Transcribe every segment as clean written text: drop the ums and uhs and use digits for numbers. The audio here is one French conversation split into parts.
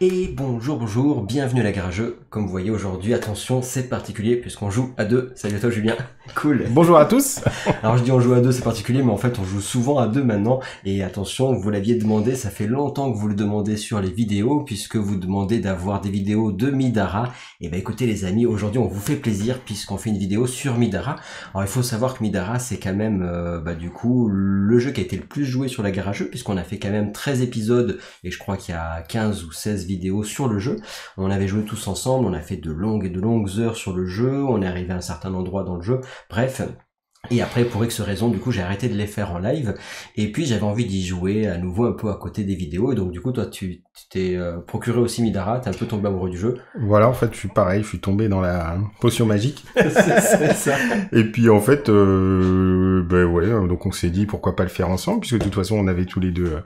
Et bonjour, bienvenue à la Garageux. Comme vous voyez aujourd'hui, attention, c'est particulier puisqu'on joue à deux. Salut à toi Julien. Cool. Bonjour à tous. Alors je dis on joue à deux, c'est particulier, mais en fait on joue souvent à deux maintenant. Et attention, vous l'aviez demandé, ça fait longtemps que vous le demandez sur les vidéos, puisque vous demandez d'avoir des vidéos de Midara. Et ben écoutez les amis, aujourd'hui on vous fait plaisir puisqu'on fait une vidéo sur Midara. Alors il faut savoir que Midara c'est quand même du coup le jeu qui a été le plus joué sur la Garageux, puisqu'on a fait quand même 13 épisodes et je crois qu'il y a 15 ou 16 vidéos sur le jeu. On avait joué tous ensemble, on a fait de longues heures sur le jeu, on est arrivé à un certain endroit dans le jeu. Bref, et après pour X raisons, du coup j'ai arrêté de les faire en live, et puis j'avais envie d'y jouer à nouveau un peu à côté des vidéos, et donc du coup toi tu t'es procuré aussi Midara, t'es un peu tombé amoureux du jeu. Voilà, en fait je suis tombé dans la potion magique. C'est ça. Et puis en fait, donc on s'est dit pourquoi pas le faire ensemble, puisque de toute façon on avait tous les deux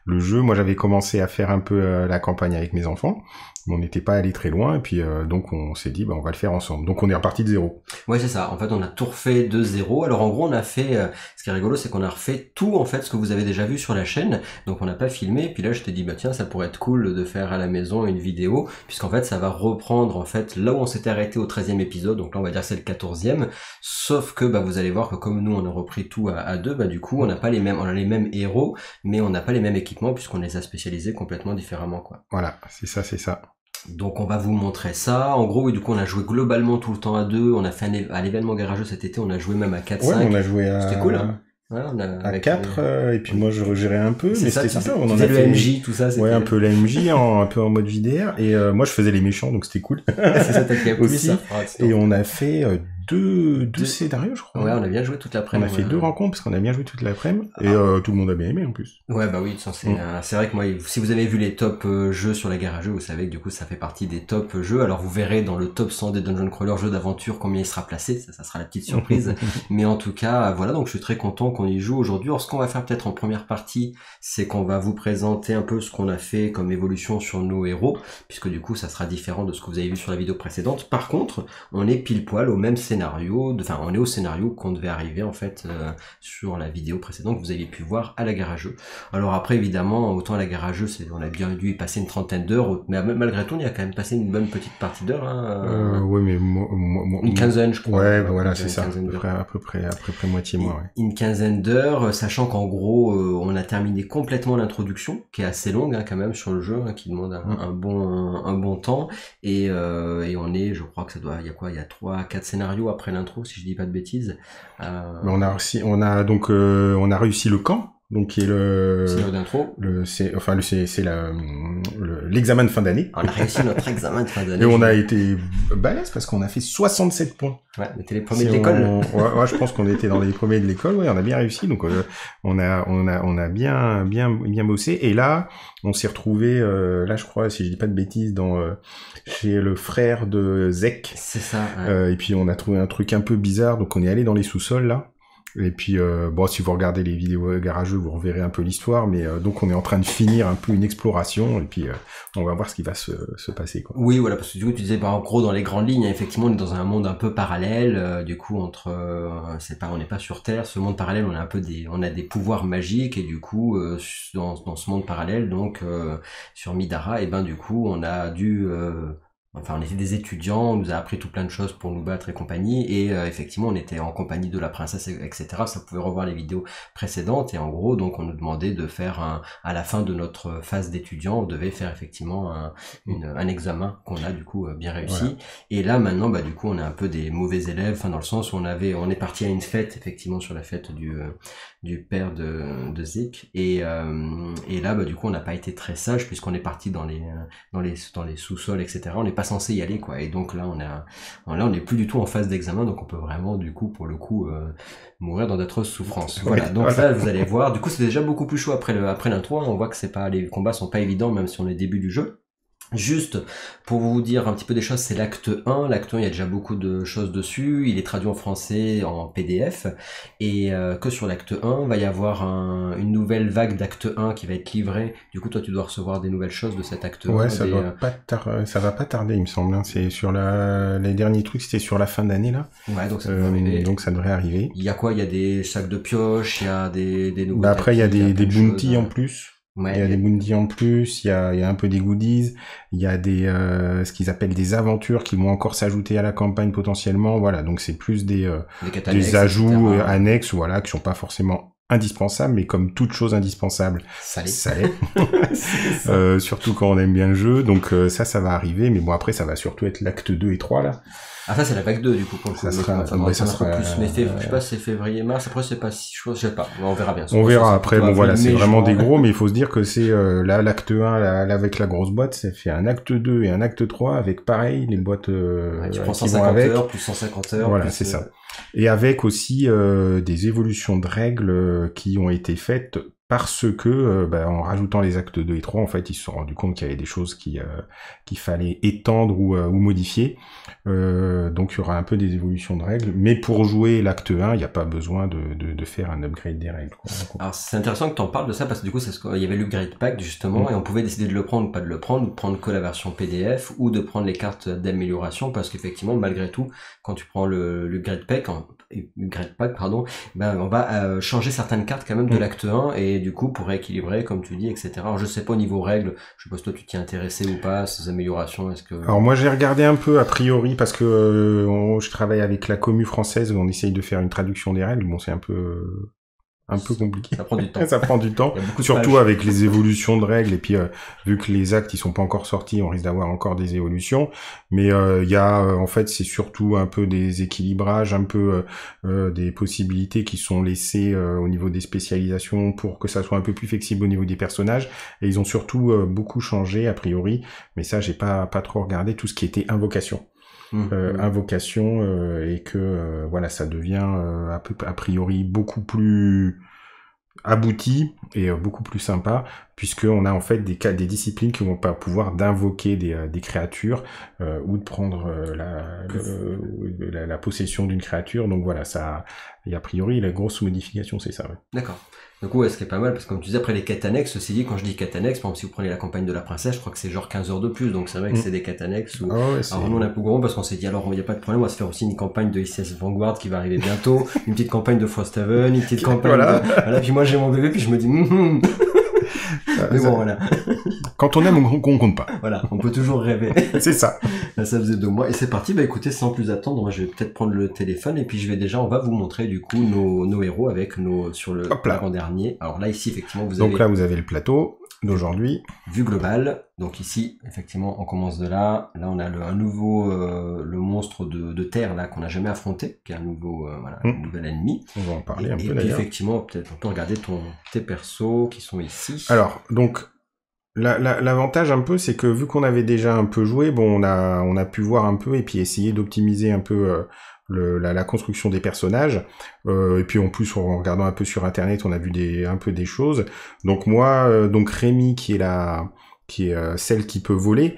le jeu. Moi j'avais commencé à faire un peu la campagne avec mes enfants, mais on n'était pas allé très loin, et puis donc on s'est dit on va le faire ensemble. Donc on est reparti de zéro. Ouais c'est ça, en fait on a tout refait de zéro. Alors en gros on a fait, ce qui est rigolo c'est qu'on a refait tout en fait ce que vous avez déjà vu sur la chaîne, donc on n'a pas filmé, puis là je t'ai dit tiens ça pourrait être cool de faire à la maison une vidéo, puisqu'en fait ça va reprendre en fait là où on s'était arrêté au 13e épisode, donc là on va dire c'est le 14e, sauf que vous allez voir que comme nous on a repris tout à deux, du coup on a les mêmes héros, mais on n'a pas les mêmes équipements puisqu'on les a spécialisés complètement différemment quoi. Voilà, c'est ça. Donc on va vous montrer ça. En gros, oui, du coup on a joué globalement tout le temps à deux. On a fait à l'événement Garageux cet été, on a joué même à 4-5. Ouais, on a joué à... C'était cool, hein. Ouais, à 4, et puis moi je regérais un peu, mais c'était sympa. On a fait le MJ, tout ça. Ouais, un peu la MJ, un peu en mode JDR, et moi je faisais les méchants, donc c'était cool. C'est ça, t'as aussi. Et on a fait deux scénarios, je crois. Ouais, on a bien joué toute l'après-midi. On a fait 2 rencontres parce qu'on a bien joué toute l'après-midi, et tout le monde a bien aimé en plus. Ouais, oui, c'est vrai que moi, si vous avez vu les top jeux sur la Garageux, vous savez que du coup ça fait partie des top jeux. Alors vous verrez dans le top 100 des Dungeon Crawler jeux d'aventure combien il sera placé, ça sera la petite surprise. Mais en tout cas, voilà, donc je suis très content qu'on y joue aujourd'hui. Alors ce qu'on va faire peut-être en première partie, c'est qu'on va vous présenter un peu ce qu'on a fait comme évolution sur nos héros, puisque du coup ça sera différent de ce que vous avez vu sur la vidéo précédente. Par contre, on est pile poil au même scénario, on est au scénario qu'on devait arriver en fait sur la vidéo précédente que vous aviez pu voir à la Garageux. Alors après évidemment, autant à la Garageux, on a bien dû y passer une trentaine d'heures, mais malgré tout on y a quand même passé une bonne petite partie d'heures. Ouais, mais une quinzaine je crois. Ouais, voilà, c'est ça, à peu près moitié moins. Ouais. Une quinzaine d'heures, sachant qu'en gros on a terminé complètement l'introduction, qui est assez longue quand même sur le jeu, qui demande un bon temps, et on est, je crois que ça doit, il y a 3-4 scénarios après l'intro si je dis pas de bêtises. On a réussi le camp, donc qui est l'examen de fin d'année. On a réussi notre examen de fin d'année. Et on a été balèze parce qu'on a fait 67 points. Ouais, on était les premiers de l'école. Ouais, je pense qu'on était dans les premiers de l'école. Ouais, on a bien réussi. Donc on a bien bossé. Et là, on s'est retrouvé là, je crois, si je dis pas de bêtises, chez le frère de Zek. C'est ça. Ouais. Et puis on a trouvé un truc un peu bizarre. Donc on est allé dans les sous-sols là. Et puis, si vous regardez les vidéos Garageux, vous reverrez un peu l'histoire, mais donc on est en train de finir un peu une exploration, et puis on va voir ce qui va se passer, quoi. Oui, voilà, parce que du coup, tu disais, en gros, dans les grandes lignes, effectivement, on est dans un monde un peu parallèle, du coup, on n'est pas sur Terre, ce monde parallèle, on a des pouvoirs magiques, et du coup, dans ce monde parallèle, donc, sur Midara, et du coup, on a dû... on était des étudiants, on nous a appris tout plein de choses pour nous battre et compagnie, et effectivement on était en compagnie de la princesse, etc. Ça pouvait revoir les vidéos précédentes, et en gros donc on nous demandait de faire à la fin de notre phase d'étudiant, on devait faire effectivement un examen qu'on a du coup bien réussi. Voilà. Et là maintenant du coup on est un peu des mauvais élèves, dans le sens où on est parti à une fête, effectivement sur la fête du père de Zeke, et là du coup on n'a pas été très sage puisqu'on est parti dans les sous-sols, etc. On n'est pas censé y aller, quoi, et donc là on est plus du tout en phase d'examen, donc on peut vraiment du coup pour le coup mourir dans d'atroces souffrances. Voilà, donc là vous allez voir, du coup c'est déjà beaucoup plus chaud après l'intro, on voit que les combats sont pas évidents même si on est au début du jeu. Juste pour vous dire un petit peu des choses, c'est l'acte 1. L'acte 1, il y a déjà beaucoup de choses dessus. Il est traduit en français, en PDF. Et que sur l'acte 1, va y avoir une nouvelle vague d'acte 1 qui va être livrée. Du coup, toi, tu dois recevoir des nouvelles choses de cet acte 1. Ouais, ça va pas tarder, il me semble. Hein. C'est sur les derniers trucs, c'était sur la fin d'année là. Ouais, donc ça devrait arriver. Donc ça devrait arriver. Il y a quoi? Il y a des sacs de pioche, il y a des nouveaux Bah après, il y a des bounties choses. en plus. Ouais, Il y a des bounties en plus, il y a un peu des goodies, il y a ce qu'ils appellent des aventures qui vont encore s'ajouter à la campagne potentiellement. Voilà, donc c'est plus des ajouts annexes, voilà, qui sont pas forcément indispensables, mais comme toute chose indispensable, ça l'est. Surtout quand on aime bien le jeu, donc ça va arriver, mais bon après ça va surtout être l'acte 2 et 3 là. Ah ça c'est la vague 2 du coup pour le coup. Ça sera plus, mais je sais pas si c'est février, mars, après c'est pas si je sais pas, on verra bien. On verra après, bon voilà, c'est vraiment des gros, mais il faut se dire que c'est là l'acte 1 là, avec la grosse boîte, ça fait un acte 2 et un acte 3 avec pareil, les boîtes tu prends 150 heures, plus 150 heures. Voilà, c'est ça. Et avec aussi des évolutions de règles qui ont été faites parce que en rajoutant les actes 2 et 3, en fait, ils se sont rendus compte qu'il y avait des choses qu'il fallait étendre ou modifier. Donc il y aura un peu des évolutions de règles, mais pour jouer l'acte 1, il n'y a pas besoin de faire un upgrade des règles. Quoi. Alors c'est intéressant que tu en parles de ça parce que du coup c'est il y avait l'upgrade pack justement et on pouvait décider de le prendre ou pas de le prendre, ou de prendre que la version PDF ou de prendre les cartes d'amélioration parce qu'effectivement malgré tout quand tu prends l'upgrade pack, on va changer certaines cartes quand même de l'acte 1 et du coup pour rééquilibrer comme tu dis, etc. Alors je sais pas au niveau règles, je sais pas si toi tu t'y intéressé ou pas, ces améliorations, est-ce que... Alors moi j'ai regardé un peu a priori parce que je travaille avec la commu française où on essaye de faire une traduction des règles, bon c'est un peu compliqué. Ça prend du temps. Ça prend du temps, surtout avec les évolutions de règles et puis vu que les actes ils sont pas encore sortis, on risque d'avoir encore des évolutions. Mais il y a en fait c'est surtout un peu des équilibrages, un peu des possibilités qui sont laissées au niveau des spécialisations pour que ça soit un peu plus flexible au niveau des personnages. Et ils ont surtout beaucoup changé a priori, mais ça j'ai pas trop regardé tout ce qui était invocation. Invocation et que voilà ça devient a priori beaucoup plus abouti et beaucoup plus sympa puisque on a en fait des disciplines qui vont pas pouvoir d'invoquer des créatures ou de prendre la possession d'une créature. Donc voilà, ça et a priori la grosse modification c'est ça. Ouais. D'accord. Du coup, ce qui est pas mal, parce que comme tu disais, après les quêtes annexes, ceci dit, quand je dis quêtes annexes, par exemple, si vous prenez la campagne de la princesse, je crois que c'est genre 15 heures de plus, donc c'est vrai que c'est des quêtes annexes. Où... alors nous, on est un peu gros parce qu'on s'est dit, alors, il n'y a pas de problème, on va se faire aussi une campagne de ICS Vanguard qui va arriver bientôt, une petite campagne de Frosthaven, une petite campagne voilà. Puis moi, j'ai mon bébé, puis je me dis, mais bon, voilà. Quand on aime, on compte pas. Voilà, on peut toujours rêver. C'est ça. Là, ça faisait 2 mois. Et c'est parti. Bah, écoutez, sans plus attendre, moi, je vais peut-être prendre le téléphone et puis on va vous montrer, du coup, nos héros avec sur le avant-dernier. Alors là, ici, effectivement, donc là, vous avez le plateau d'aujourd'hui. Vue globale. Donc ici, effectivement, on commence de là. Là, on a un nouveau, le monstre de terre, là, qu'on n'a jamais affronté, qui est un nouveau, un nouvel ennemi. On va en parler un peu, d'ailleurs. Et puis, effectivement, peut-être, on peut regarder tes persos qui sont ici. Alors, donc, l'avantage un peu, c'est que vu qu'on avait déjà un peu joué, bon, on a pu voir un peu et puis essayer d'optimiser un peu la construction des personnages. Et puis en plus, en regardant un peu sur internet, on a vu un peu des choses. Donc moi, donc Rémi qui est celle qui peut voler,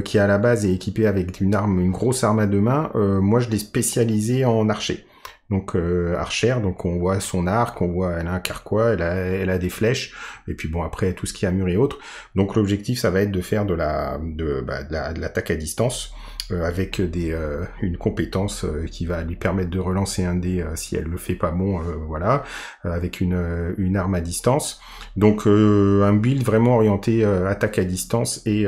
qui à la base est équipée avec une grosse arme à 2 mains. Moi, je l'ai spécialisée en archer. Donc archère, donc on voit son arc, elle a un carquois, elle a des flèches, et puis bon après tout ce qui est armure et autres. Donc l'objectif ça va être de faire de l'attaque à distance avec une compétence qui va lui permettre de relancer un dé si elle le fait pas bon, voilà, avec une arme à distance. Donc un build vraiment orienté attaque à distance et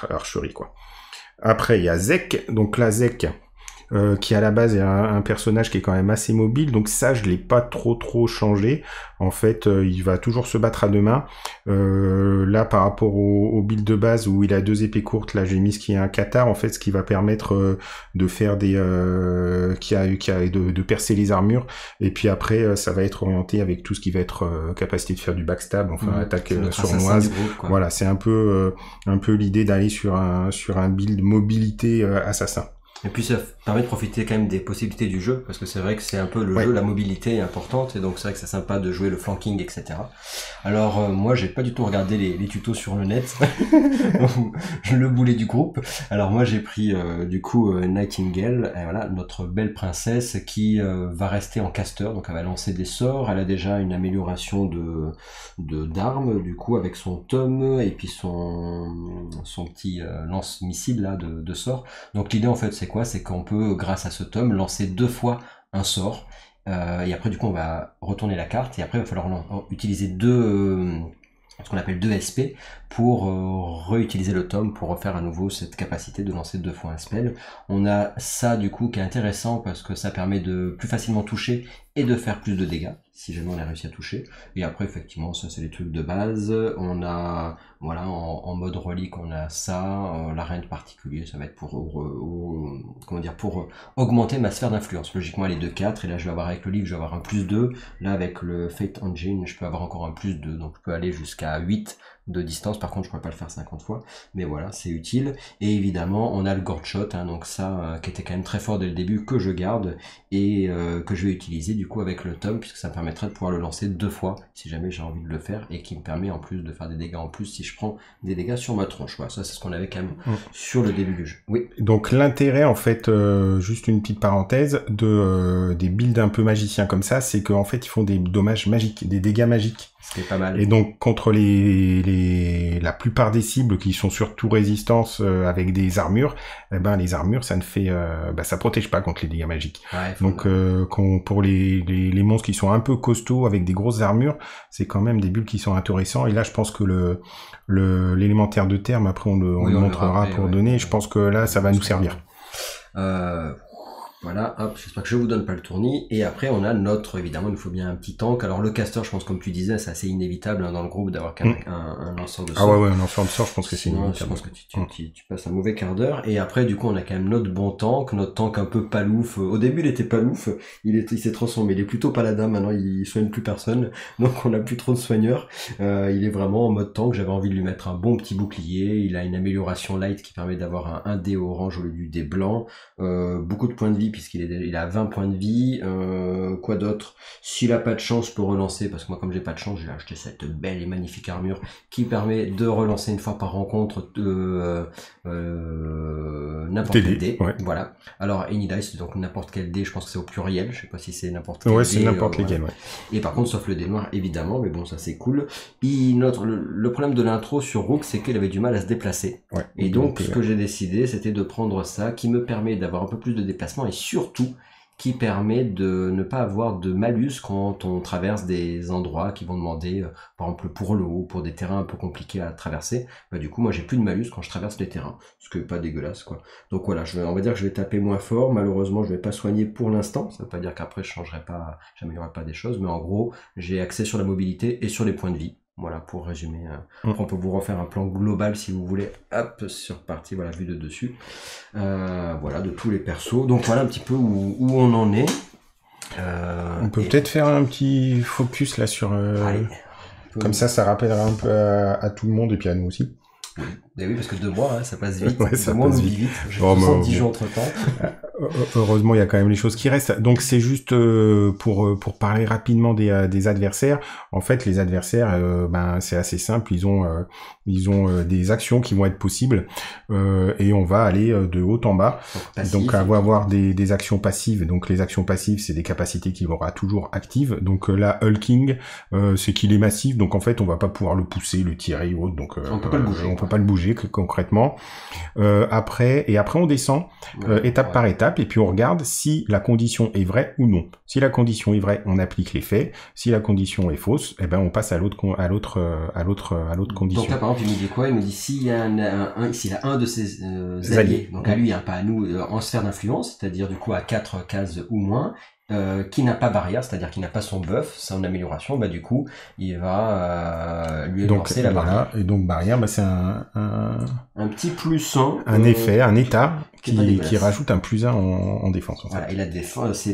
archerie quoi. Après il y a Zek, donc là Zek qui à la base est un personnage qui est quand même assez mobile, donc ça je l'ai pas trop changé. En fait il va toujours se battre à 2 mains. Là par rapport au build de base où il a 2 épées courtes, là j'ai mis ce qui est un cathare, en fait ce qui va permettre de faire de percer les armures, et puis après ça va être orienté avec tout ce qui va être capacité de faire du backstab, enfin attaque sournoise. Voilà, c'est un peu l'idée d'aller sur un build mobilité assassin. Et puis ça permet de profiter quand même des possibilités du jeu, parce que c'est vrai que c'est un peu le jeu, la mobilité est importante, et donc c'est vrai que c'est sympa de jouer le flanking, etc. Alors moi j'ai pas du tout regardé les tutos sur le net, le boulet du groupe. Alors moi j'ai pris du coup Nightingale, et voilà, notre belle princesse qui va rester en caster, donc elle va lancer des sorts, elle a déjà une amélioration d'armes, du coup avec son tome, et puis son petit lance-missile là de sorts. Donc l'idée en fait c'est quoi? C'est qu'on peut grâce à ce tome lancer 2 fois un sort, et après du coup on va retourner la carte, et après il va falloir utiliser ce qu'on appelle 2 SP pour réutiliser le tome pour refaire à nouveau cette capacité de lancer 2 fois un spell. On a ça du coup qui est intéressant parce que ça permet de plus facilement toucher et de faire plus de dégâts si jamais on a réussi à toucher. Et après effectivement ça c'est les trucs de base. On a voilà en mode relique on a ça, l'arène particulier ça va être pour comment dire, pour augmenter ma sphère d'influence. Logiquement elle est de 4 et là je vais avoir avec le livre je vais avoir un +2. Là avec le Fate Engine je peux avoir encore un +2, donc je peux aller jusqu'à 8 de distance. Par contre je pourrais pas le faire 50 fois, mais voilà c'est utile. Et évidemment on a le Gourd Shot, hein, donc ça qui était quand même très fort dès le début, que je garde et que je vais utiliser du coup avec le tome, puisque ça me permettrait de pouvoir le lancer 2 fois si jamais j'ai envie de le faire, et qui me permet en plus de faire des dégâts en plus si je prends des dégâts sur ma tronche. Voilà, ça c'est ce qu'on avait quand même sur le début du jeu. Oui. Donc l'intérêt en fait, juste une petite parenthèse, des builds un peu magiciens comme ça, c'est qu'en fait ils font des dommages magiques, des dégâts magiques. C'est pas mal. Et donc contre la plupart des cibles qui sont surtout résistance avec des armures, eh ben les armures ça ne fait ça protège pas contre les dégâts magiques. Ouais, donc pour les monstres qui sont un peu costauds avec des grosses armures, c'est quand même des builds qui sont intéressants. Et là je pense que l'élémentaire de terme, après on le montrera pour donner, je pense que là ça va nous servir. Voilà, hop, j'espère que je vous donne pas le tournis. Et après, on a évidemment, il nous faut bien un petit tank. Alors, le caster, je pense, comme tu disais, c'est assez inévitable, hein, dans le groupe d'avoir un lanceur de sort. Ah ouais, un lanceur de sort, je pense que c'est inévitable. Je pense que tu passes un mauvais quart d'heure. Et après, du coup, on a quand même notre tank un peu palouf. Au début, il était palouf. Il s'est transformé. Il est plutôt paladin. Maintenant, il soigne plus personne. Donc, on n'a plus trop de soigneurs. Il est vraiment en mode tank. J'avais envie de lui mettre un bon petit bouclier. Il a une amélioration light qui permet d'avoir un dé orange au lieu du dé blanc. Beaucoup de points de vie puisqu'il a 20 points de vie. Quoi d'autre? S'il a pas de chance, je peux relancer, parce que moi comme j'ai pas de chance, j'ai acheté cette belle et magnifique armure qui permet de relancer une fois par rencontre n'importe quel dé. Ouais. Voilà. Alors any dice, donc n'importe quel dé, je pense que c'est au pluriel, je sais pas si c'est n'importe quel dé. Ouais, c'est n'importe lequel, ouais. Et par contre, sauf le dé noir, évidemment, mais bon, ça c'est cool. Le problème de l'intro sur Rook, c'est qu'il avait du mal à se déplacer. Ouais. Et donc, ce que j'ai décidé, c'était de prendre ça, qui me permet d'avoir un peu plus de déplacement, et surtout, qui permet de ne pas avoir de malus quand on traverse des endroits qui vont demander, par exemple pour l'eau, pour des terrains un peu compliqués à traverser. Bah, du coup, moi j'ai plus de malus quand je traverse les terrains, ce qui est pas dégueulasse, quoi. Donc voilà, on va dire que je vais taper moins fort. Malheureusement, je vais pas soigner pour l'instant. Ça veut pas dire qu'après je j'améliorerai pas des choses, mais en gros, j'ai accès sur la mobilité et sur les points de vie. Voilà, pour résumer. On peut vous refaire un plan global si vous voulez. Hop, sur partie, voilà, vue de dessus. Voilà, de tous les persos. Donc voilà un petit peu où on en est. On peut peut-être faire un petit focus là sur... Allez, comme ça rappellera un peu à tout le monde et puis à nous aussi. Oui. Et oui, parce que 2 mois, hein, ça passe vite. Ouais, ça passe vite. J'ai 70 jours entre temps. Heureusement, il y a quand même les choses qui restent. Donc, c'est juste pour parler rapidement des adversaires. En fait, les adversaires, c'est assez simple. Ils ont des actions qui vont être possibles et on va aller de haut en bas. Donc, on va avoir des actions passives. Donc, les actions passives, c'est des capacités qui vont être toujours actives. Donc, là, hulking, c'est qu'il est massif. Donc, en fait, on va pas pouvoir le pousser, le tirer ou autre. Donc, on peut pas le bouger. On peut pas le bouger concrètement. Après on descend étape par étape et puis on regarde si la condition est vraie ou non. Si la condition est vraie, on applique les faits. Si la condition est fausse, eh ben on passe à l'autre condition. Donc là par exemple il me dit quoi? Il me dit s'il a un de ses alliés, donc à lui, hein, pas à nous, en sphère d'influence, c'est-à-dire du coup à 4 cases ou moins, qui n'a pas barrière, c'est-à-dire qui n'a pas son buff, son amélioration, bah du coup, il va lui lancer la barrière. Et donc barrière, c'est un petit +1. Un effet, un état qui rajoute un +1 en défense. En fait. Voilà, et la défense,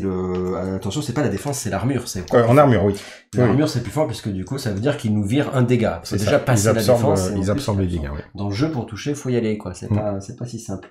attention, c'est pas la défense, c'est l'armure. En armure, oui. L'armure, c'est plus fort parce que du coup, ça veut dire qu'il nous vire un dégât. C'est déjà passé la défense. Ils absorbent les dégâts, oui. Dans le jeu, pour toucher, faut y aller, quoi. C'est pas si simple.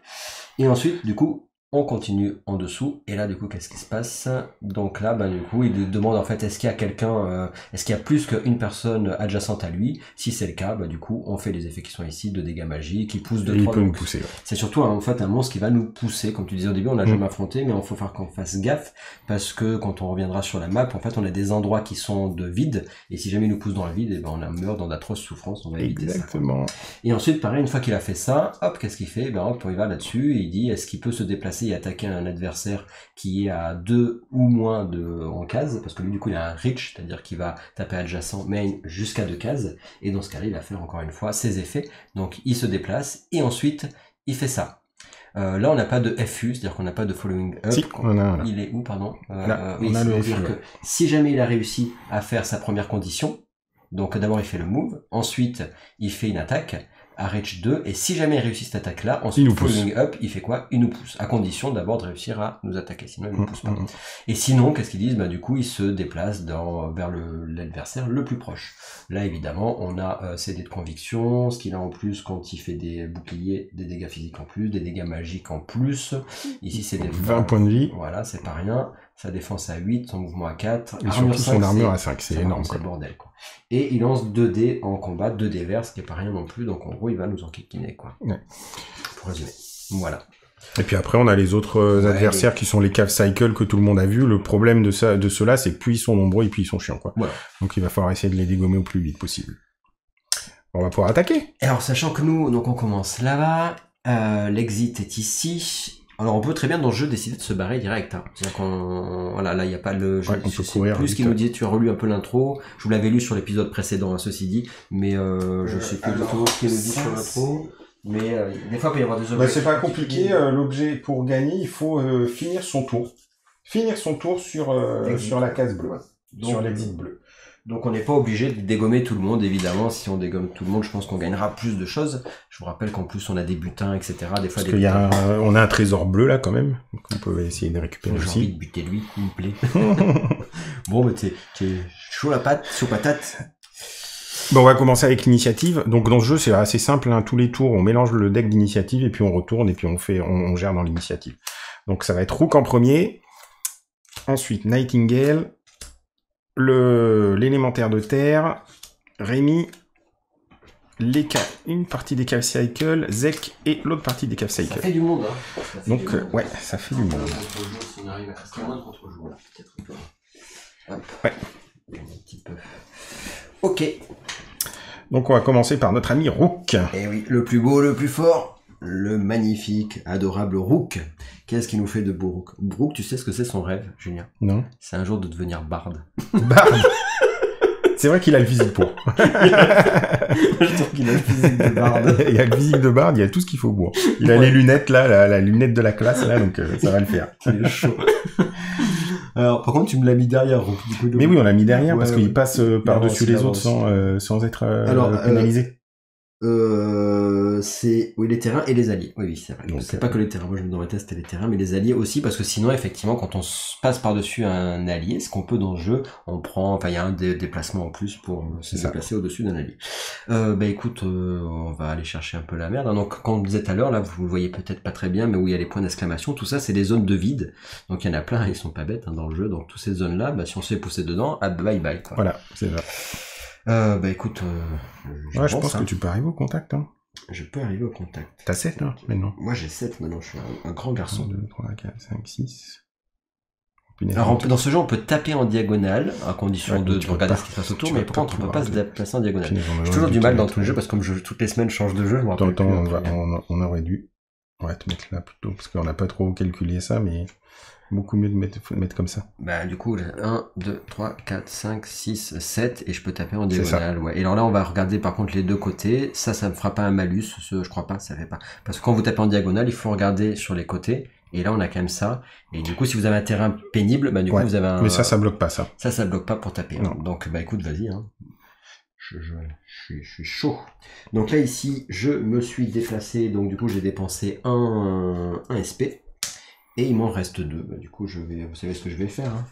Et ensuite, du coup, On continue en dessous, et là du coup qu'est-ce qui se passe? Donc là du coup il demande en fait est-ce qu'il y a quelqu'un, est-ce qu'il y a plus qu'une personne adjacente à lui? Si c'est le cas, du coup on fait les effets qui sont ici, de dégâts magiques, qui poussent de 3. Il peut nous pousser. Ouais. C'est surtout en fait un monstre qui va nous pousser, comme tu disais au début, on l'a jamais affronté, mais il faut faire qu'on fasse gaffe, parce que quand on reviendra sur la map, en fait on a des endroits qui sont de vide, et si jamais il nous pousse dans le vide, et ben on meurt dans d'atroces souffrances, on va éviter ça. Exactement. Et ensuite pareil, une fois qu'il a fait ça, hop, qu'est-ce qu'il fait? Hop, il va là-dessus, et il dit est-ce qu'il peut se déplacer et attaquer un adversaire qui est à 2 ou moins en cases, parce que lui du coup il a un reach, c'est-à-dire qu'il va taper adjacent mais jusqu'à 2 cases, et dans ce cas-là il va faire encore une fois ses effets, donc il se déplace, et ensuite il fait ça. Là on n'a pas de FU, c'est-à-dire qu'on n'a pas de following up. Si, on a là. Il est où, pardon? Là, oui, on a le FU. dire que si jamais il a réussi à faire sa première condition, donc d'abord il fait le move, ensuite il fait une attaque, à Reach 2, et si jamais il réussit cette attaque-là, ensuite, following up, il fait quoi? Il nous pousse, à condition d'abord de réussir à nous attaquer, sinon il ne nous pousse pas. Et sinon, qu'est-ce qu'ils disent? Du coup, il se déplace vers l'adversaire le plus proche. Là, évidemment, on a ses dés de conviction, ce qu'il a en plus quand il fait des boucliers, des dégâts physiques en plus, des dégâts magiques en plus. Ici, c'est des 20 points de vie. Voilà, c'est pas rien. Sa défense à 8, son mouvement à 4. Et surtout son armure à 5, c'est énorme. C'est le bordel, quoi. Et il lance 2 dés en combat, 2 dés verts, ce qui est pas rien non plus, donc en gros il va nous enquiquiner, quoi. Ouais. Pour résumer. Voilà. Et puis après on a les autres adversaires qui sont les cave cycle que tout le monde a vu. Le problème de ceux-là, c'est que plus ils sont nombreux et plus ils sont chiants, quoi. Voilà. Donc il va falloir essayer de les dégommer au plus vite possible. On va pouvoir attaquer. Alors sachant que nous, donc on commence là-bas, l'exit est ici. Alors on peut très bien dans le jeu décider de se barrer direct. Hein. C'est-à-dire qu'on, voilà, là il n'y a pas le jeu. On peut courir. Plus qu'il nous dit, tu as relu un peu l'intro. Je vous l'avais lu sur l'épisode précédent, ceci dit, mais je sais plus du tout ce qu'il nous dit sur l'intro. Mais des fois il peut y avoir des objets. C'est pas compliqué. L'objet pour gagner, il faut finir son tour. Finir son tour sur la case bleue, donc, sur l'exit bleu. Donc on n'est pas obligé de dégommer tout le monde, évidemment. Si on dégomme tout le monde, je pense qu'on gagnera plus de choses. Je vous rappelle qu'en plus on a des butins, etc. Des fois, on a un trésor bleu là quand même, donc on peut essayer de récupérer aussi. J'ai envie de buter lui, il me plaît. Bon, mais t'es chaud la patte, chaud patate. Bon, on va commencer avec l'initiative. Donc dans ce jeu, c'est assez simple. Hein. Tous les tours, on mélange le deck d'initiative et puis on retourne et puis on gère dans l'initiative. Donc ça va être Rook en premier. Ensuite Nightingale. L'élémentaire de terre, Rémi, une partie des cave cycle, Zek et l'autre partie des cave cycle. Ça fait du monde, hein. Donc, ouais, ça fait du monde. Si on arrive à moins de contre-jour, là, peut-être un peu. Hop. Ouais. Un petit peu. Ok. Donc, on va commencer par notre ami Rook. Eh oui, le plus beau, le plus fort, le magnifique, adorable Rook. Qu'est-ce qui nous fait de beau Rook? Rook, tu sais ce que c'est son rêve, Julien? Non. C'est un jour de devenir barde. Barde. C'est vrai qu'il a le physique pour. Je trouve qu'il a le physique de barde. Il a le physique de barde, il a tout ce qu'il faut pour. Il a les lunettes là, la lunette de la classe là, donc ça va le faire. Il est chaud. Alors, par contre, tu me l'as mis derrière, Rook. Du coup, mais oui, on l'a mis derrière parce qu'il passe par-dessus les autres sans être pénalisé. C'est les terrains et les alliés. Oui, c'est vrai. C'est pas que les terrains. Moi, je me dans ma tête, c'était les terrains, mais les alliés aussi, parce que sinon, effectivement, quand on passe par-dessus un allié, ce qu'on peut dans le jeu, il y a un déplacement en plus pour se déplacer au-dessus d'un allié. Écoute, on va aller chercher un peu la merde. Donc, comme on disait tout à l'heure, là, vous le voyez peut-être pas très bien, mais où il y a les points d'exclamation, tout ça, c'est des zones de vide. Donc, il y en a plein, ils sont pas bêtes dans le jeu. Donc, toutes ces zones-là, si on se fait pousser dedans, bye bye, quoi. Voilà, c'est ça. Écoute, je pense que tu peux arriver au contact. Hein. Je peux arriver au contact. T'as 7 là, maintenant? Moi j'ai 7 maintenant, je suis un grand garçon. 1, 2, 3, 4, 5, 6. Alors dans ce jeu, on peut taper en diagonale, à condition de regarder ce qui se passe autour, mais par contre on peut pas se déplacer en diagonale. J'ai toujours du mal dans tout le jeu, parce que comme toutes les semaines je change de jeu, on aurait dû te mettre là plutôt, parce qu'on n'a pas trop calculé ça, mais... Beaucoup mieux de mettre comme ça. Du coup, 1, 2, 3, 4, 5, 6, 7, et je peux taper en diagonale. Ouais. Et alors là, on va regarder par contre les deux côtés. Ça me fera pas un malus, je crois pas, ça fait pas. Parce que quand vous tapez en diagonale, il faut regarder sur les côtés. Et là, on a quand même ça. Et du coup, si vous avez un terrain pénible, coup, vous avez un... Mais ça bloque pas, ça. Ça bloque pas pour taper. Non. Donc, écoute, vas-y, hein. Je suis chaud. Donc là, ici, je me suis déplacé. Donc, du coup, j'ai dépensé un SP. Et il m'en reste 2. Du coup, vous savez ce que je vais faire. Hein.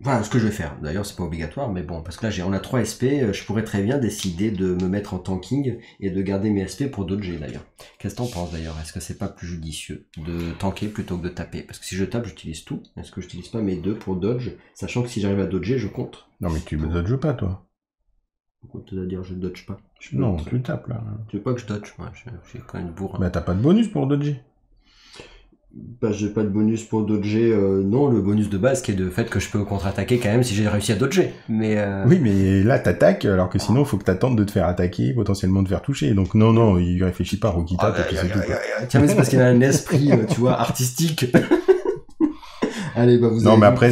Enfin, ce que je vais faire, d'ailleurs c'est pas obligatoire, mais bon, parce que là on a 3 SP, je pourrais très bien décider de me mettre en tanking et de garder mes SP pour dodger d'ailleurs. Qu'est-ce que t'en penses d'ailleurs? Est-ce que c'est pas plus judicieux de tanker plutôt que de taper? Parce que si je tape, j'utilise tout. Est-ce que j'utilise pas mes 2 pour dodge, sachant que si j'arrive à dodger, je contre? Non, mais tu ne dodges pas, toi. C'est-à-dire je dodge pas. Non, tu tapes, là. Tu veux pas que je dodge? Moi, j'ai quand même une bourre. Bah, t'as pas de bonus pour dodger. Bah, j'ai pas de bonus pour dodger, non, le bonus de base qui est le fait que je peux contre-attaquer quand même si j'ai réussi à dodger. Mais Oui, mais là, t'attaques, alors que sinon, il faut que t'attendes de te faire attaquer, potentiellement de faire toucher. Donc, non, il réfléchit pas, Rocky tape, et puis c'est tout. Tiens, mais c'est parce qu'il a un esprit, tu vois, artistique. Allez, bah, non, mais après,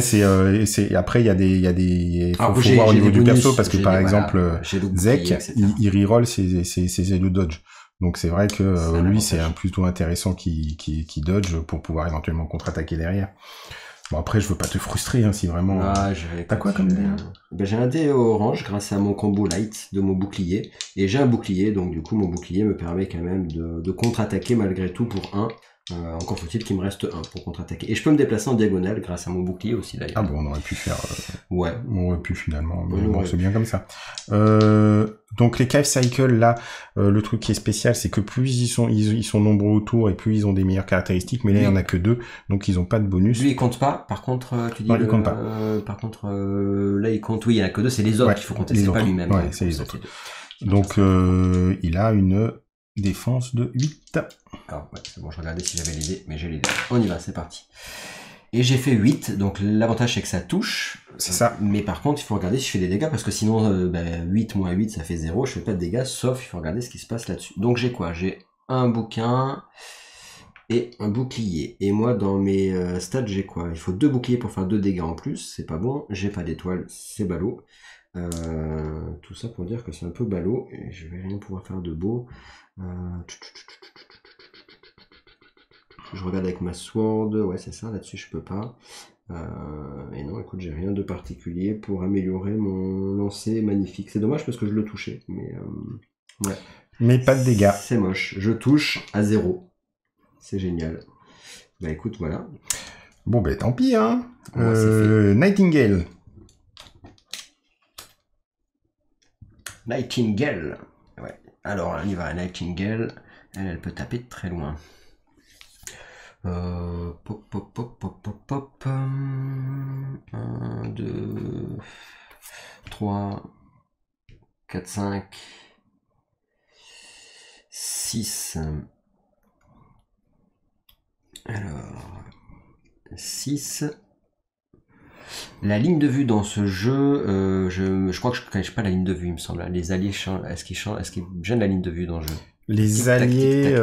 après, il y a des, faut voir au niveau du perso, parce que par exemple, Zek, il reroll ses ailes de dodge. Donc c'est vrai que lui, c'est plutôt intéressant qui dodge pour pouvoir éventuellement contre-attaquer derrière. Bon, après, je veux pas te frustrer, hein, si vraiment... Ah, t'as quoi comme dé? Ben, j'ai un dé orange grâce à mon combo light de mon bouclier. Et j'ai un bouclier, donc du coup, mon bouclier me permet quand même de contre-attaquer malgré tout pour 1. Encore faut-il qu'il me reste 1 pour contre-attaquer. Et je peux me déplacer en diagonale grâce à mon bouclier aussi d'ailleurs. Ah bon, on aurait pu faire... Ouais. On aurait pu finalement, mais bon, c'est bien comme ça. Donc les Cave Cycle, là, le truc qui est spécial, c'est que plus ils sont nombreux autour et plus ils ont des meilleures caractéristiques, mais là, il y en a que 2, donc ils ont pas de bonus. Lui, il compte pas, par contre, tu dis... Non, il compte pas. Par contre, là, il compte, oui, il y en a que 2, c'est les autres qu'il faut compter, c'est pas lui-même. Ouais, c'est les autres. Donc, il a une défense de 8. Alors, ouais, c'est bon, je regardais si j'avais l'idée, mais j'ai l'idée. On y va, c'est parti. Et j'ai fait 8, donc l'avantage c'est que ça touche. C'est ça. Mais par contre, il faut regarder si je fais des dégâts, parce que sinon, 8 moins 8, ça fait 0, je fais pas de dégâts, sauf il faut regarder ce qui se passe là-dessus. Donc j'ai quoi? J'ai un bouquin et un bouclier. Et moi, dans mes stats, j'ai quoi? Il faut 2 boucliers pour faire 2 dégâts en plus, c'est pas bon. J'ai pas d'étoile, c'est ballot. Tout ça pour dire que c'est un peu ballot, et je vais rien pouvoir faire de beau. Je regarde avec ma sword, ouais c'est ça, là-dessus je peux pas. Et non, écoute, j'ai rien de particulier pour améliorer mon lancer magnifique. C'est dommage parce que je le touchais, mais ouais. Mais pas de dégâts. C'est moche, je touche à 0. C'est génial. Bah écoute, voilà. Bon ben tant pis, hein. Ouais, Nightingale. Nightingale. Ouais. Alors, on y va, Nightingale. Elle peut taper de très loin. Pop, pop, pop, pop, pop, pop. 1, 2, 3, 4, 5, 6. Alors, 6. La ligne de vue dans ce jeu, je crois que je ne connais pas la ligne de vue, il me semble. Les alliés, est-ce qu'ils gênent la ligne de vue dans le jeu? Les alliés...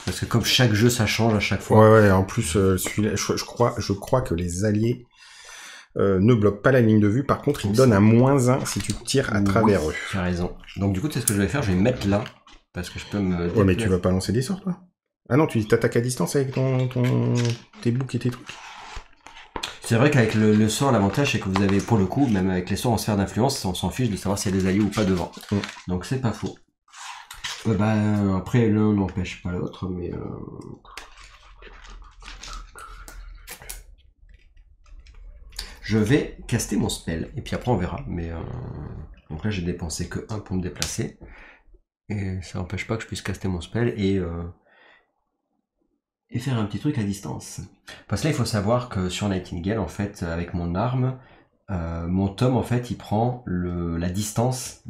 Parce que comme chaque jeu, ça change à chaque fois. Ouais, en plus, celui-là, je crois que les alliés ne bloquent pas la ligne de vue. Par contre, ils donnent un -1 si tu tires à travers eux. Tu as raison. Donc du coup, tu sais ce que je vais faire? Je vais me mettre là, parce que je peux me... Ouais, mais tu vas pas lancer des sorts, toi? Ah non, tu t'attaques à distance avec tes boucs et tes trucs. C'est vrai qu'avec le sort, l'avantage, c'est que vous avez, pour le coup, même avec les sorts en sphère d'influence, on s'en fiche de savoir s'il y a des alliés ou pas devant. Donc c'est pas faux. Après, l'un n'empêche pas l'autre, mais... Je vais caster mon spell, et puis après on verra. Mais donc là, j'ai dépensé que 1 pour me déplacer. Et ça n'empêche pas que je puisse caster mon spell et faire un petit truc à distance. Parce que là, il faut savoir que sur Nightingale, en fait, avec mon arme, mon tome, en fait, il prend la distance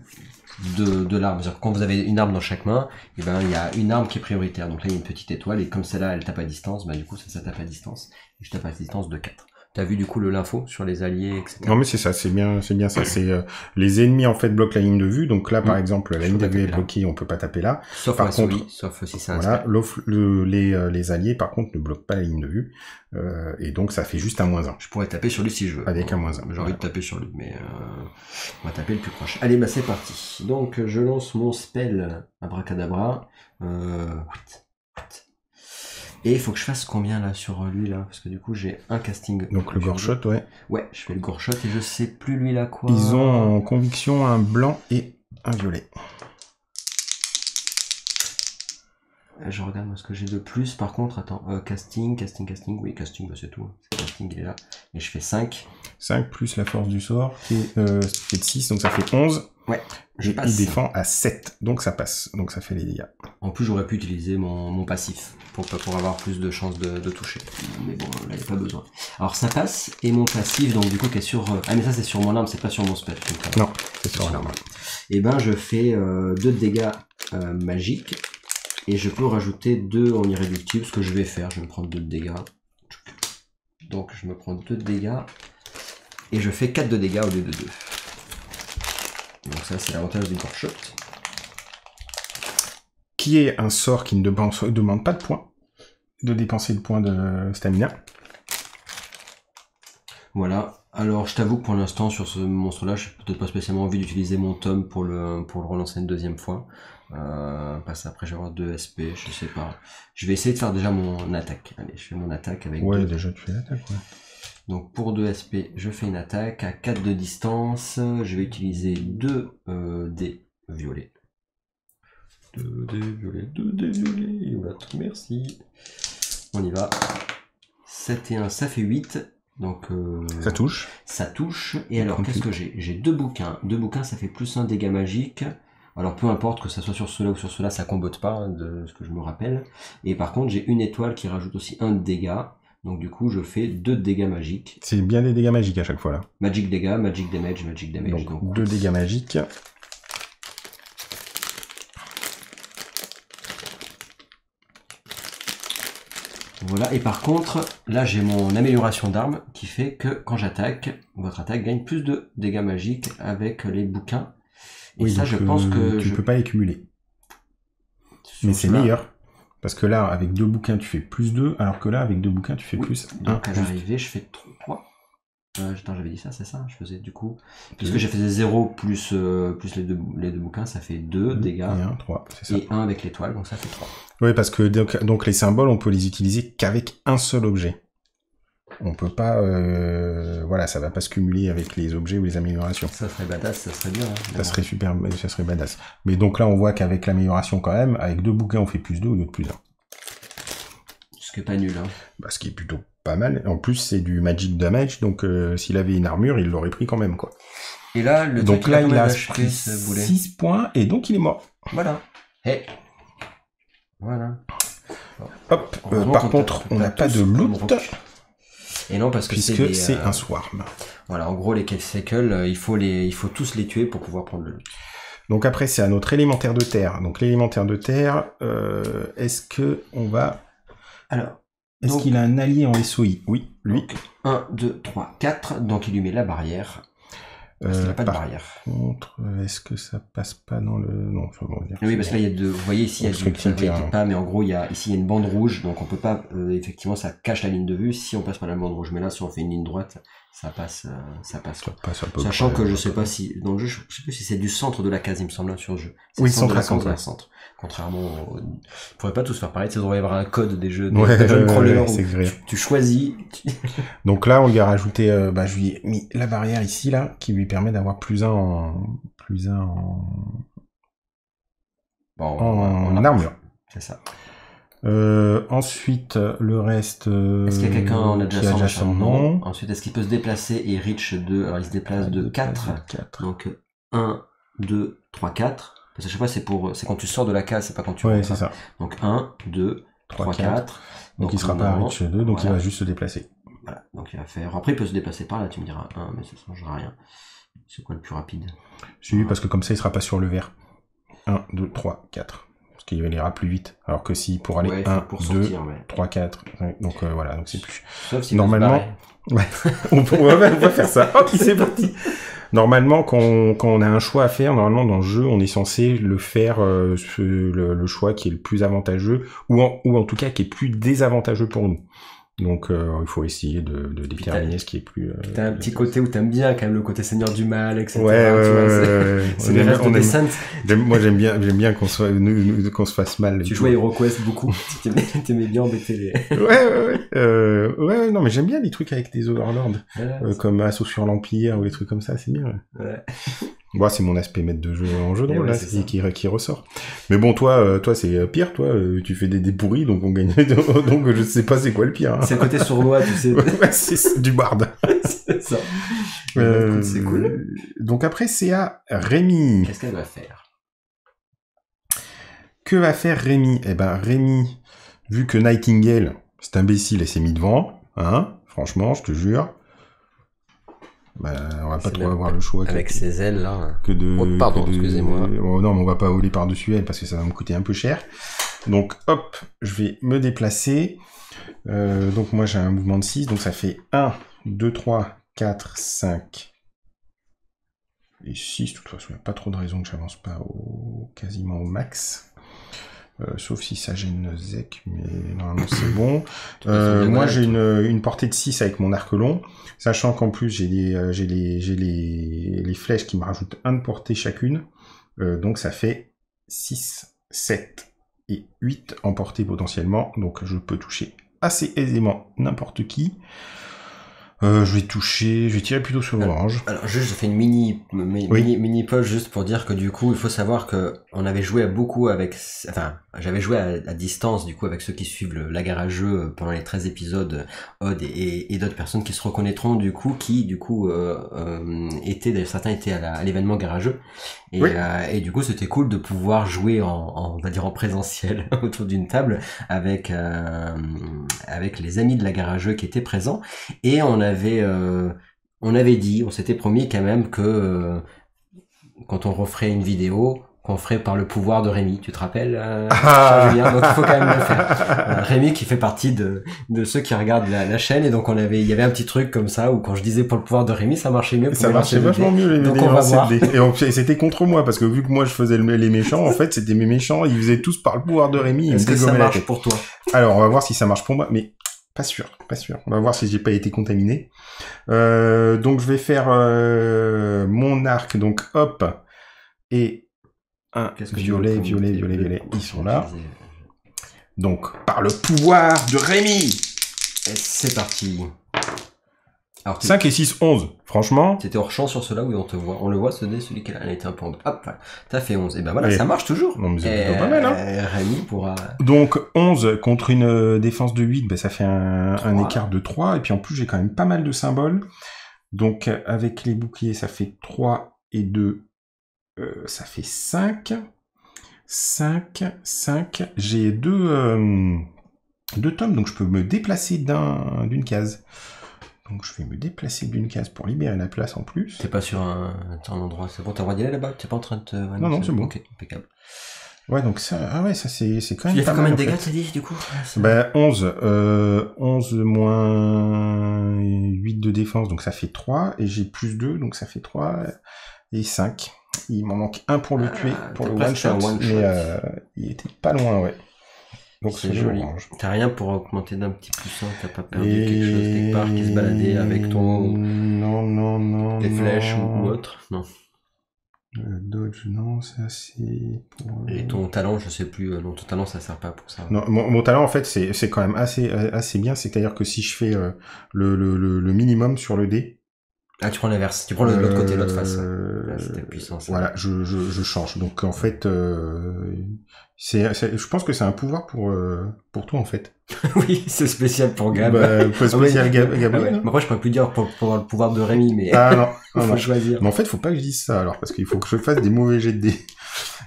de l'arme. C'est-à-dire que quand vous avez une arme dans chaque main, et ben, il y a une arme qui est prioritaire. Donc là, il y a une petite étoile, et comme celle-là, elle tape à distance, du coup, ça tape à distance. Et je tape à distance de 4. T'as vu du coup l'info sur les alliés, etc. Non mais c'est ça, c'est bien ça. C'est les ennemis en fait bloquent la ligne de vue. Donc là par exemple la ligne de vue est bloquée, on peut pas taper là. Sauf par contre, sauf si c'est un voilà, les alliés par contre ne bloquent pas la ligne de vue et donc ça fait juste un -1. Je pourrais taper sur lui si je veux. Avec un -1. J'ai envie de taper sur lui, mais on va taper le plus proche. Allez, bah c'est parti. Donc je lance mon spell Abracadabra. Et il faut que je fasse combien là sur lui là? Parce que du coup j'ai un casting. Donc le Goreshot, ouais. Ouais, je fais le Goreshot et je sais plus lui là quoi. Ils ont en conviction un blanc et un violet. je regarde moi ce que j'ai de plus. Par contre, attends, casting. Oui, casting, bah, c'est tout. Casting, il est là. Et je fais 5. 5 plus la force du sort, qui est de 6, donc ça fait 11. Ouais, je passe. Il défend à 7, donc ça passe. Donc ça fait les dégâts. En plus, j'aurais pu utiliser mon passif pour avoir plus de chances de toucher. Mais bon, là, il n'y a pas besoin. Alors ça passe, et mon passif, donc du coup, qui est sur... Ah, mais ça, c'est sur mon arme, c'est pas sur mon spell. Donc, non, c'est sur l'arme. Et ben, je fais 2 dégâts magiques, et je peux rajouter 2 en irréductible, ce que je vais faire. Je vais me prendre 2 de dégâts. Donc, je me prends 2 de dégâts, et je fais 4 de dégâts au lieu de 2. Donc ça, c'est l'avantage du core shot. Qui est un sort qui ne demande pas de points, de dépenser le point de stamina. Voilà. Alors, je t'avoue que pour l'instant, sur ce monstre-là, je n'ai peut-être pas spécialement envie d'utiliser mon tome pour le relancer une deuxième fois. Parce qu'après, je vais avoir 2 SP, je sais pas. Je vais essayer de faire déjà mon attaque. Allez, je fais mon attaque avec 2. Ouais, déjà, tu fais l'attaque, ouais. Donc, pour 2 SP, je fais une attaque. À 4 de distance, je vais utiliser 2 dés violets. 2 dés violets. Voilà, merci. On y va. 7 et 1, ça fait 8. Donc, ça touche. Ça touche. Et alors, qu'est-ce que j'ai? J'ai 2 bouquins. 2 bouquins, ça fait plus 1 dégât magique. Alors, peu importe que ça soit sur cela ou sur cela, ça combote pas, hein, de ce que je me rappelle. Et par contre, j'ai une étoile qui rajoute aussi 1 de dégâts. Donc, du coup, je fais 2 dégâts magiques. C'est bien des dégâts magiques à chaque fois, là. Magic dégâts, magic damage, magic damage. Donc 2 dégâts magiques. Voilà, et par contre, là j'ai mon amélioration d'arme qui fait que quand j'attaque, votre attaque gagne plus de dégâts magiques avec les bouquins. Et oui, ça, je pense que tu peux pas les cumuler. Mais c'est meilleur. Parce que là, avec 2 bouquins, tu fais plus 2, alors que là, avec 2 bouquins, tu fais plus 1. Donc à l'arrivée, je fais 3. Attends, j'avais dit ça, c'est ça? Je faisais du coup... Puisque j'ai fait 0 plus les deux bouquins, ça fait 2 dégâts. Et 1, 3, c'est ça. Et 1 avec l'étoile, donc ça fait 3. Oui, parce que donc les symboles, on peut les utiliser qu'avec un seul objet. On peut pas... voilà, ça va pas se cumuler avec les objets ou les améliorations. Ça serait badass, ça serait bien. Hein, ça serait super, ça serait badass. Mais donc là, on voit qu'avec l'amélioration quand même, avec 2 bouquins, on fait plus 2 au lieu de plus 1. Ce qui est pas nul, hein. Bah, ce qui est plutôt pas mal. En plus, c'est du magic damage, donc s'il avait une armure, il l'aurait pris quand même, quoi. Et là, le donc là, il a pris 6 points, et donc il est mort. Voilà. Hey. Voilà. Hop. Par contre, on n'a pas de loot. Et non, parce que c'est un swarm. Voilà, en gros, les Kelsekel, il faut tous les tuer pour pouvoir prendre le loot. Donc après, c'est à notre élémentaire de terre. Donc l'élémentaire de terre, est-ce que on va... Alors, est-ce qu'il a un allié en SOI? Oui, lui. Donc, 1, 2, 3, 4. Donc il lui met la barrière. Parce qu'il n'a pas de barrière. Contre, est-ce que ça passe pas dans le... Non, ça va dire. Oui, parce que là, il y a vous voyez ici, il y a pas, mais en gros, ici, il y a une bande rouge, donc on peut pas, effectivement, ça cache la ligne de vue si on passe par la bande rouge. Mais là, si on fait une ligne droite, ça passe. Sachant que je sais pas si, dans le jeu, je sais plus si c'est du centre de la case, il me semble, sur le jeu. Oui, centre à centre. Contrairement on pourrait pas tous faire pareil, ça devrait y avoir un code des jeux, crawler où tu choisis. Donc là, on lui a rajouté, je lui ai mis la barrière ici, là, qui lui permet d'avoir plus 1 en armure. C'est ça. Ensuite, le reste... est-ce qu'il y a quelqu'un en adjacent? Non. Ensuite, est-ce qu'il peut se déplacer et reach de... Alors, il se déplace de 4. Donc, 1, 2, 3, 4. Parce que chaque fois, c'est quand tu sors de la case, c'est pas quand tu rentres. Ouais, c'est ça. Donc 1, 2, 3, 4. Donc il sera pas à reach 2, donc il va juste se déplacer. Voilà, donc il va faire... Après, il peut se déplacer par là, tu me diras 1, mais ça ne changera rien. C'est quoi le plus rapide? C'est parce que comme ça, il sera pas sur le vert. 1, 2, 3, 4. Parce qu'il ira plus vite. Alors que si pour aller 1, 2, 3, 4, donc voilà, donc c'est plus... Sauf si normalement, on va faire ça. Ok, c'est parti. Normalement, quand on a un choix à faire, normalement dans le jeu, on est censé le faire le choix qui est le plus avantageux, ou en tout cas qui est plus désavantageux pour nous. Donc il faut essayer de déterminer ce qui est plus... T'as un petit côté où t'aimes bien quand même le côté seigneur du mal, etc. C'est les restes de Descent. Moi j'aime bien qu'on se fasse mal. Tu jouais à HeroQuest beaucoup. T'aimais bien embêter les... Ouais, non mais j'aime bien les trucs avec des overlords, comme Assaut sur l'Empire ou des trucs comme ça, c'est bien. Ouais. Moi, c'est mon aspect maître de jeu en jeu de Et rôle, ouais, là, c'est ça. qui ressort. Mais bon, toi, c'est pire, toi, tu fais des pourris, donc on gagne, donc je sais pas c'est quoi le pire. Hein. C'est le côté sournois, tu sais. Ouais, c'est du barde. C'est ça. Écoute, c'est cool. Donc après, c'est à Rémi. Qu'est-ce qu'elle va faire? Que va faire Rémi? Eh ben, Rémi, vu que Nightingale, cet imbécile, elle s'est mis devant, hein, franchement, je te jure, bah, on va pas trop avoir le choix. Avec ses ailes, là. Que de... Oh, pardon, excusez-moi. Oh, non, mais on va pas voler par-dessus elle, parce que ça va me coûter un peu cher. Donc, hop, je vais me déplacer. Donc, moi, j'ai un mouvement de 6, donc ça fait 1, 2, 3, 4, 5 et 6. De toute façon, il n'y a pas trop de raison que j'avance pas quasiment au max. Sauf si ça gêne Zek, mais normalement c'est bon. Moi j'ai une portée de 6 avec mon arc long, sachant qu'en plus j'ai les flèches qui me rajoutent 1 de portée chacune, donc ça fait 6, 7 et 8 en portée potentiellement, donc je peux toucher assez aisément n'importe qui. Je vais tirer plutôt sur l'orange. Alors juste, je fais une mini pause juste pour dire que du coup, il faut savoir que on avait joué beaucoup avec, enfin, j'avais joué à distance du coup avec ceux qui suivent la garageux pendant les 13 épisodes, Odd et d'autres personnes qui se reconnaîtront du coup, certains étaient à l'événement garageux. Et du coup, c'était cool de pouvoir jouer on va dire en présentiel autour d'une table avec les amis de la garageux qui étaient présents. Et on s'était promis quand même que quand on referait une vidéo, qu'on ferait par le pouvoir de Rémi. Tu te rappelles, cher Julien? Donc il faut quand même le faire. Rémi qui fait partie de ceux qui regardent la chaîne, et donc il y avait un petit truc comme ça où quand je disais pour le pouvoir de Rémi, ça marchait mieux. Ça marchait vachement mieux les donc vidéos on va en voir. CD. Et c'était contre moi parce que vu que moi je faisais les méchants, en fait c'était mes méchants, ils faisaient tous par le pouvoir de Rémi. Est-ce que ça marche pour toi? Alors on va voir si ça marche pour moi, mais pas sûr. On va voir si j'ai pas été contaminé. Donc je vais faire mon arc, donc hop, et un violet. Ils sont là. Donc par le pouvoir de Rémi. Et c'est parti. Alors, 5 et 6, 11. Franchement. T'étais hors champ sur cela où on te voit. On le voit, celui qui a été un peu en... Hop, t'as fait 11. Et ben voilà, ça marche toujours. Non, mais c'est plutôt pas mal, hein. Rémi pourra... Donc, 11 contre une défense de 8, ben, ça fait un écart de 3. Et puis en plus, j'ai quand même pas mal de symboles. Donc, avec les boucliers, ça fait 3 et 2. Ça fait 5. 5. J'ai deux tomes, donc je peux me déplacer d'une case. Donc je vais me déplacer d'une case pour libérer la place en plus. T'es pas sur un endroit, c'est bon, t'as le droit d'y aller là-bas? T'es pas en train de te... Non, c'est bon. Ok, impeccable. Ouais, donc ça, ça c'est quand même tu pas as fait mal. Combien de dégâts t'as dit, du coup? Ben, 11. 11 moins 8 de défense, donc ça fait 3. Et j'ai plus 2, donc ça fait 3 et 5. Il m'en manque un pour le tuer, pour le one-shot. Mais il était pas loin, ouais. Donc c'est joli. T'as rien pour augmenter d'un petit plus 1, t'as pas perdu quelque chose quelque part qui se baladait avec ton... Non. Des flèches ou autre? Non. Dodge, non, ça c'est... Et ton talent, je sais plus, non, ton talent ça sert pas pour ça. Non, mon talent en fait c'est quand même assez bien, c'est-à-dire que si je fais le minimum sur le dé... Ah, tu prends l'inverse, tu prends l'autre côté, l'autre face. Là, c'était puissance. Voilà, je change. Donc en fait, je pense que c'est un pouvoir pour toi en fait. Oui, c'est spécial pour Gab. Spécial Gabriel. Ouais. Après, je pourrais plus dire pour le pouvoir de Rémi, mais faut choisir. Mais en fait, faut pas que je dise ça alors, parce qu'il faut que je fasse des mauvais jets de dés.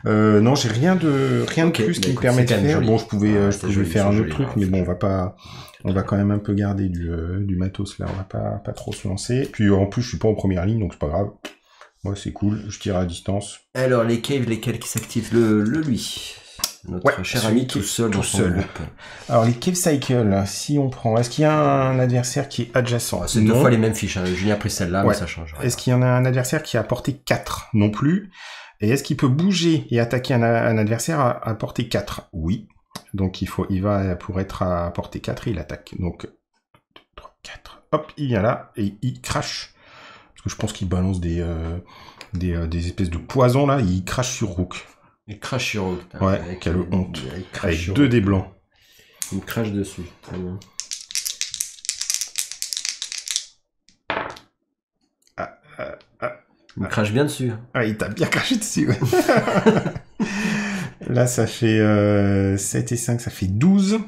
Non, j'ai rien de plus qui me permet de faire. Bon, je pouvais faire un autre truc, mais bon, on va quand même un peu garder du matos là, on va pas trop se lancer. Puis en plus, je suis pas en première ligne, donc c'est pas grave. Moi, c'est cool, je tire à distance. Alors, les caves, lesquels qui s'activent? Lui. Notre cher ami tout seul dans son groupe. Alors, les cave cycles, si on prend, est-ce qu'il y a un adversaire qui est adjacent? C'est 2 fois les mêmes fiches, hein. Julien a pris celle-là, mais ça change. Est-ce qu'il y en a un adversaire qui a porté 4? Non plus. Et est-ce qu'il peut bouger et attaquer un adversaire à portée 4? Oui. Donc il va pour être à portée 4 et il attaque. Donc 2, 3, 4. Hop, il vient là et il crache. Parce que je pense qu'il balance des espèces de poisons là, il crache sur Rook. Il crache sur Rook. Ouais, quelle honte. Avec 2 dés blancs. Il crache dessus. Très bien. Il me crache bien dessus. Ah, il t'a bien craché dessus, ouais. Là, ça fait 7 et 5, ça fait 12.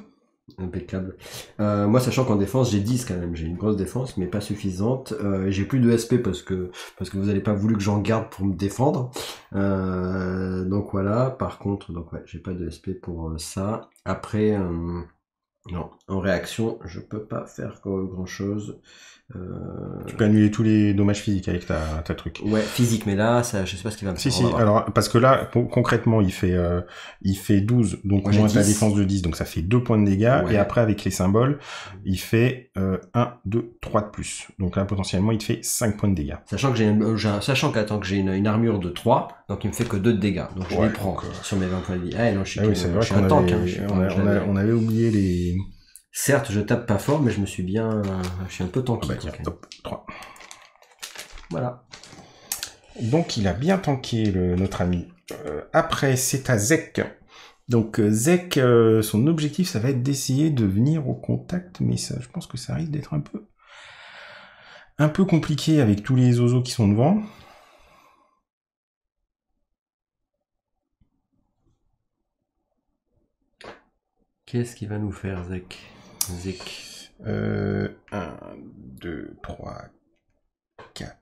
Impeccable. Moi, sachant qu'en défense, j'ai 10 quand même. J'ai une grosse défense, mais pas suffisante. J'ai plus de SP parce que vous n'avez pas voulu que j'en garde pour me défendre. Donc voilà. Par contre, donc ouais, j'ai pas de SP pour ça. Après, non, en réaction, je peux pas faire grand chose. Tu peux annuler tous les dommages physiques avec ta truc. Ouais, physique, mais là, ça, je sais pas ce qu'il va me faire. Si, alors, parce que là, concrètement, il fait 12, donc Moi, moins j'ai ta 10. défense de 10, donc ça fait 2 points de dégâts, Ouais. et après, avec les symboles, il fait 1, 2, 3 de plus. Donc là, potentiellement, il te fait 5 points de dégâts. Sachant que j'ai une armure de 3, donc il me fait que 2 de dégâts. Donc je les prends sur mes 20 points de vie. Ah non, je suis, oui, c'est vrai je suis un tank. Hein, on avait oublié les... Certes, je tape pas fort, mais je suis un peu tanky. Ah bah tiens, top, 3. Voilà. Donc il a bien tanké notre ami. Après, c'est à Zek. Donc Zek, son objectif, ça va être d'essayer de venir au contact, mais ça, je pense que ça risque d'être un peu compliqué avec tous les oiseaux qui sont devant. Qu'est-ce qu'il va nous faire, Zek? 1, 2, 3, 4.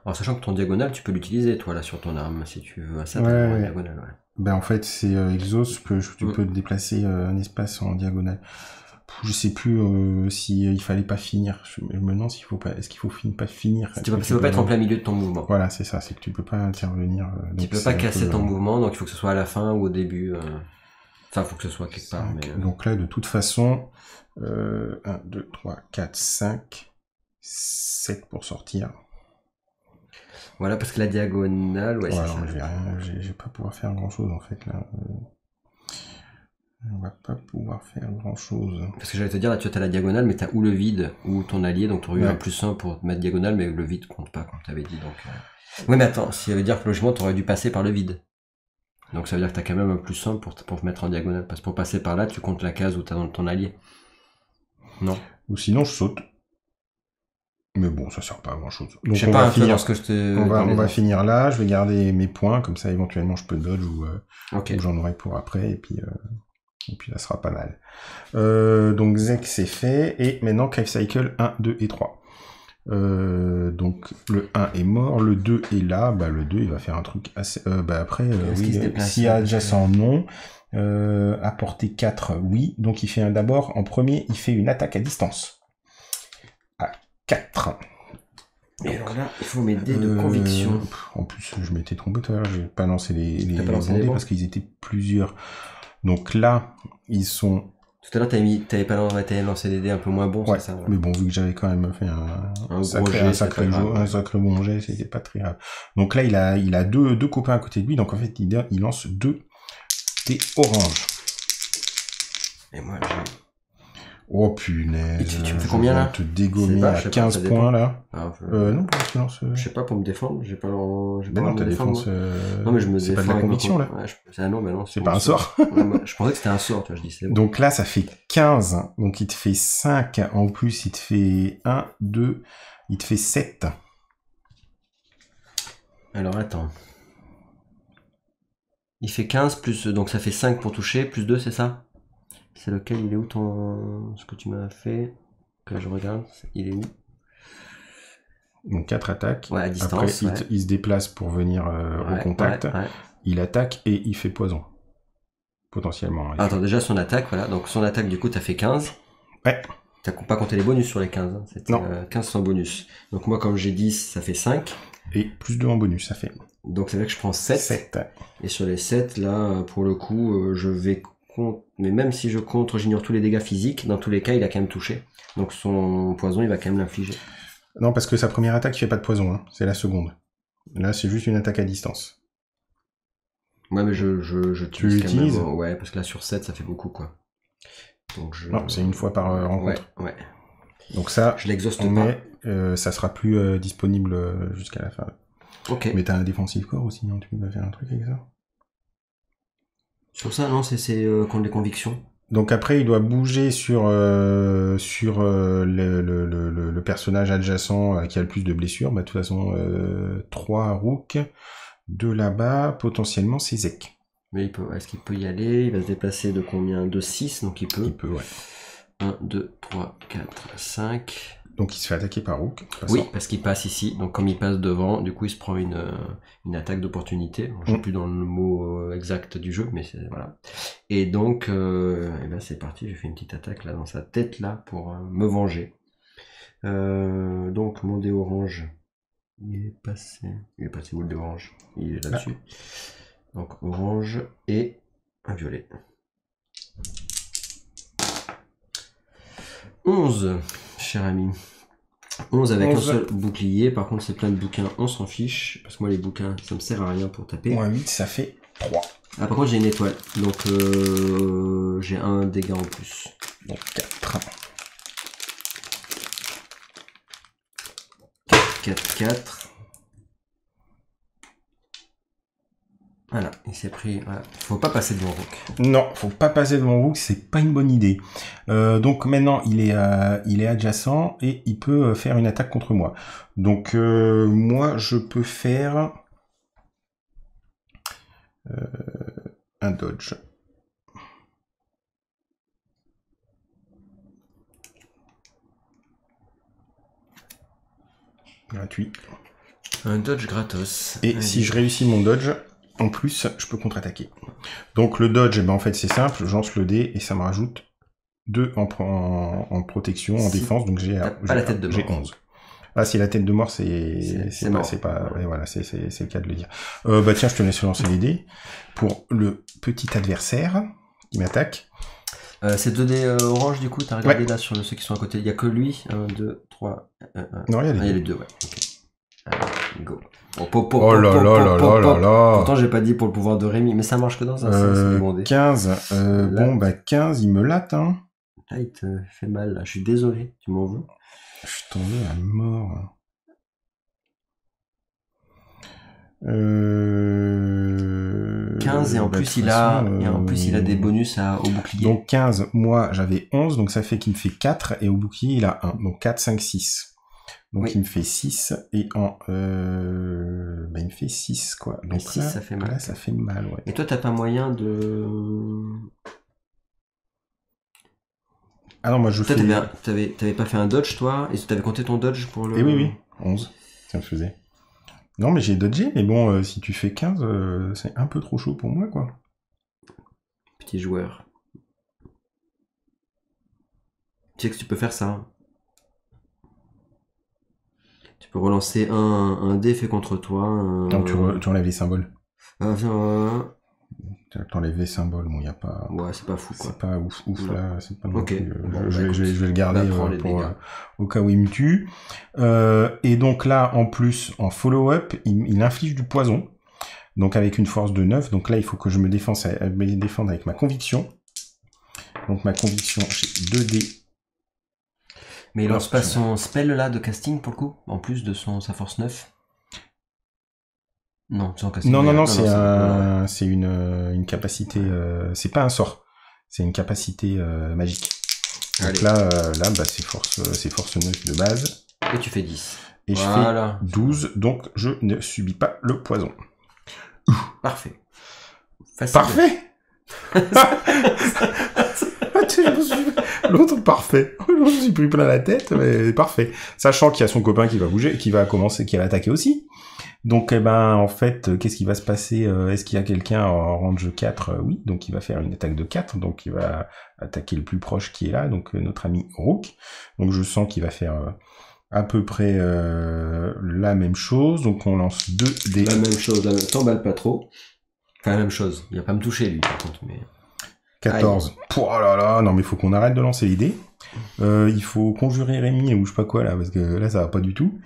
Alors, sachant que ton diagonale, tu peux l'utiliser, toi, là, sur ton arme, si tu veux. Ça, ouais. diagonale, ouais. Ben, en fait, c'est Exos, tu peux te déplacer un espace en diagonale. Je sais plus si il fallait pas finir. Je me demande s'il faut pas. Est-ce qu'il faut pas finir? Ça peut pas être en plein milieu de ton mouvement. Voilà, c'est ça. C'est que tu peux pas intervenir. Tu peux pas casser ton mouvement, donc il faut que ce soit à la fin ou au début. Enfin, il faut que ce soit quelque part. Mais, donc là, de toute façon, 1, 2, 3, 4, 5, 7 pour sortir. Voilà, parce que la diagonale, ouais, c'est ça. Je vais pas pouvoir faire grand chose en fait là. On va pas pouvoir faire grand chose. Parce que j'allais te dire, là tu as la diagonale, mais t'as ou le vide ou ton allié, donc tu aurais eu un +1 pour te mettre diagonale, mais le vide compte pas, comme tu avais dit. Donc, oui, mais attends, ça veut dire que logiquement tu aurais dû passer par le vide. Donc ça veut dire que tu as quand même un +1 pour te mettre en diagonale. Parce que pour passer par là, tu comptes la case où tu as ton allié. Non. Ou sinon je saute. Mais bon, ça sert pas à grand chose. Donc je sais pas, finir ce que je te... on va finir là, je vais garder mes points, comme ça éventuellement je peux dodge ou j'en aurai pour après, et puis là sera pas mal. Donc Zek c'est fait, et maintenant Cave Cycle 1, 2 et 3. Donc le 1 est mort, le 2 est là, bah le 2 il va faire un truc assez... après, oui, s'il y a adjacent non, apporter 4, oui, donc il fait d'abord, en premier, il fait une attaque à distance. 4. Et alors là, il faut mes dés de conviction. En plus, je m'étais trompé tout à l'heure, j'ai pas lancé les dés parce qu'ils étaient plusieurs. Donc là, ils sont... Tout à l'heure, t'avais lancé des dés un peu moins bons, ouais, c'est ça? Ouais. Mais bon, vu que j'avais quand même fait un sacré bon jet, c'était pas très grave. Donc là, il a deux copains à côté de lui, donc en fait, il lance 2 dés oranges. Et moi, oh punaise, tu me fais combien là? Te dégommer à 15 points là. Non, tu lances. Je sais pas, pour me défendre, j'ai pas non, ta défense. Non, mais je me c'est pas de la conviction là. Ouais, non, mais non. C'est pas un sort. Ouais, je pensais que c'était un sort, tu vois, je dis c'est bon. Donc là, ça fait 15. Donc il te fait 5. En plus, il te fait 1, 2. Il te fait 7. Alors attends. Il fait 15 plus. Donc ça fait 5 pour toucher, plus 2, c'est ça? C'est lequel? Il est où ce que tu m'as fait? Que je regarde. Il est où? Donc 4 attaques. Ouais, à distance. Après, il se déplace pour venir au contact. Ouais. Il attaque et il fait poison. Potentiellement. Attends, déjà son attaque, voilà. Donc son attaque, du coup, t'as fait 15. Ouais. T'as pas compté les bonus sur les 15. Hein. C'était 15 sans bonus. Donc moi, comme j'ai 10, ça fait 5. Et plus 2 en bonus, ça fait. Donc ça veut dire que je prends 7. Et sur les 7, là, pour le coup, je vais... Mais même si je contre, j'ignore tous les dégâts physiques, dans tous les cas, il a quand même touché. Donc son poison, il va quand même l'infliger. Non, parce que sa première attaque, il fait pas de poison, hein. C'est la seconde. Là, c'est juste une attaque à distance. Ouais, mais je tu l'utilises. Ouais, parce que là, sur 7, ça fait beaucoup, quoi. Donc non, c'est une fois par rencontre. Ouais. Donc ça, je l'exhauste pas. Ça sera plus disponible jusqu'à la fin. Ok. Mais t'as un défensif corps aussi, non? Tu peux pas faire un truc avec ça? Sur ça, non, c'est contre les convictions. Donc après, il doit bouger sur le personnage adjacent qui a le plus de blessures. Bah, de toute façon, 3 Rook, 2 là-bas, potentiellement c'est Zek. Mais est-ce qu'il peut y aller? Il va se déplacer de combien? De 6, donc il peut. Il peut, ouais. 1, 2, 3, 4, 5... Donc il se fait attaquer par Rook. Oui, parce qu'il passe ici. Donc comme il passe devant, du coup il se prend une attaque d'opportunité. Je ne sais plus dans le mot exact du jeu, mais voilà. Et donc, et ben c'est parti. J'ai fait une petite attaque là dans sa tête là pour me venger. Donc mon dé orange, il est passé où le dé orange? Il est là-dessus. Donc orange et un violet. 11, cher ami. 11 avec 11. Un seul bouclier, par contre c'est plein de bouquins, on s'en fiche, parce que moi les bouquins ça me sert à rien pour taper. Moins 8, ça fait 3. Ah par contre j'ai une étoile, donc j'ai un dégât en plus. Donc 4. 4. Voilà, il s'est pris... Voilà. Faut pas passer devant Rook. Non, faut pas passer devant Rook, c'est pas une bonne idée. Donc maintenant, il est adjacent et il peut faire une attaque contre moi. Donc moi, je peux faire un dodge. Gratuit. Un dodge gratos. Et si je réussis mon dodge... En plus, je peux contre-attaquer. Donc le dodge, en fait c'est simple, je lance le dé et ça me rajoute 2 en protection, en défense, donc j'ai 11. Ah si la tête de mort c'est pas ouais, voilà, c'est le cas de le dire. Bah tiens, je te laisse lancer les dés pour le petit adversaire qui m'attaque. C'est 2 dés orange du coup, t'as regardé là sur ceux qui sont à côté, il y a que lui, 1, 2, 3, 1. Non, il y a les 2, ouais. Okay. Allez, go. Oh là là là là là là. Pourtant j'ai pas dit pour le pouvoir de Rémi, mais ça marche que dans un sens, c'est bon dé. 15, bon bah 15, il me latte hein. Là il te fait mal là, je suis désolé, tu m'en veux. Je suis tombé à mort. 15 et en plus il a des bonus au bouclier. Donc 15, moi j'avais 11, donc ça fait qu'il me fait 4 et au bouclier il a 1, donc 4, 5, 6. Donc oui. Il me fait 6 et il me fait 6 quoi. Donc 6 là, ça fait mal. Là, ça fait mal, ouais. Et toi t'as pas moyen de... Ah non, moi je toi, fais... T'avais pas fait un dodge toi? Et t'avais compté ton dodge pour le... Eh oui, 11, ça me faisait. Non mais j'ai dodgé, mais bon, si tu fais 15, c'est un peu trop chaud pour moi quoi. Petit joueur. Tu sais que tu peux faire ça. Tu peux relancer un dé fait contre toi. Non, tu enlèves les symboles. T'enlèves les symboles, bon, y a pas... Ouais, c'est pas fou, quoi. C'est pas ouf là, c'est pas non plus. Bon, je vais le garder au cas où il me tue. Et donc là, en plus, en follow-up, il inflige du poison. Donc avec une force de 9. Donc là, il faut que je me défende avec ma conviction. Donc ma conviction, j'ai 2 dés. Mais il lance pas son spell là de casting pour le coup, en plus de sa force 9. Non, sans casting. Non, c'est une capacité. C'est pas un sort, c'est une capacité magique. Donc là, bah, c'est force 9 de base. Et tu fais 10. Et je fais 12, donc je ne subis pas le poison. Parfait. Facile. Parfait. L'autre parfait. Je me suis pris plein la tête, mais parfait. Sachant qu'il y a son copain qui va bouger, qui va attaquer aussi. Donc, en fait, qu'est-ce qui va se passer? Est-ce qu'il y a quelqu'un en range 4? Oui, donc il va faire une attaque de 4, donc il va attaquer le plus proche qui est là, donc notre ami Rook. Donc je sens qu'il va faire à peu près la même chose. Donc on lance 2 dés. La même chose, t'emballe pas trop. Enfin, la même chose. Il va pas me toucher lui, par contre, mais... 14. Oh là là, non mais il faut qu'on arrête de lancer les dés. Il faut conjurer Rémi ou je sais pas quoi là, parce que là ça va pas du tout.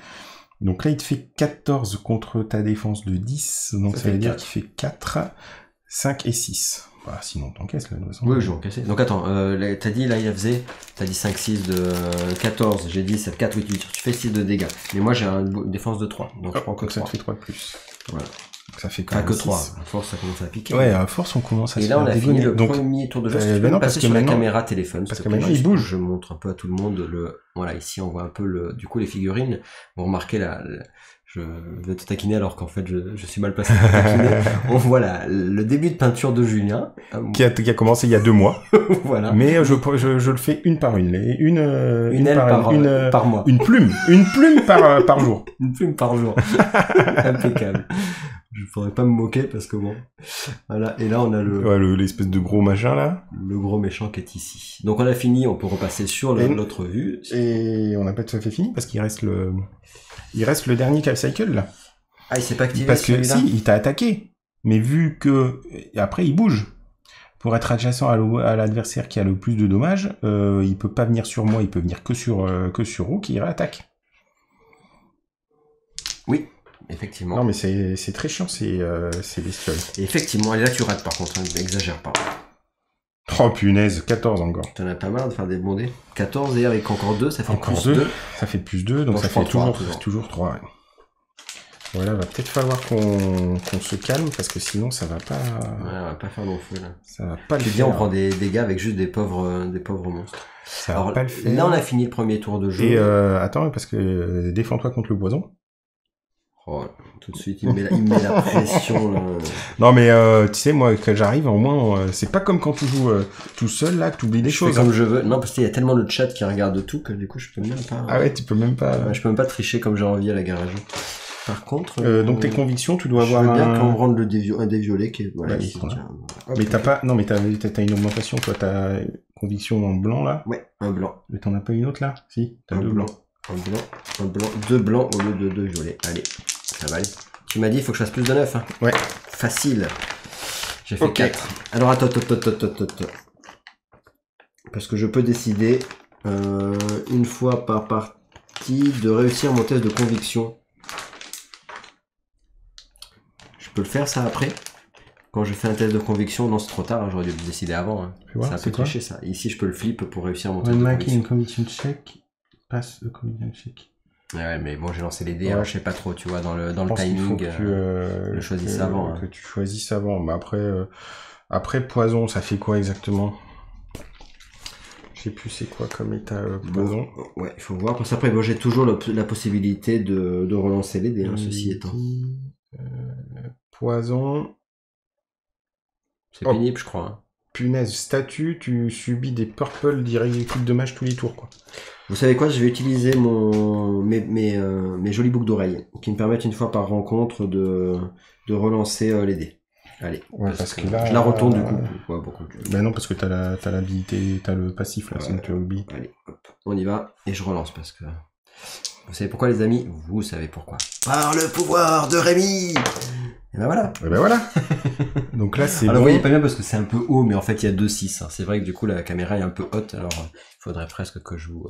Donc là il te fait 14 contre ta défense de 10, donc ça veut dire qu'il fait 4, 5 et 6. Voilà, sinon t'encaisses là. Oui, je vais encaisser. Donc attends, t'as dit là il faisait, t'as dit 5, 6 de 14, j'ai dit 7, 4, 8, 8, tu fais 6 de dégâts. Mais moi j'ai une défense de 3, donc je prends que 3. Ça te fait 3 de plus. Voilà. Ça fait quand Enfin, même que 3. 6. À force, ça commence à piquer. Ouais, à force, on commence à Et se là, on faire a fini dégonner. le Donc, premier tour de jeu. Si tu ben peux non, me parce passer que sur la maintenant- caméra téléphone. parce s'il que te plaît, maintenant, il juste pour que bouge. Je montre un peu à tout le monde voilà, ici, on voit un peu du coup, les figurines. Vous remarquez je vais te taquiner alors qu'en fait, je suis mal placé pour taquiner. On voit le début de peinture de Julien. qui a commencé il y a 2 mois. Voilà. Mais je le fais une par une. Une aile par mois. Une plume par jour. Une plume par jour. Impeccable. Je pourrais pas me moquer parce que bon. Voilà. Et là, on a Ouais, l'espèce de gros machin là. le gros méchant qui est ici. Donc on a fini, on peut repasser sur l'autre vue. Et on n'a pas tout à fait fini parce qu'il reste le dernier Cap Cycle là. Ah, il s'est pas activé Parce que celui-là. si, il t'a attaqué. Mais vu que après il bouge. Pour être adjacent à l'adversaire qui a le plus de dommages, il peut pas venir sur moi, il peut venir que sur Rook qui réattaque. Oui, effectivement. Non mais c'est très chiant ces bestioles. Et effectivement, et là tu rates par contre, hein, exagère pas. Oh punaise, 14 encore. T'en as pas marre de faire des bondés. 14 et avec encore 2, ça fait Encore plus 2. 2. Ça fait plus 2, donc Bon, ça je prends fait trois, toujours 3. Ouais. Voilà, va peut-être falloir qu'on se calme parce que sinon ça va pas. Ouais, on va pas faire long feu là. Ça va pas le C'est faire. bien, on prend des dégâts avec juste des pauvres monstres. Ça Alors va pas le faire. là, on a fini le premier tour de jeu. Et attends, parce que défends-toi contre le poison. Oh, tout de suite, il me met la pression là. Non mais tu sais, moi quand j'arrive, au moins, c'est pas comme quand tu joues tout seul là, que tu oublies des Je fais choses. comme je veux. Non, parce qu'il y a tellement de chat qui regarde tout que du coup, je peux même pas. Ah ouais, tu peux même pas. Ouais, je peux même pas tricher comme j'ai envie à la garage. Par contre. Donc tes convictions, tu dois je avoir veux bien un. qu'on me rende un des violets qui est. Voilà, Ouais, ici, voilà. tiens. Mais t'as pas. Non mais t'as une augmentation, toi t'as conviction en blanc là. Ouais, un blanc. Mais t'en as pas une autre là? Si, t'as Un 2 blanc. blancs. Un blanc. Un blanc. 2 blancs au lieu de 2 violets. Allez, ça va aller. Tu m'as dit, il faut que je fasse plus de 9. Hein. Ouais. Facile. J'ai fait 4. Alors attends. Parce que je peux décider, une fois par partie, de réussir mon test de conviction. Je peux le faire ça après? Quand je fais un test de conviction, non c'est trop tard, hein, j'aurais dû le décider avant. Hein. Tu vois, C'est un peu c'est quoi? triché ça. Ici je peux le flip pour réussir mon test When de making conviction. conviction check, pass the conviction check. Ouais, mais bon, j'ai lancé les dés, Ouais. alors je sais pas trop, tu vois, dans le Je pense qu'il faut timing. que tu le choisisses avant, hein. Que tu choisisses avant. Bah après poison, ça fait quoi exactement? Je sais plus c'est quoi comme état poison. Bon, ouais, il faut voir. Parce qu'après, bon, j'ai toujours la possibilité de relancer les dés, hein, ceci étant. Poison. C'est Oh. pénible, je crois. Hein. Punaise, statut, tu subis des purple d'irréguliers de dommages tous les tours, quoi. Vous savez quoi? Je vais utiliser mes jolies boucles d'oreilles qui me permettent une fois par rencontre de relancer les dés. Allez, Ouais, parce que là, je la retourne du coup. Ouais, beaucoup plus. Ben non, parce que t'as l'habilité, t'as le passif là, sinon tu oublies. Allez, hop, on y va et je relance parce que. Vous savez pourquoi, les amis? Vous savez pourquoi. Par le pouvoir de Rémi! Et ben voilà. Et ben voilà. Donc là, c'est Alors bon. vous voyez pas bien parce que c'est un peu haut, mais en fait il y a 2-6. Hein. C'est vrai que du coup la caméra est un peu haute, alors il faudrait presque que je vous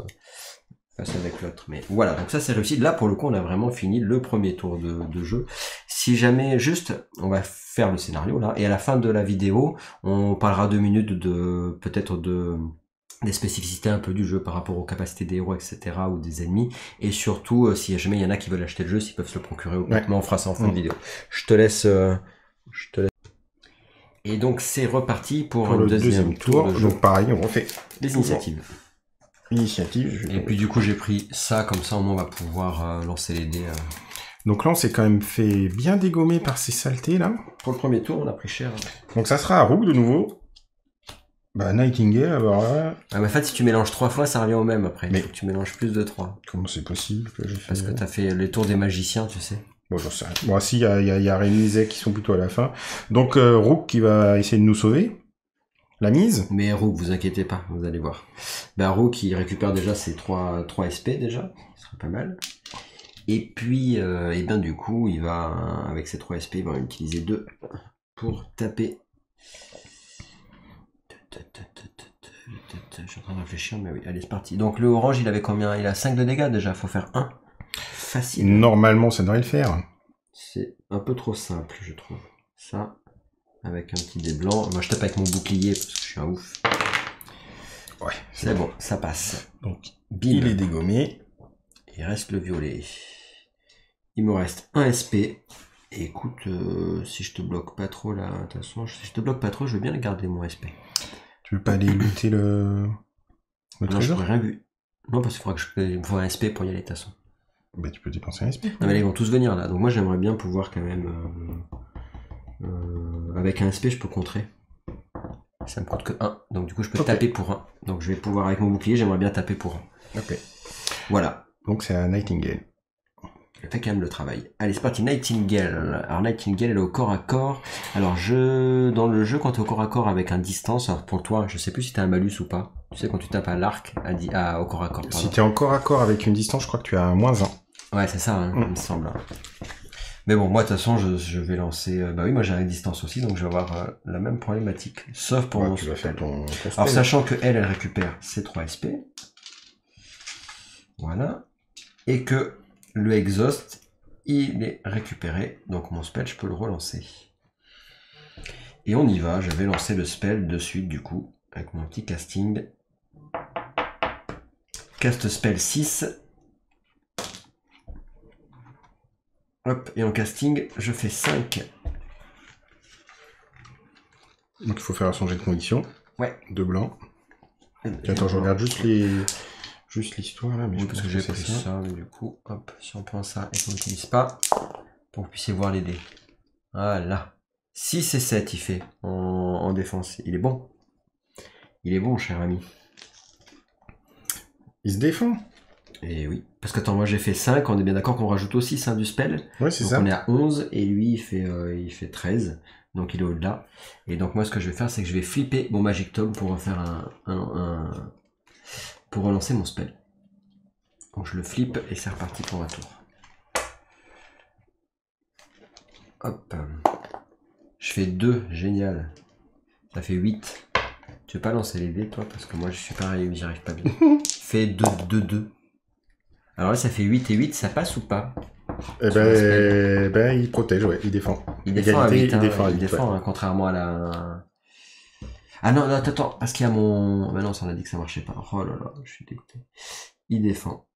fasse avec l'autre. Mais voilà, donc ça c'est réussi. Là pour le coup on a vraiment fini le premier tour de jeu. Si jamais juste, on va faire le scénario là, et à la fin de la vidéo, on parlera 2 minutes de peut-être des spécificités un peu du jeu par rapport aux capacités des héros, etc. ou des ennemis. Et surtout, si jamais il y en a qui veulent acheter le jeu, s'ils peuvent se le procurer ou pas. Ouais. Mais on fera ça en fin de vidéo. Je te laisse. Et donc c'est reparti pour le un deuxième tour de jeu. Donc pareil, on refait Les initiatives. initiative. Et puis du coup j'ai pris ça, comme ça au moins on va pouvoir lancer les dés. Donc là, on s'est quand même fait bien dégommer par ces saletés là. Pour le premier tour on a pris cher. Donc ça sera à Rook de nouveau. Bah Nightingale, alors là... Ah, mais en fait si tu mélanges 3 fois ça revient au même après. Mais- Il faut que tu mélanges plus de 3. Comment c'est possible que j'ai fait... Parce que t'as fait les tours des magiciens, tu sais. Bon, j'en sais rien. Bon, si, il y a Rémi et Zek qui sont plutôt à la fin. Donc Rook qui va essayer de nous sauver. La mise. Mais Rook, vous inquiétez pas, vous allez voir. Ben Rook il récupère déjà ses 3 SP déjà, ce serait pas mal. Et puis, et ben du coup, il va, avec ses 3 SP, il va en utiliser 2 pour taper. Je suis en train de réfléchir, mais oui, allez, c'est parti. Donc le orange, il avait combien? Il a 5 de dégâts déjà, faut faire 1. Facile. Normalement, ça devrait le faire. C'est un peu trop simple, je trouve. Ça, avec un petit dé blanc. Moi, je tape avec mon bouclier parce que je suis un ouf. Ouais. C'est bon, ça passe. Donc, Bim. il est dégommé. Il reste le violet. Il me reste un SP. Écoute, si je te bloque pas trop là, de toute façon, si je te bloque pas trop, je veux bien garder mon SP. Tu veux pas aller lutter le Non, je trésor? pourrais rien vu. Non, parce qu'il faudra que il me faut un SP pour y aller de toute façon. Bah, tu peux dépenser un SP. Non, mais là, ils vont tous venir là. Donc moi, j'aimerais bien pouvoir quand même... avec un SP, je peux contrer. Ça me coûte que 1. Donc du coup, je peux taper pour 1. Donc je vais pouvoir, avec mon bouclier, j'aimerais bien taper pour 1. Ok. Voilà. Donc c'est un Nightingale. Elle fait quand même le travail. Allez, c'est parti, Nightingale. Alors Nightingale, elle est au corps à corps. Alors dans le jeu, quand tu es au corps à corps avec un distance, alors pour toi, je sais plus si tu as un malus ou pas. Tu sais, quand tu tapes à l'arc, au corps à corps. Pardon. Si tu es en corps à corps avec une distance, je crois que tu as un -1. Ouais, c'est ça, hein, il me semble. Mais bon, moi, de toute façon, je vais lancer... bah oui, moi j'ai une distance aussi, donc je vais avoir la même problématique. Sauf pour mon tu vas faire ton spell. Alors, sachant que elle récupère ses 3 SP. Voilà. Et que le exhaust, il est récupéré. Donc mon spell, je peux le relancer. Et on y va. Je vais lancer le spell de suite, du coup, avec mon petit casting. Cast spell 6. Hop, et en casting, je fais 5. Donc il faut faire changer de condition. Ouais. De blanc. Attends, je regarde juste l'histoire là. Mais oui, je parce que j'ai pris ça, mais du coup, hop, si on prend ça et qu'on n'utilise pas, pour que vous puissiez voir les dés. Voilà. 6 et 7 il fait en défense. Il est bon. Il est bon, cher ami. Il se défend. Et oui. Parce que attends, moi j'ai fait 5, on est bien d'accord qu'on rajoute aussi 5 du spell. Ouais, c'est donc ça. On est à 11 et lui il fait 13. Donc il est au-delà. Et donc moi ce que je vais faire, c'est que je vais flipper mon Magic Tome pour refaire pour relancer mon spell. Donc je le flippe et c'est reparti pour un tour. Hop. Je fais 2, génial. Ça fait 8. Tu veux pas lancer les dés toi, parce que moi je suis pareil, j'y arrive pas bien. Fais 2, 2, 2. Alors là ça fait 8 et 8, ça passe ou pas? Eh ben, il protège, ouais, il défend. Il défend Égalité, à 8, il défend à 8, défend, hein, contrairement à la... Ah non, attends, parce qu'il y a mon... Bah non, ça on a dit que ça marchait pas. Oh là là, je suis dégoûté. Il défend.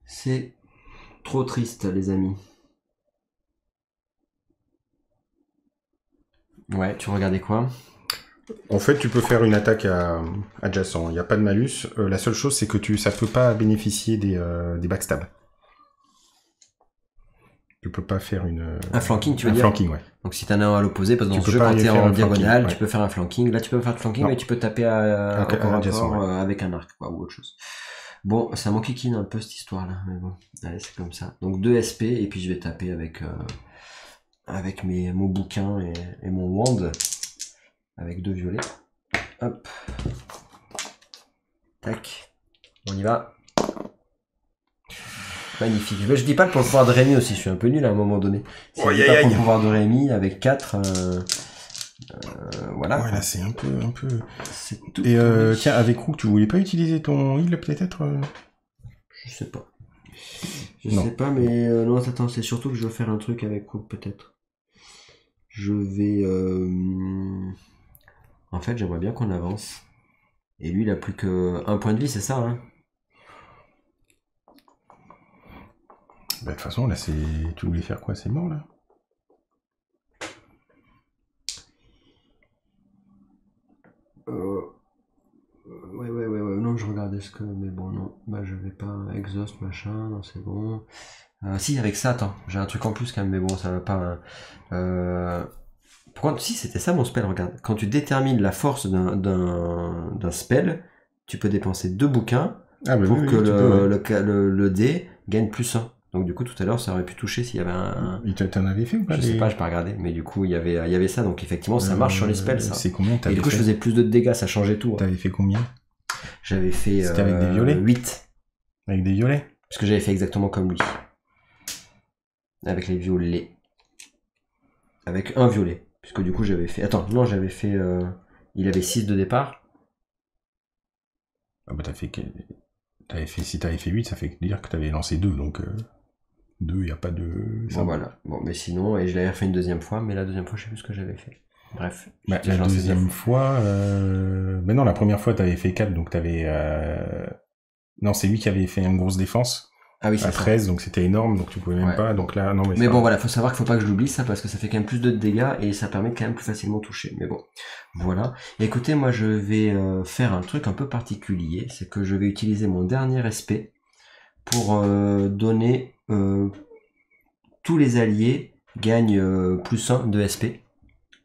C'est trop triste, les amis. Ouais, tu regardais quoi? En fait, tu peux faire une attaque adjacent. Il n'y a pas de malus. La seule chose, c'est que ça peut pas bénéficier des backstabs. Tu peux pas faire un flanking, tu veux dire? Un flanking, ouais. Donc si t'en as un à l'opposé, parce que dans ce jeu, quand t'es en diagonale, ouais. tu peux faire un flanking. Là, tu peux pas faire de flanking, mais tu peux taper au corps à corps avec un arc, quoi, ou autre chose. Bon, ça m'enquiquine un peu cette histoire-là, mais bon, allez, c'est comme ça. Donc 2 SP, et puis je vais taper avec mon bouquin et mon wand, avec 2 violets. Hop. Tac. On y va. Magnifique. Je dis pas pour le pouvoir de Rémi aussi, je suis un peu nul à un moment donné. Si je dis pas pour le pouvoir de Rémi, avec 4... voilà. Ouais, là c'est un peu... Tout et tiens, avec Rook, tu voulais pas utiliser ton heal peut-être Je sais pas. Je sais pas, mais non, attends, c'est surtout que je veux faire un truc avec Rook peut-être. Je vais... En fait, j'aimerais bien qu'on avance. Et lui, il a plus que 1 point de vie, c'est ça, hein? Bah, de toute façon, là, tu voulais faire quoi? C'est mort, là? Ouais, non, je regardais ce que... Mais bon, non, bah je vais pas... Exhaust, machin, non, c'est bon. Si, avec ça, attends, j'ai un truc en plus quand même, mais bon, ça va pas... Pourquoi? Si, c'était ça mon spell, regarde. Quand tu détermines la force d'un spell, tu peux dépenser 2 bouquins pour que le dé gagne +1. Donc du coup, tout à l'heure, ça aurait pu toucher s'il y avait un... T'en avais fait ou pas? Je sais pas, j'ai pas regardé, mais du coup, il y avait ça, donc effectivement, ça marche sur les spells, ça. C'est combien? Et du coup, je faisais plus de dégâts, ça changeait tout. T'avais fait combien? J'avais fait... C'était avec des violets? 8. Avec des violets? Parce que j'avais fait exactement comme lui. Avec les violets. Avec un violet. Puisque du coup, j'avais fait... Attends, non, j'avais fait... Il avait 6 de départ. Ah bah si t'avais fait 8, ça fait dire que t'avais lancé 2, donc 2, il n'y a pas de... Bon, voilà. Bon, mais sinon, et je l'avais refait une deuxième fois, mais la deuxième fois, je sais plus ce que j'avais fait. Bref. Bah, la deuxième fois... Mais non, la première fois, t'avais fait 4, donc t'avais... Non, c'est lui qui avait fait une grosse défense. Ah oui, à 13, donc c'était énorme, donc tu pouvais même pas. Donc là, non, mais bon, voilà, faut savoir qu'il faut pas que je l'oublie ça, parce que ça fait quand même plus de dégâts et ça permet de quand même plus facilement toucher. Mais bon, voilà. Écoutez, moi je vais faire un truc un peu particulier, c'est que je vais utiliser mon dernier SP pour donner tous les alliés gagnent plus 1 de SP.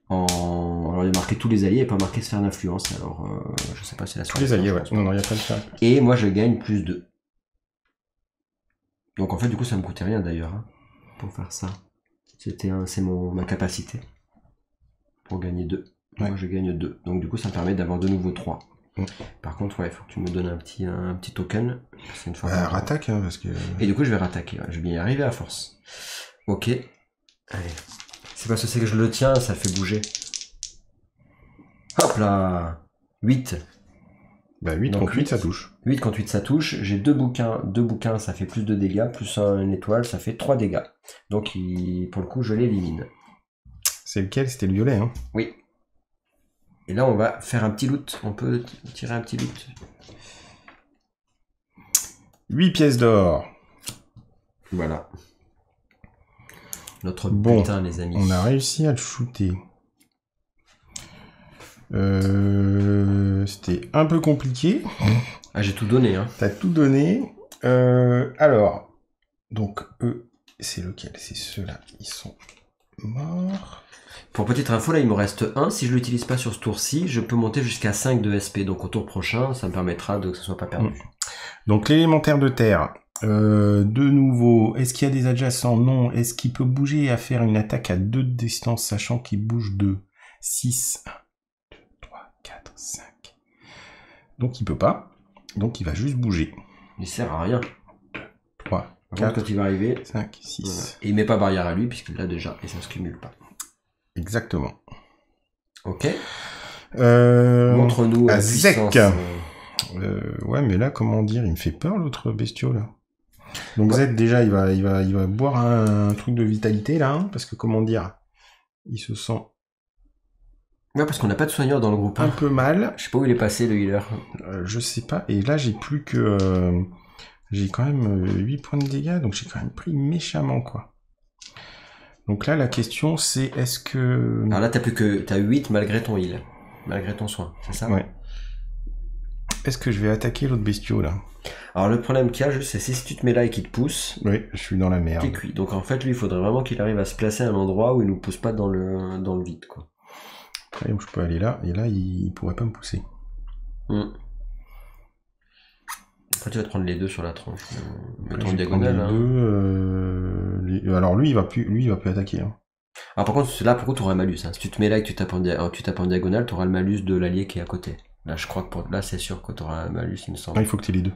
Alors il y a marqué tous les alliés et pas marqué sphère d'influence, alors je sais pas si la tous les alliés, ouais. Non, il y a pas de ça. Et moi je gagne plus 2. Donc en fait du coup ça me coûtait rien d'ailleurs hein, pour faire ça. C'est ma capacité pour gagner 2. Ouais. Moi je gagne 2. Donc du coup ça me permet d'avoir de nouveau 3. Par contre ouais, il faut que tu me donnes un petit token. C'est une fois rattaque hein, parce que... Et du coup je vais rattaquer, ouais. Je vais bien y arriver à force. Ok. Allez. C'est parce que c'est que je le tiens, ça le fait bouger. Hop là 8. Bah 8 contre 8 ça touche. 8 contre 8 ça touche. J'ai 2 bouquins. 2 bouquins ça fait plus de dégâts. Plus une étoile ça fait 3 dégâts. Donc pour le coup je l'élimine. C'est lequel? C'était le violet hein. Oui. Et là on va faire un petit loot. On peut tirer un petit loot. 8 pièces d'or. Voilà. Notre butin les amis. On a réussi à le shooter. C'était un peu compliqué. Ah, j'ai tout donné. Hein. T'as tout donné. Alors, donc eux, c'est lequel? C'est ceux-là. Ils sont morts. Pour petite info, là, il me reste 1. Si je l'utilise pas sur ce tour-ci, je peux monter jusqu'à 5 de SP. Donc au tour prochain, ça me permettra que ce soit pas perdu. Donc l'élémentaire de terre. De nouveau, est-ce qu'il y a des adjacents? Non. Est-ce qu'il peut bouger et faire une attaque à 2 de distance, sachant qu'il bouge de 6 5. Donc il peut pas. Donc il va juste bouger. Il sert à rien. 3, 4, quand il va arriver, 5, 6. Voilà. Et il met pas barrière à lui puisqu'il l'a déjà et ça se cumule pas. Exactement. Ok. Montre-nous la puissance. Ouais, mais là, comment dire, il me fait peur l'autre bestiau là. Donc Z déjà, il va boire un truc de vitalité là, hein, parce que comment dire, il se sent. Ouais, parce qu'on n'a pas de soigneur dans le groupe. Un peu mal. Je sais pas où il est passé, le healer. Je sais pas. Et là, j'ai plus que... j'ai quand même 8 points de dégâts, donc j'ai quand même pris méchamment, quoi. Donc là, la question, c'est est-ce que... Alors là, t'as 8 malgré ton heal. Malgré ton soin, c'est ça? Ouais. Est-ce que je vais attaquer l'autre bestiau, là? Alors le problème qu'il y a, c'est si tu te mets là et qu'il te pousse... Oui, je suis dans la merde. T'es cuit. Donc en fait, lui, il faudrait vraiment qu'il arrive à se placer à un endroit où il nous pousse pas dans le vide, quoi. Après, je peux aller là, et là, il pourrait pas me pousser. Après, tu vas te prendre les deux sur la tranche. Mettons en diagonale. Alors lui, il va plus attaquer. Hein. Alors par contre, là, pour contre, tu auras un malus. Hein. Si tu te mets là et que tu tapes en diagonale, tu auras le malus de l'allié qui est à côté. Là, je crois que là, c'est sûr que tu auras un malus, il me semble. Ah, il faut que tu aies les deux.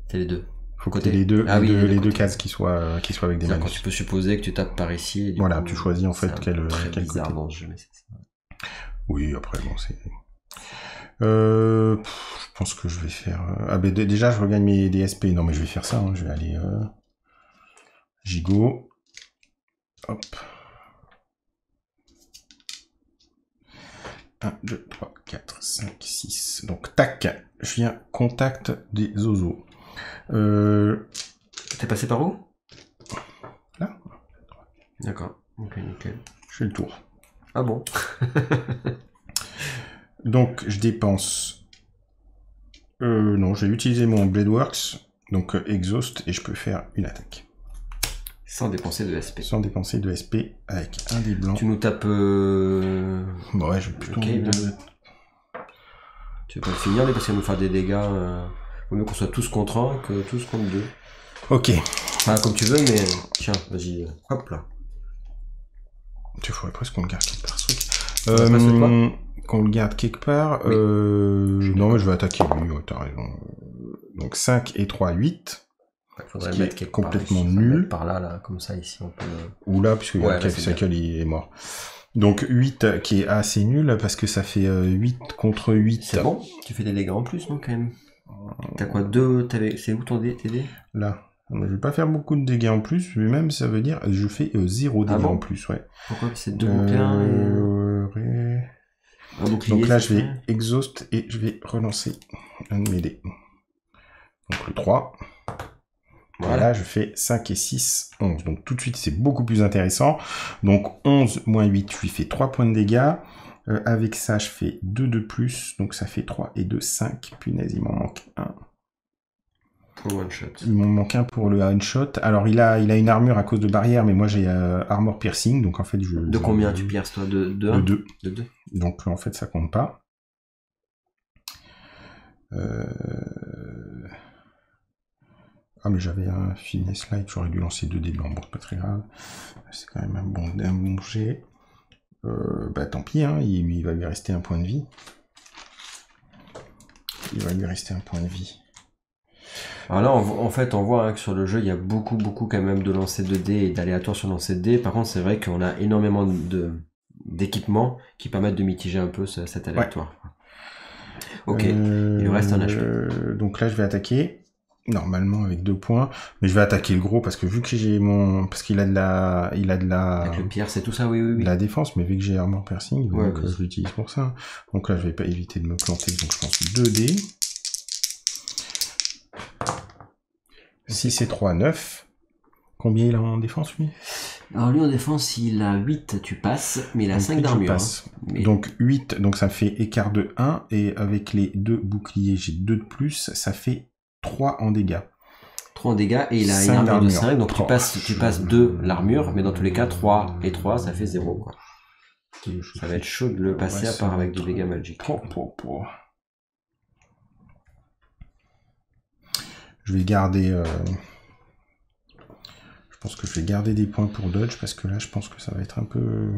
T'es les deux. Faut que tu aies les deux, les deux cases qui soient avec des malus. Quand tu peux supposer que tu tapes par ici. Et voilà, tu choisis en fait quel côté. Dans ce jeu, mais c'est ça. Oui, après, bon, c'est... je pense que je vais faire... Ah, ben déjà, je regagne mes DSP. Non, mais je vais faire ça. Hein. Je vais aller... Gigot. Hop. 1, 2, 3, 4, 5, 6. Donc, tac. Je viens contact des zozos. T'es passé par où? Là. D'accord. Ok, nickel. Je fais le tour. Ah bon? Donc, je dépense... non, je vais utiliser mon Bladeworks. Donc, exhaust, et je peux faire une attaque. Sans dépenser de SP. Sans dépenser de SP, avec un dé blanc. Tu nous tapes... Bon, ouais, je vais plutôt... Okay, tu veux pas le finir, mais parce qu'il va nous faire des dégâts... Vaut mieux qu'on soit tous contre 1 que tous contre 2. Ok. Enfin, comme tu veux, mais... Tiens, vas-y, hop là. Tu faudrait presque qu'on le garde quelque part. Qu'on le garde quelque part. Oui. Non, mais je vais attaquer lui, t'as raison. Donc 5 et 3, 8. Il faudrait le mettre quelque complètement part, nul. Par là, comme ça, ici, on peut... Ou là, puisque Cycle est mort. Donc 8 qui est assez nul, parce que ça fait 8 contre 8. C'est bon, tu fais des dégâts en plus, non, quand même. T'as quoi, 2... C'est où ton dé, tes dés? Là. Je vais pas faire beaucoup de dégâts en plus, mais même ça veut dire je fais 0 dégâts en plus, ouais. Pourquoi? C'est 2 bouquins et... Donc là je vais exhaust et je vais relancer un de mes dés. Donc le 3. Voilà, je fais 5 et 6, 11. Donc tout de suite, c'est beaucoup plus intéressant. Donc 11 moins 8, je lui fais 3 points de dégâts. Avec ça, je fais 2 de plus. Donc ça fait 3 et 2, 5. Punaise, il m'en manque un. Pour one shot. Il m'en manque un pour le one shot. Alors il a une armure à cause de barrière, mais moi j'ai armor piercing. Donc en fait, De combien tu pierces toi? De 2? De 2. De 2. Donc en fait, ça compte pas. Ah mais j'avais un finesse light, j'aurais dû lancer 2 dés blancs, bon c'est pas très grave, c'est quand même un bon jet. Bah tant pis, hein, il va lui rester un point de vie. Il va lui rester un point de vie. Alors là, en fait, on voit que sur le jeu, il y a beaucoup quand même de lancer de dés et d'aléatoires sur lancer de dés. Par contre, c'est vrai qu'on a énormément d'équipements qui permettent de mitiger un peu cet aléatoire. Ouais. Ok, il lui reste un HP. Donc là, je vais attaquer. Normalement avec 2 points, mais je vais attaquer le gros parce que vu que j'ai parce qu'il a de la, avec le pierre, c'est tout ça, oui. De la défense, mais vu que j'ai armor piercing, ouais, donc je l'utilise pour ça. Donc là, je vais pas éviter de me planter, donc je pense 2 dés. 6 et 3, 9. Combien il a en défense, lui? Alors lui en défense, il a 8, tu passes, mais il a 5 d'armure. Hein. Mais... Donc 8, donc ça fait écart de 1, et avec les 2 boucliers, j'ai 2 de plus, ça fait 3 en dégâts. 3 en dégâts, et il a une armure de 5, donc tu passes 2 l'armure, mais dans tous les cas, 3 et 3, ça fait 0, quoi. Ça va être chaud de le passer, à part avec des dégâts magiques. Je vais garder... Je pense que je vais garder des points pour dodge, parce que là, je pense que ça va être un peu...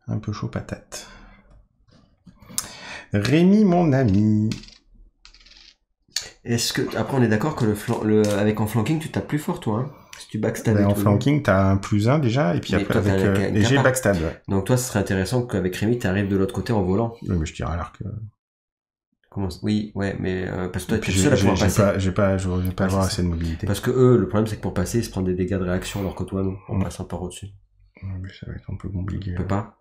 un peu chaud patate. Rémi, mon ami... Est-ce que après on est d'accord que avec en flanking tu tapes plus fort toi hein si tu backstab en flanking t'as un +1 déjà et puis mais après avec et j'ai backstab. Ouais. Donc toi ce serait intéressant qu'avec Rémi tu arrives de l'autre côté en volant. Oui mais je tire à l'arc. Comment oui ouais mais parce que toi tu es seul à pouvoir passer. Je vais pas avoir assez de mobilité. Parce que eux le problème c'est que pour passer ils se prennent des dégâts de réaction alors que toi non en passant par au-dessus. Mais ça va être un peu compliqué. Tu peux pas.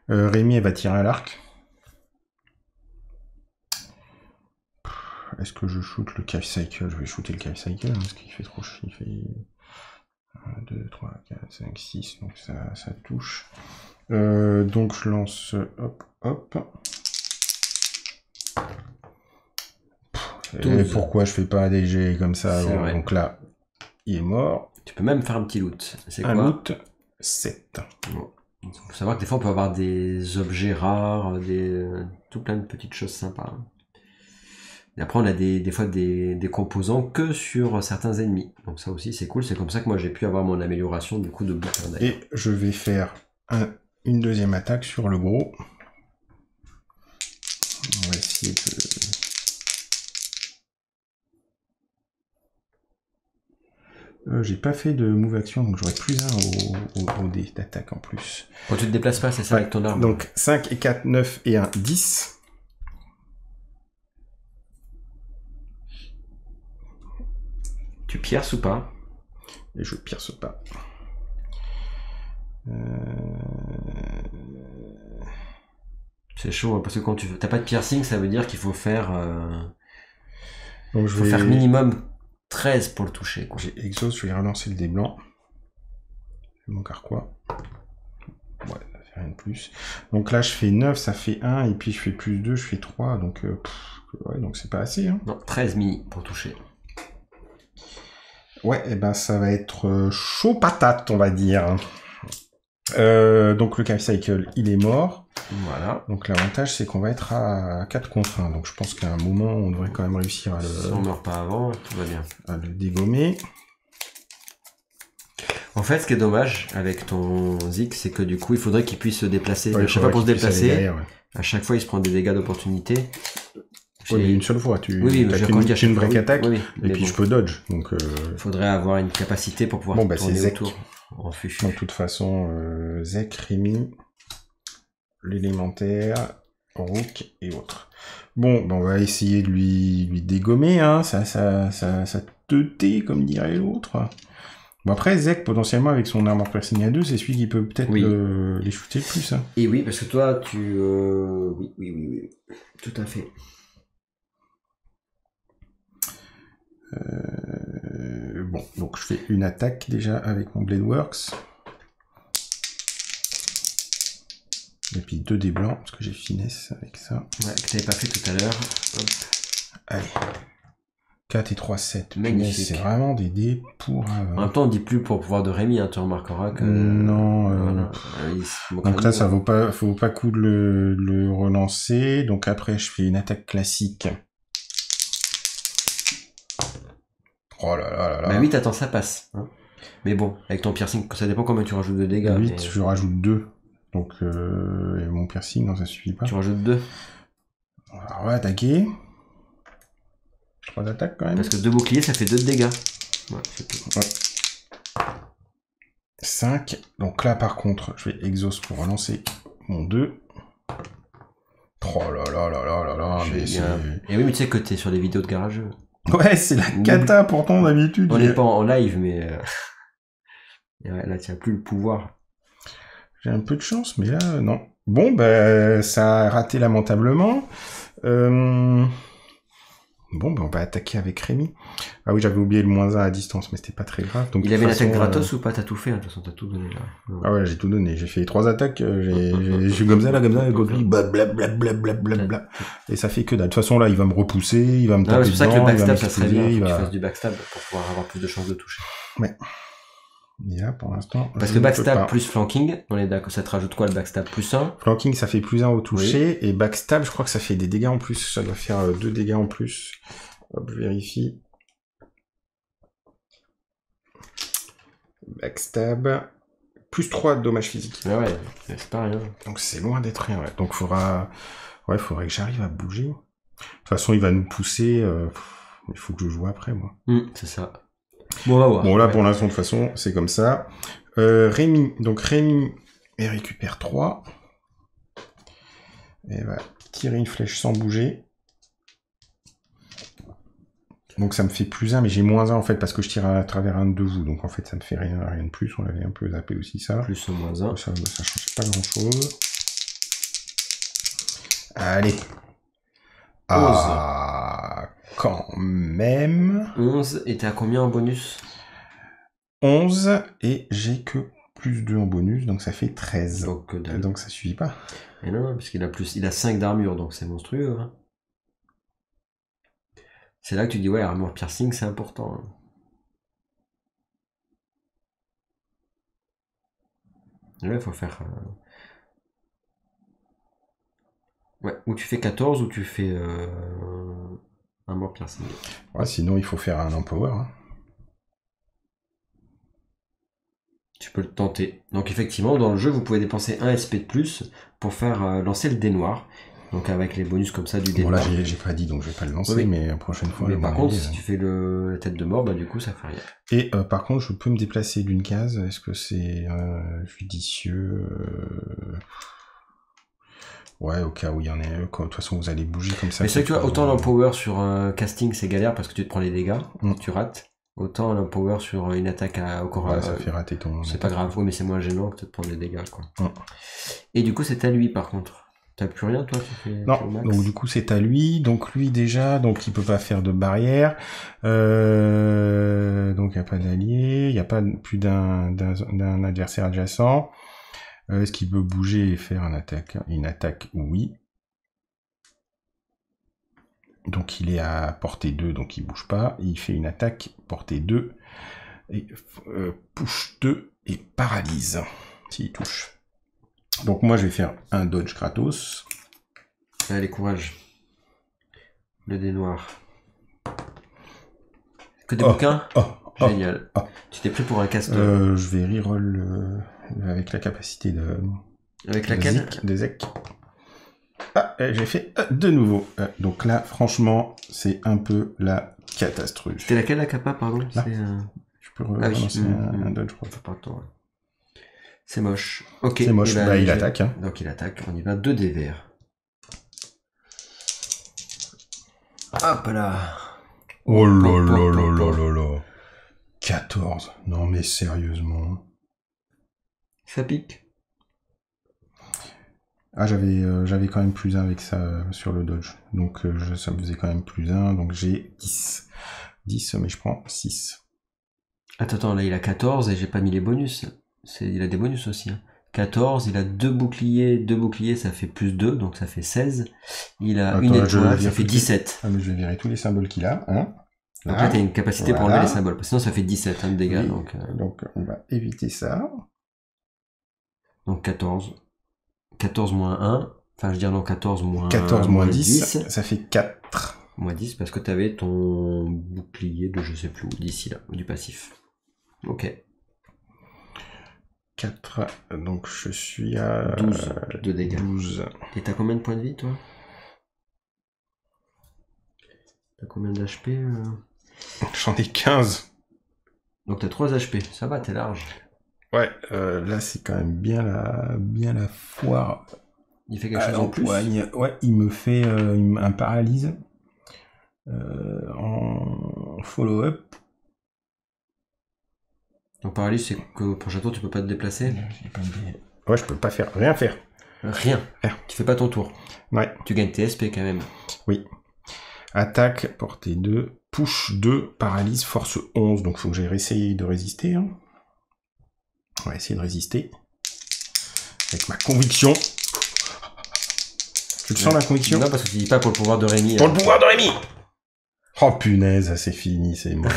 Rémi elle va tirer à l'arc. Est-ce que je shoot le Cave Cycle? Je vais shooter le Cave Cycle, parce qu'il fait trop chier. Il fait 1, 2, 3, 4, 5, 6, donc ça touche. Donc je lance, hop. Et pourquoi je fais pas des jets comme ça? Donc là, il est mort. Tu peux même faire un petit loot. C'est quoi? Un loot, 7. Bon. Il faut savoir que des fois on peut avoir des objets rares, tout plein de petites choses sympas. Et après, on a des fois des composants que sur certains ennemis. Donc ça aussi, c'est cool. C'est comme ça que moi, j'ai pu avoir mon amélioration du coup de bouclier. Et je vais faire une deuxième attaque sur le gros. On va essayer de... j'ai pas fait de move action, donc j'aurai +1 au dé d'attaque en plus. Quand tu te déplaces pas, c'est ça avec ton arme. Donc 5 et 4, 9 et 1, 10. Tu pierces ou pas? Et je pierce pas. C'est chaud, hein, parce que quand tu t'as pas de piercing, ça veut dire qu'il faut faire... Donc faut faire minimum 13 pour le toucher. J'ai exhaust, je vais relancer le dé blanc. Il manque quoi? Ouais, ça fait rien de plus. Donc là, je fais 9, ça fait 1, et puis je fais +2, je fais 3, donc... ouais, donc c'est pas assez. Hein. Non, 13 mini pour toucher. Ouais, et ben ça va être chaud patate, on va dire. Donc le Cave Cycle, il est mort. Voilà. Donc l'avantage, c'est qu'on va être à 4 contre 1. Donc je pense qu'à un moment, on devrait quand même réussir à le... Si on meurt pas avant, tout va bien. À le dégommer. En fait, ce qui est dommage avec ton Zik, c'est que du coup, il faudrait qu'il puisse se déplacer. Ouais, à chaque fois pour se déplacer, derrière, ouais. À chaque fois, il se prend des dégâts d'opportunité. Oui, mais une seule fois, tu as une vraie attaque, et puis je peux dodge. Donc, il faudrait avoir une capacité pour pouvoir tourner autour. En fufu. De toute façon, Zek, Rémi, l'élémentaire, Rook et autres. Bon, on va essayer de lui dégommer, hein. Ça teuté, comme dirait l'autre. Bon, après, Zek, potentiellement, avec son armor piercing à 2, c'est celui qui peut peut-être les shooter le plus. Hein. Et oui, parce que toi, tu... Oui. Tout à fait. Bon, donc je fais une attaque déjà avec mon Blade Works. Et puis 2 dés blancs, parce que j'ai finesse avec ça. Ouais, que t'avais pas fait tout à l'heure. Allez. 4 et 3, 7. Magnifique. C'est vraiment des dés pour... En même temps, on dit plus pour pouvoir de Rémi, hein, tu remarqueras que... Non, voilà, donc là, ça faut pas coup de le relancer. Donc après, je fais une attaque classique. Oh là là là là. Bah 8, attends, ça passe. Hein. Mais bon, avec ton piercing, ça dépend combien tu rajoutes de dégâts. 8, mais... je rajoute 2. Donc, et mon piercing, non, ça suffit pas. Tu rajoutes 2. Alors, on va attaquer. 3 attaques quand même. Parce que 2 boucliers, ça fait 2 de dégâts. Ouais, c'est tout. Ouais. 5. Donc là, par contre, je vais exhaust pour relancer mon 2. Oh là là là là là là. Mais et oui, mais tu sais que t'es sur les vidéos de garageux. Ouais, c'est la cata pourtant d'habitude. On n'est pas en live, mais... ouais, là, tu n'as plus le pouvoir. J'ai un peu de chance, mais là, non. Bon, ben, ça a raté lamentablement. Bon, ben, on va attaquer avec Rémi. Ah oui, j'avais oublié le -1 à distance, mais c'était pas très grave. Donc, il avait l'attaque gratos ou pas? T'as tout fait, hein, de toute façon, t'as tout donné là. Ah ouais, j'ai tout donné. J'ai fait 3 attaques. Je suis comme ça, blablabla. Et ça fait que dalle. De toute façon, là, il va me repousser, il va me taper dedans. C'est pour ça que le backstab, ça serait bien. Il Faut va... que tu fasses du backstab pour pouvoir avoir plus de chances de toucher. Ouais. Mais là, pour l'instant... Parce que backstab plus flanking, on est d'accord, ça te rajoute quoi le backstab? Plus 1? Flanking, ça fait plus 1 au toucher. Oui. Et backstab, je crois que ça fait des dégâts en plus. Ça doit faire 2 dégâts en plus. Hop, je vérifie. Backstab. Plus 3 de dommages physiques. Ah ouais, c'est pas rien. Donc c'est loin d'être rien, ouais. Donc faudrait que j'arrive à bouger. De toute façon, il va nous pousser. Il faut que je joue après, moi. C'est ça. Bon, on va voir. Bon, là, pour l'instant, de toute façon, c'est comme ça. Rémi. Donc, Rémi, il récupère 3. Et va tirer une flèche sans bouger. Donc, ça me fait plus 1, mais j'ai -1, en fait, parce que je tire à travers un de vous. Donc, en fait, ça me fait rien de plus. On avait un peu zappé aussi, ça. Plus ou -1. Ça change pas grand-chose. Allez. 11. Ah, quand même. 11, et t'es à combien en bonus? 11, et j'ai que plus 2 en bonus, donc ça fait 13. Donc ça suffit pas. Et non, parce qu'il a 5 d'armure, donc c'est monstrueux. Hein. C'est là que tu dis, ouais, armure piercing, c'est important. Hein. Là, il faut faire... Ouais, ou tu fais 14, ou tu fais armure piercing. Ouais, sinon, il faut faire un empower. Hein. Tu peux le tenter. Donc effectivement, dans le jeu, vous pouvez dépenser 1 SP de plus pour faire lancer le dé noir. Donc avec les bonus comme ça du dé noir. Bon là, j'ai pas dit, donc je vais pas le lancer, oui. Mais la prochaine fois... Mais par contre, si tu fais la tête de mort, bah du coup, ça fait rien. Et par contre, je peux me déplacer d'une case. Est-ce que c'est judicieux Ouais, au cas où il y en a... De toute façon, vous allez bouger comme ça. Mais c'est que tu vois, autant l'empower sur un casting, c'est galère parce que tu te prends les dégâts, tu rates. Autant l'empower sur une attaque au corps... Ouais, ça fait rater ton... C'est pas grave, oui, mais c'est moins gênant que de te prendre des dégâts, quoi. Et du coup, c'est à lui, par contre. T'as plus rien, toi, tu fais... Non, donc du coup, c'est à lui. Donc lui, déjà, donc il peut pas faire de barrière. Donc il n'y a pas d'allié. Il n'y a pas plus d'un adversaire adjacent. Est-ce qu'il peut bouger et faire une attaque? Oui. Donc il est à portée 2, donc il bouge pas. Il fait une attaque portée 2. Et push 2 et paralyse. S'il touche. Donc moi je vais faire un dodge gratos. Allez, courage. Le dé noir. Que des bouquins. Génial. Tu t'es pris pour un casteur. Je vais reroll avec la capacité de... Avec laquelle? De Zek. Ah, j'ai fait de nouveau. Donc là, franchement, c'est un peu la catastrophe. C'était laquelle la capa, pardon? Je peux relancer un dodge, je crois. C'est moche. Ok. C'est moche. Bah, il attaque. Hein. Donc il attaque. On y va. 2 dés verts. Hop là. Oh là là là là là là. 14. Non mais sérieusement. Ça pique. Ah, j'avais quand même plus 1 avec ça sur le dodge. Donc ça me faisait quand même plus 1. Donc j'ai 10. 10, mais je prends 6. Attends, là il a 14 et j'ai pas mis les bonus. Il a des bonus aussi. Hein. 14, il a 2 boucliers, ça fait plus 2, donc ça fait 16. Il a une étoile, ça fait 17. Ah, mais je vais virer tous les symboles qu'il a. Hein. Donc là, tu as une capacité pour enlever les symboles, parce que sinon ça fait 17 de dégâts. Oui. Donc on va éviter ça. Donc 14. 14 moins 1. Enfin, je veux dire, non, 14 moins 14 moins 10, ça fait 4. Moins 10, parce que tu avais ton bouclier de je sais plus où, d'ici là, du passif. Ok. 4, donc je suis à 12 de dégâts. 12. Et t'as combien de points de vie, toi? T'as combien d'HP J'en ai 15. Donc t'as 3 HP, ça va, t'es large. Ouais, là c'est quand même bien la foire. Il fait quelque chose en plus? Ouais, il me fait un paralyse en follow-up. Donc paralyse, c'est que prochain tour tu peux pas te déplacer? Ouais, je peux pas rien faire. Rien. Tu fais pas ton tour. Ouais. Tu gagnes tes SP quand même. Oui. Attaque, portée 2, push 2, paralyse, force 11. Donc faut que j'aille essayer de résister. Hein. On va essayer de résister. Avec ma conviction. Tu le sens la conviction? Non, parce que tu dis pas pour le pouvoir de Rémi. Pour le pouvoir de Rémi! Oh punaise, c'est fini, c'est mort.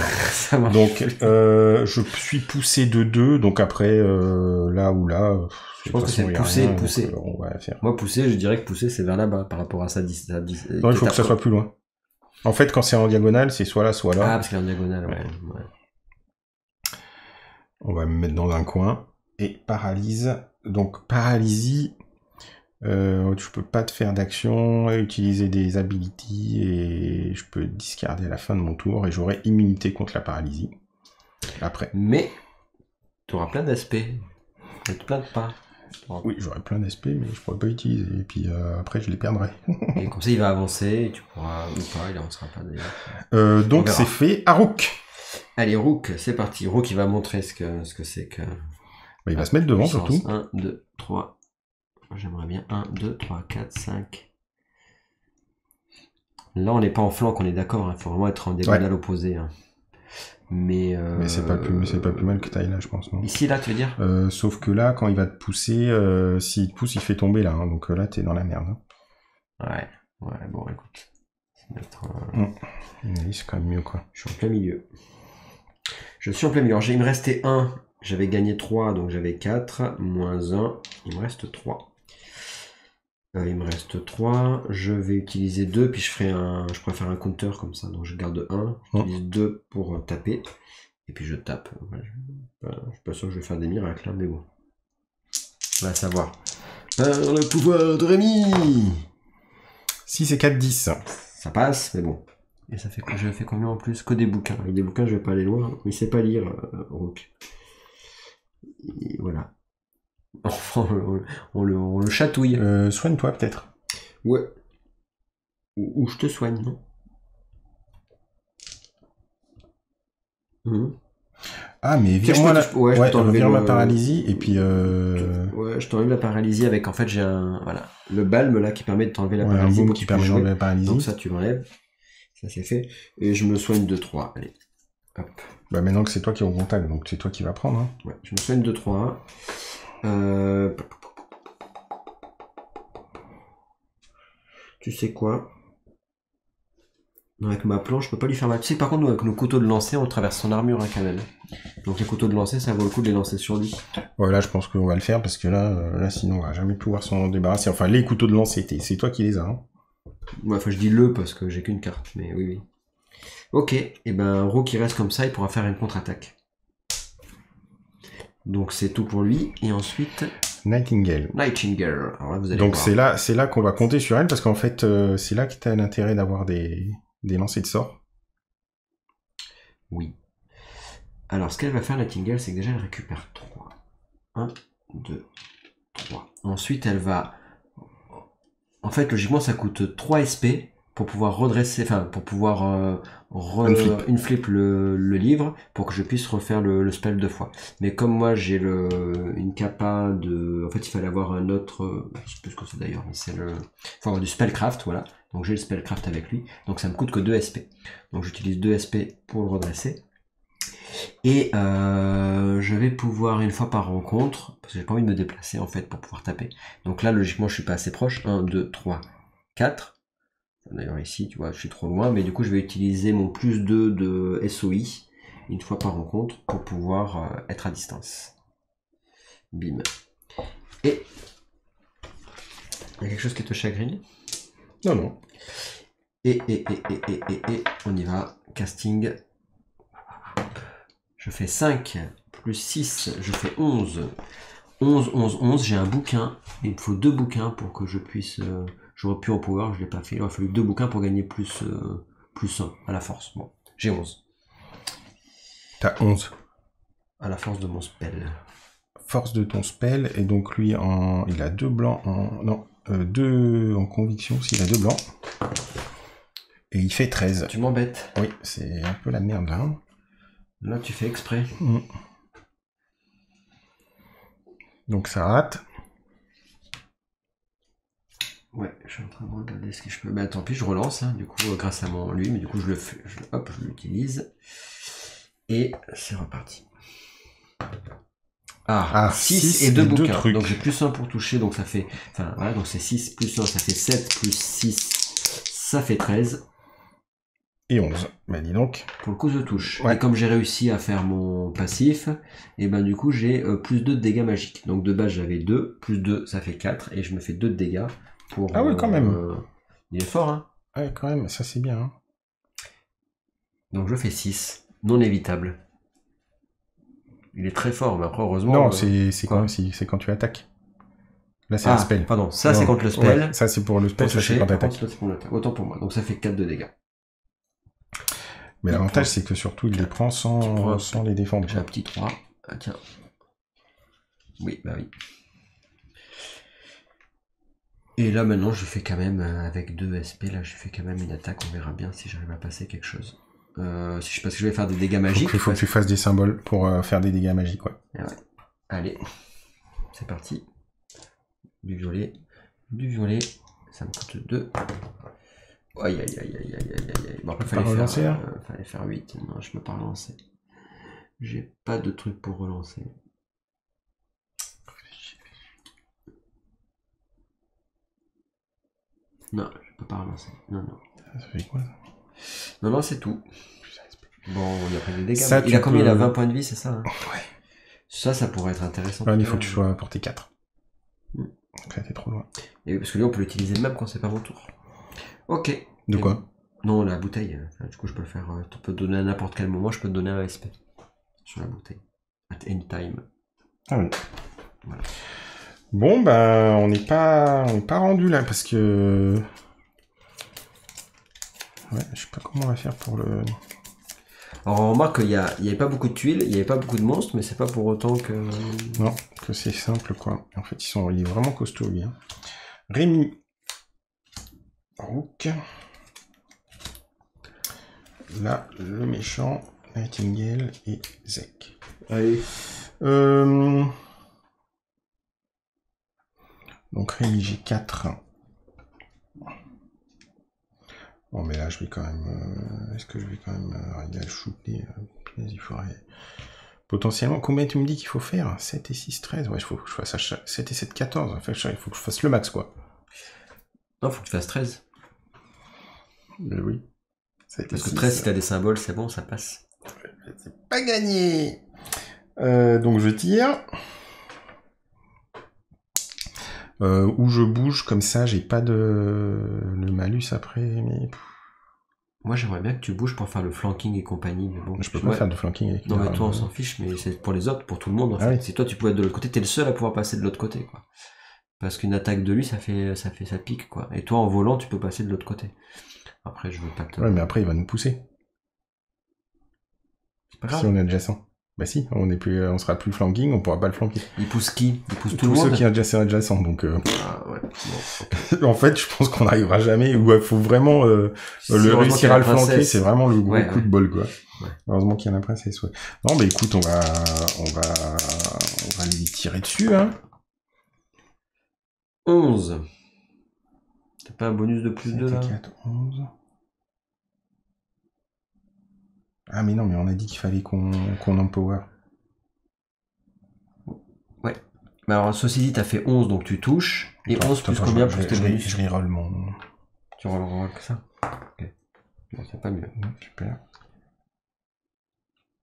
Donc, je suis poussé de 2, donc après, là ou là... Je pense que c'est pousser. Donc, on va faire. Moi, pousser, je dirais que pousser, c'est vers là-bas, par rapport à ça. Non, il faut que ça soit plus loin. En fait, quand c'est en diagonale, c'est soit là, soit là. Ah, parce qu'il est en diagonale, ouais. On va me mettre dans un coin. Et paralyse. Donc, paralysie... tu peux pas te faire d'action, utiliser des abilities et je peux discarder à la fin de mon tour et j'aurai immunité contre la paralysie. Après. Mais tu auras plein d'aspects. Plein de pas. Oui, j'aurai plein d'aspects, mais je pourrais pas utiliser. Et puis après, je les perdrai. Et comme ça, il va avancer et tu pourras ou pas, il avancera pas d'ailleurs. Donc c'est fait à Rook. Allez, Rook, c'est parti. Rook, il va montrer ce que c'est que. Il va se mettre devant surtout. 1, 2, 3. J'aimerais bien 1, 2, 3, 4, 5. Là, on n'est pas en flanc, on est d'accord. Il faut vraiment être en diagonale opposée. Hein. Mais c'est pas plus mal que taille là, je pense. Non ici, là, tu veux dire sauf que là, quand il va te pousser, s'il te pousse, il fait tomber là. Hein, donc là, t'es dans la merde. Hein. Ouais, bon, écoute. C'est quand même mieux, quoi. Je suis en plein milieu. Alors, il me restait 1. J'avais gagné 3, donc j'avais 4. Moins 1, il me reste 3. Il me reste 3, je vais utiliser 2, puis je pourrais faire un counter comme ça, donc je garde 1, j'utilise 2 pour taper, et puis je tape. Je suis pas sûr que je vais faire des miracles, là, mais bon. On va savoir. Par le pouvoir de Rémi 6 et 4, 10. Ça passe, mais bon. Et ça fait quoi? Je fais combien en plus? Que des bouquins. Avec des bouquins, je vais pas aller loin. Il sait pas lire, Rook. Et voilà. Enfin, on le chatouille. Soigne-toi peut-être. Ouais. Ou je te soigne, non? Ah, mais vire-moi ma paralysie et puis... Ouais, je t'enlève la paralysie avec, en fait, j'ai le balme là qui permet de t'enlever la paralysie. Un baume qui permet d'enlever la paralysie. Donc ça, tu l'enlèves. Ça, c'est fait. Et je me soigne de 3. Allez. Hop. Bah maintenant que c'est toi qui es au contact, donc c'est toi qui vas prendre. Hein. Ouais, je me soigne de 3. Tu sais quoi? Avec ma planche, je peux pas lui faire mal. Tu sais, par contre, nous, avec nos couteaux de lancer, on traverse son armure, hein, quand même. Donc les couteaux de lancer, ça vaut le coup de les lancer sur lui. Ouais, là, je pense qu'on va le faire parce que là sinon, on va jamais pouvoir s'en débarrasser. Enfin, les couteaux de lancer, c'est toi qui les as. Hein. Ouais, enfin, je dis parce que j'ai qu'une carte, mais oui. Ok, et ben, Rook qui reste comme ça, il pourra faire une contre-attaque. Donc c'est tout pour lui, et ensuite... Nightingale. Alors là, vous allez donc voir. c'est là qu'on va compter sur elle, parce qu'en fait, c'est là que tu as l'intérêt d'avoir des lancers de sorts. Oui. Alors, ce qu'elle va faire, Nightingale, c'est que déjà, elle récupère 3. 1, 2, 3. Ensuite, elle va... En fait, logiquement, ça coûte 3 SP pour pouvoir redresser, enfin pour pouvoir Une flip. le livre pour que je puisse refaire le spell 2 fois. Mais comme moi j'ai une capa de, en fait il fallait avoir un autre, je sais plus ce que c'est d'ailleurs, mais c'est le, faut avoir du spellcraft, voilà. Donc j'ai le spellcraft avec lui, donc ça me coûte que 2 SP. Donc j'utilise 2 SP pour le redresser. Et je vais pouvoir une fois par rencontre, parce que j'ai pas envie de me déplacer en fait pour pouvoir taper. Donc là logiquement je suis pas assez proche. 1, 2, 3, 4. D'ailleurs ici tu vois je suis trop loin, mais du coup je vais utiliser mon plus 2 de SOI une fois par rencontre pour pouvoir être à distance. Bim. Et il y a quelque chose qui te chagrine? Non, non. Et on y va. Casting. Je fais 5 plus 6, je fais 11. 11, 11, 11. J'ai un bouquin. Il me faut 2 bouquins pour que je puisse... J'aurais pu en pouvoir, je l'ai pas fait. Il aurait fallu 2 bouquins pour gagner plus 1 à la force. Bon, j'ai 11. T'as 11. À la force de mon spell. Force de ton spell, et donc lui, il a 2 blancs en... Non, 2 en conviction, s'il a 2 blancs. Et il fait 13. Tu m'embêtes. Oui, c'est un peu la merde, là. Là, tu fais exprès. Donc ça rate. Ouais, je suis en train de regarder ce que je peux... Bah tant pis, je relance, hein, du coup, grâce à lui, mais du coup, je l'utilise. Et c'est reparti. Ah, 6 et 2 bouquins. Trucs. Donc j'ai plus 1 pour toucher, donc ça fait... Enfin, voilà, donc c'est 6 plus 1, ça fait 7 plus 6, ça fait 13. Et 11. Bah dis donc. Pour le coup, je touche. Ouais. Et comme j'ai réussi à faire mon passif, et ben du coup, j'ai plus 2 de dégâts magiques. Donc de base, j'avais 2, plus 2, ça fait 4, et je me fais 2 de dégâts pour... Ah oui, quand même. Il est fort, hein. Ouais, quand même, ça c'est bien. Hein. Donc je fais 6, non évitable. Il est très fort, mais après, heureusement... Non, c'est quand tu attaques. Là, c'est un spell. Pardon, ça c'est contre le spell. Ouais, ça c'est pour le spell, ça c'est quand t'attaques. Autant pour moi. Donc ça fait 4 de dégâts. Mais l'avantage, c'est que surtout, il les prend sans les défendre. J'ai un petit 3. Ah, tiens. Oui, bah oui. Et là, maintenant, je fais quand même, avec 2 SP, là, je fais quand même une attaque. On verra bien si j'arrive à passer quelque chose. Parce que je vais faire des dégâts magiques. Il faut que tu fasses des symboles pour faire des dégâts magiques, ouais. Ouais. Allez, c'est parti. Du violet, ça me coûte 2. Aïe. Bon, après, fallait faire 8. Non, je peux pas relancer. J'ai pas de truc pour relancer. Non, je peux pas relancer. Non. Ça fait quoi ça? Non, c'est tout. Bon, on a pris des dégâts. Ça, il a combien? Il a 20 points de vie, c'est ça, hein? Ouais. Ça pourrait être intéressant. Ouais, mais il faut que tu sois porté 4. Donc là, t'es trop loin. Et parce que lui, on peut l'utiliser même quand c'est pas mon tour. Ok. De quoi? Non, la bouteille. Enfin, du coup, je peux le faire. Tu peux te donner à n'importe quel moment, je peux te donner un SP sur la bouteille. At any time. Ah oui. Voilà. Bon, ben, on n'est pas rendu là parce que. Ouais, je sais pas comment on va faire pour le. Alors on remarque qu'il n'y avait pas beaucoup de tuiles, il n'y avait pas beaucoup de monstres, mais c'est pas pour autant que... Non, que c'est simple quoi. En fait, il est vraiment costaud lui. Hein. Rémi. Rook. Là, le méchant, Nightingale et Zek. Allez. Donc Rémi, j'ai 4. Bon, mais là, je vais quand même... Est-ce que je vais quand même arriver à le shooter? Il faudrait... Potentiellement, combien tu me dis qu'il faut faire? 7 et 6, 13? Ouais, il faut que je fasse 7 et 7, 14. Enfin, il faut que je fasse le max, quoi. Non, il faut que tu fasses 13. Mais oui. Parce que 13, si t'as des symboles, c'est bon, ça passe. C'est pas gagné. Donc, je tire. Où je bouge comme ça, j'ai pas le malus après, mais... Moi, j'aimerais bien que tu bouges pour faire le flanking et compagnie, mais bon... Je peux pas faire de flanking avec... Non, mais toi, on s'en fiche, mais c'est pour les autres, pour tout le monde, en fait. Oui. Si toi, tu pouvais être de l'autre côté, t'es le seul à pouvoir passer de l'autre côté, quoi. Parce qu'une attaque de lui, ça pique, quoi. Et toi, en volant, tu peux passer de l'autre côté. Après, je veux pas te... Ouais, mais après, il va nous pousser. C'est pas grave. Si on est adjacent. Bah si, on sera plus flanking, on pourra pas le flanquer. Il pousse qui? Il pousse tout le Tous monde? ceux qui sont adjacents, donc... Ah, ouais. Bon, en fait, je pense qu'on n'arrivera jamais, ou il faut vraiment le réussir à le flanquer, c'est vraiment le gros coup de bol, quoi. Ouais. Heureusement qu'il y a la princesse, ouais. Non, bah écoute, on va lui tirer dessus, hein. 11. T'as pas un bonus de plus 2 là? 4, 11. Ah mais non, mais on a dit qu'il fallait qu'on empower. Ouais. Mais alors, ceci dit, t'as fait 11, donc tu touches. Et 11 plus combien plus tes bonus? Je reroll mon... Tu reroll que ça? Ok. Bon, c'est pas mieux. Super.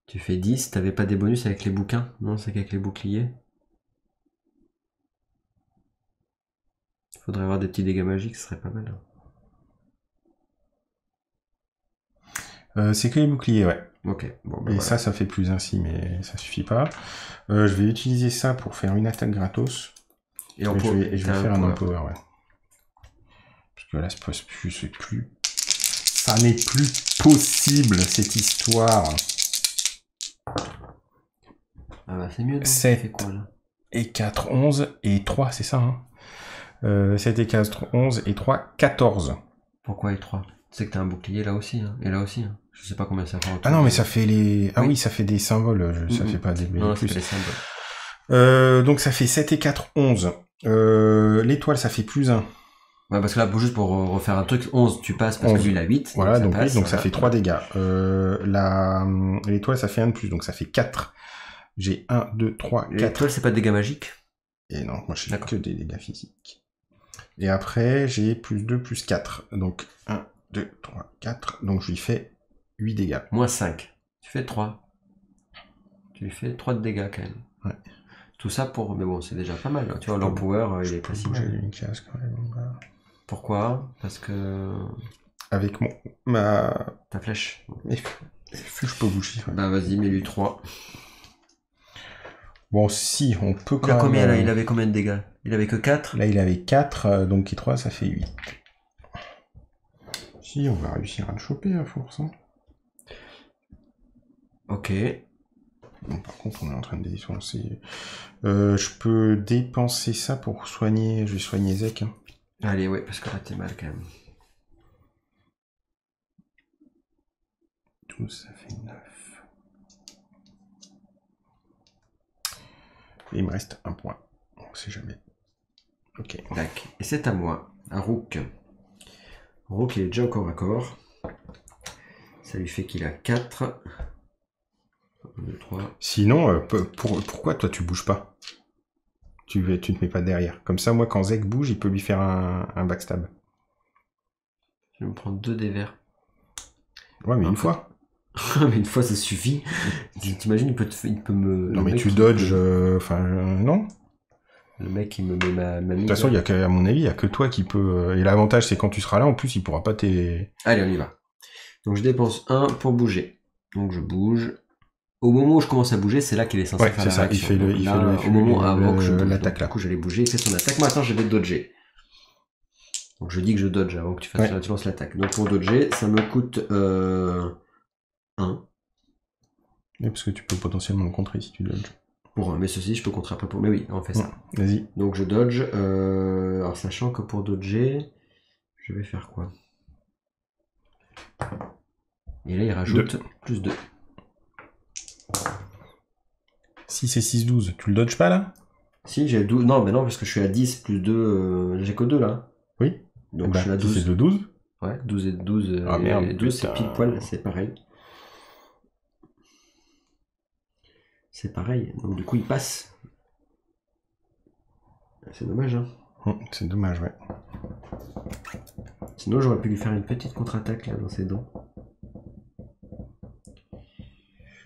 Tu fais 10, t'avais pas des bonus avec les bouquins? Non, c'est qu'avec les boucliers. Faudrait avoir des petits dégâts magiques, ce serait pas mal. C'est que les boucliers, ouais. Ok. Bon, bah et voilà. ça fait plus ainsi, mais ça suffit pas. Je vais utiliser ça pour faire une attaque gratos. Et je vais faire un empower, ouais. Parce que là, ça n'est plus possible, cette histoire. Ah bah c'est mieux, non? 7 quoi, là et 4, 11 et 3, c'est ça, hein. 7 et 4, 11 et 3, 14. Pourquoi et 3? Tu sais que t'as un bouclier là aussi, hein. Et là aussi, hein. Je sais pas combien ça fait en tout. Ah non, mais ça fait les... Ah oui, ça fait des symboles, ça fait pas des... Non, c'est les symboles. Donc ça fait 7 et 4, 11. L'étoile, ça fait plus 1. Ouais, parce que là, juste pour refaire un truc, 11, tu passes parce 11. Que lui, il a 8. Voilà, donc, passe, donc ça fait 3 dégâts. L'étoile, ça fait 1 de plus, donc ça fait 4. J'ai 1, 2, 3, 4. L'étoile, c'est pas de dégâts magiques? Et non, moi, je fais que des dégâts physiques. Et après, j'ai plus 2, plus 4. Donc 1, 2, 3, 4. Donc je lui fais 8 dégâts. Moins 5. Tu fais 3. Tu lui fais 3 de dégâts quand même. Ouais. Tout ça pour... Mais bon, c'est déjà pas mal. Tu vois, l'empower, il est pas si mal. Une case quand même. Pourquoi? Parce que... Avec ta flèche. Je peux bouger. Ouais. Bah vas-y, mets-lui 3. Bon, si, on peut quand même... Combien, là, il avait combien de dégâts? Il avait que 4? Là, il avait 4, donc 3, ça fait 8. Si, on va réussir à le choper à force. Hein. Ok. Bon, par contre, on est en train de défoncer... je peux dépenser ça pour soigner... Je vais soigner Zek. Hein. Allez, ouais, parce que là, t'es mal quand même. 12, ça fait 9. Et il me reste 1 point. On sait jamais. Ok. Tac. Et c'est à moi. À Rook. Rook, il est déjà au corps à corps. Ça lui fait qu'il a 4. 1, 2, 3. Sinon, pourquoi toi tu bouges pas? Tu te mets pas derrière. Comme ça, moi, quand Zek bouge, il peut lui faire un backstab. Je vais me prendre 2 dés verts. Ouais, mais une fois. Mais une fois, ça suffit. T'imagines, il peut me... Non, mais tu dodges... Enfin, non. Le mec, il me met ma mise. De toute façon, à mon avis, il n'y a que toi qui peut... Et l'avantage, c'est quand tu seras là, en plus, il pourra pas t'aider. Allez, on y va. Donc, je dépense 1 pour bouger. Donc, je bouge. Au moment où je commence à bouger, c'est là qu'il est censé faire la réaction. Au moment avant que je l'attaque là. Du coup, j'allais bouger, il fait son attaque. Maintenant, je vais dodger. Donc, je dis que je dodge avant que tu lances l'attaque. Donc, pour dodger, ça me coûte 1. Oui, parce que tu peux potentiellement le contrer si tu dodges. Pour 1, mais ceci, je peux contrer après pour... Mais oui, on fait ça. Vas-y. Donc, je dodge. Alors, sachant que pour dodger, je vais faire quoi? Et là, il rajoute plus 2. 6 et 6, 12. Tu le dodges pas, là? Si, j'ai 12. Non, mais non, parce que je suis à 10 plus 2. J'ai que 2, là. Oui. Donc, je suis à 12. C'est de 12? Ouais, 12 et 12. Ah merde. Et 12, c'est pile poil, c'est pareil. C'est pareil. Donc, du coup, il passe. C'est dommage, hein. C'est dommage, ouais. Sinon, j'aurais pu lui faire une petite contre-attaque, là, dans ses dents.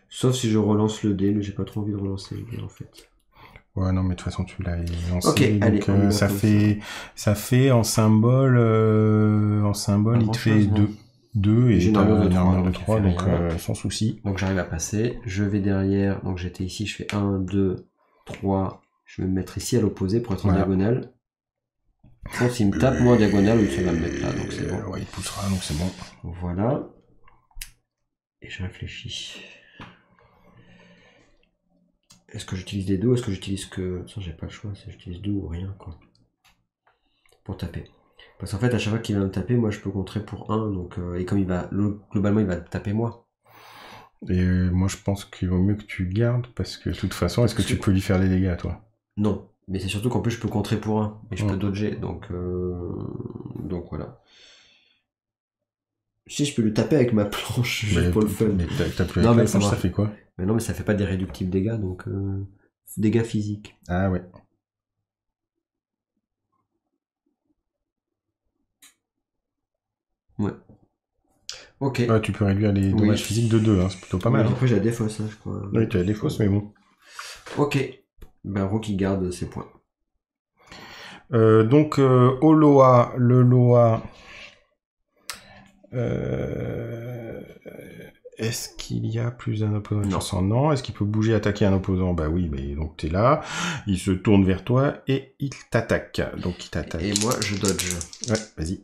Sauf si je relance le dé, mais j'ai pas trop envie de relancer le dé, en fait. Ouais, non, mais de toute façon, tu l'as lancé. Ok, allez, donc, ça fait en symbole, il te fait 2 et j'ai une armure de 3, donc sans souci. Donc j'arrive à passer, je vais derrière, donc j'étais ici, je fais 1, 2, 3, je vais me mettre ici à l'opposé pour être en diagonale. Je pense qu'il me tape moi en diagonale, il va me mettre là, donc c'est bon. Ouais, il poussera, donc c'est bon. Voilà. Et je réfléchis. Est-ce que j'utilise les deux ou est-ce que j'utilise que... Ça, j'ai pas le choix, si j'utilise deux ou rien, quoi. Pour taper. Parce qu'en fait, à chaque fois qu'il va me taper, moi, je peux contrer pour 1, donc... et comme il va... Globalement, il va taper moi. Et moi, je pense qu'il vaut mieux que tu gardes, parce que de toute façon, est-ce que tu peux lui faire des dégâts, toi? Non. Mais c'est surtout qu'en plus, je peux contrer pour 1. Et je peux dodger, donc voilà. Si je peux lui taper avec ma planche, juste pour le fun. Mais t'as plus non, avec mais la planche, ça fait quoi? Mais non, mais ça fait pas des réductibles dégâts, donc... dégâts physiques. Ah ouais. Ouais. Ok. Ah, tu peux réduire les dommages physiques de 2, hein, c'est plutôt pas mal. Après, j'ai la défausse, hein, je crois. Oui, tu as la défausse, mais bon. Ok. Ben, Rocky garde ses points. Donc, au Loa, le Loa... Est-ce qu'il y a plus d'un opposant? Non. Est-ce qu'il peut bouger, attaquer un opposant? Bah oui, mais donc t'es là. Il se tourne vers toi et il t'attaque. Donc il t'attaque. Et moi, je dodge. Ouais, vas-y.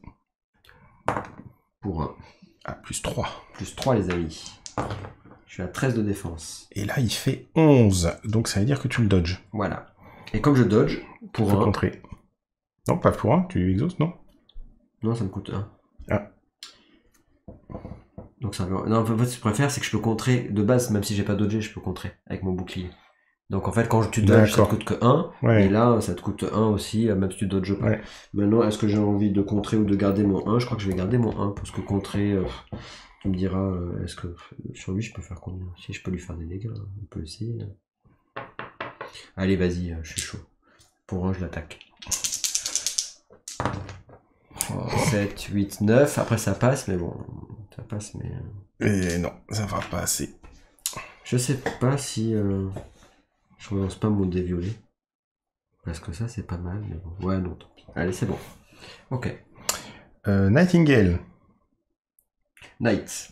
Pour 1. Ah, plus 3. Plus 3, les amis. Je suis à 13 de défense. Et là, il fait 11. Donc ça veut dire que tu le dodges. Voilà. Et comme je dodge, pour 1... contrer. Non, pas pour 1, tu exauces, non? Non, ça me coûte 1. Ah. Donc ça veut... Non, en fait, ce que je préfère, c'est que je peux contrer de base, même si j'ai pas dodgé, je peux contrer avec mon bouclier. Donc en fait, quand tu dodges, ça te coûte que 1. Ouais. Et là, ça te coûte 1 aussi, même si tu dodges pas. Ouais. Maintenant, est-ce que j'ai envie de contrer ou de garder mon 1? Je crois que je vais garder mon 1, parce que contrer, tu me diras, est-ce que sur lui, je peux faire combien? Si je peux lui faire des dégâts, on peut essayer. Allez, vas-y, je suis chaud. Pour 1, je l'attaque. 7, 8, 9, après ça passe, mais bon, ça passe, mais... Et non, ça va pas assez. Je sais pas si je relance pas mon dé violet, parce que ça c'est pas mal, mais bon, ouais, non, tant pis. Allez, c'est bon. Ok. Nightingale. Night.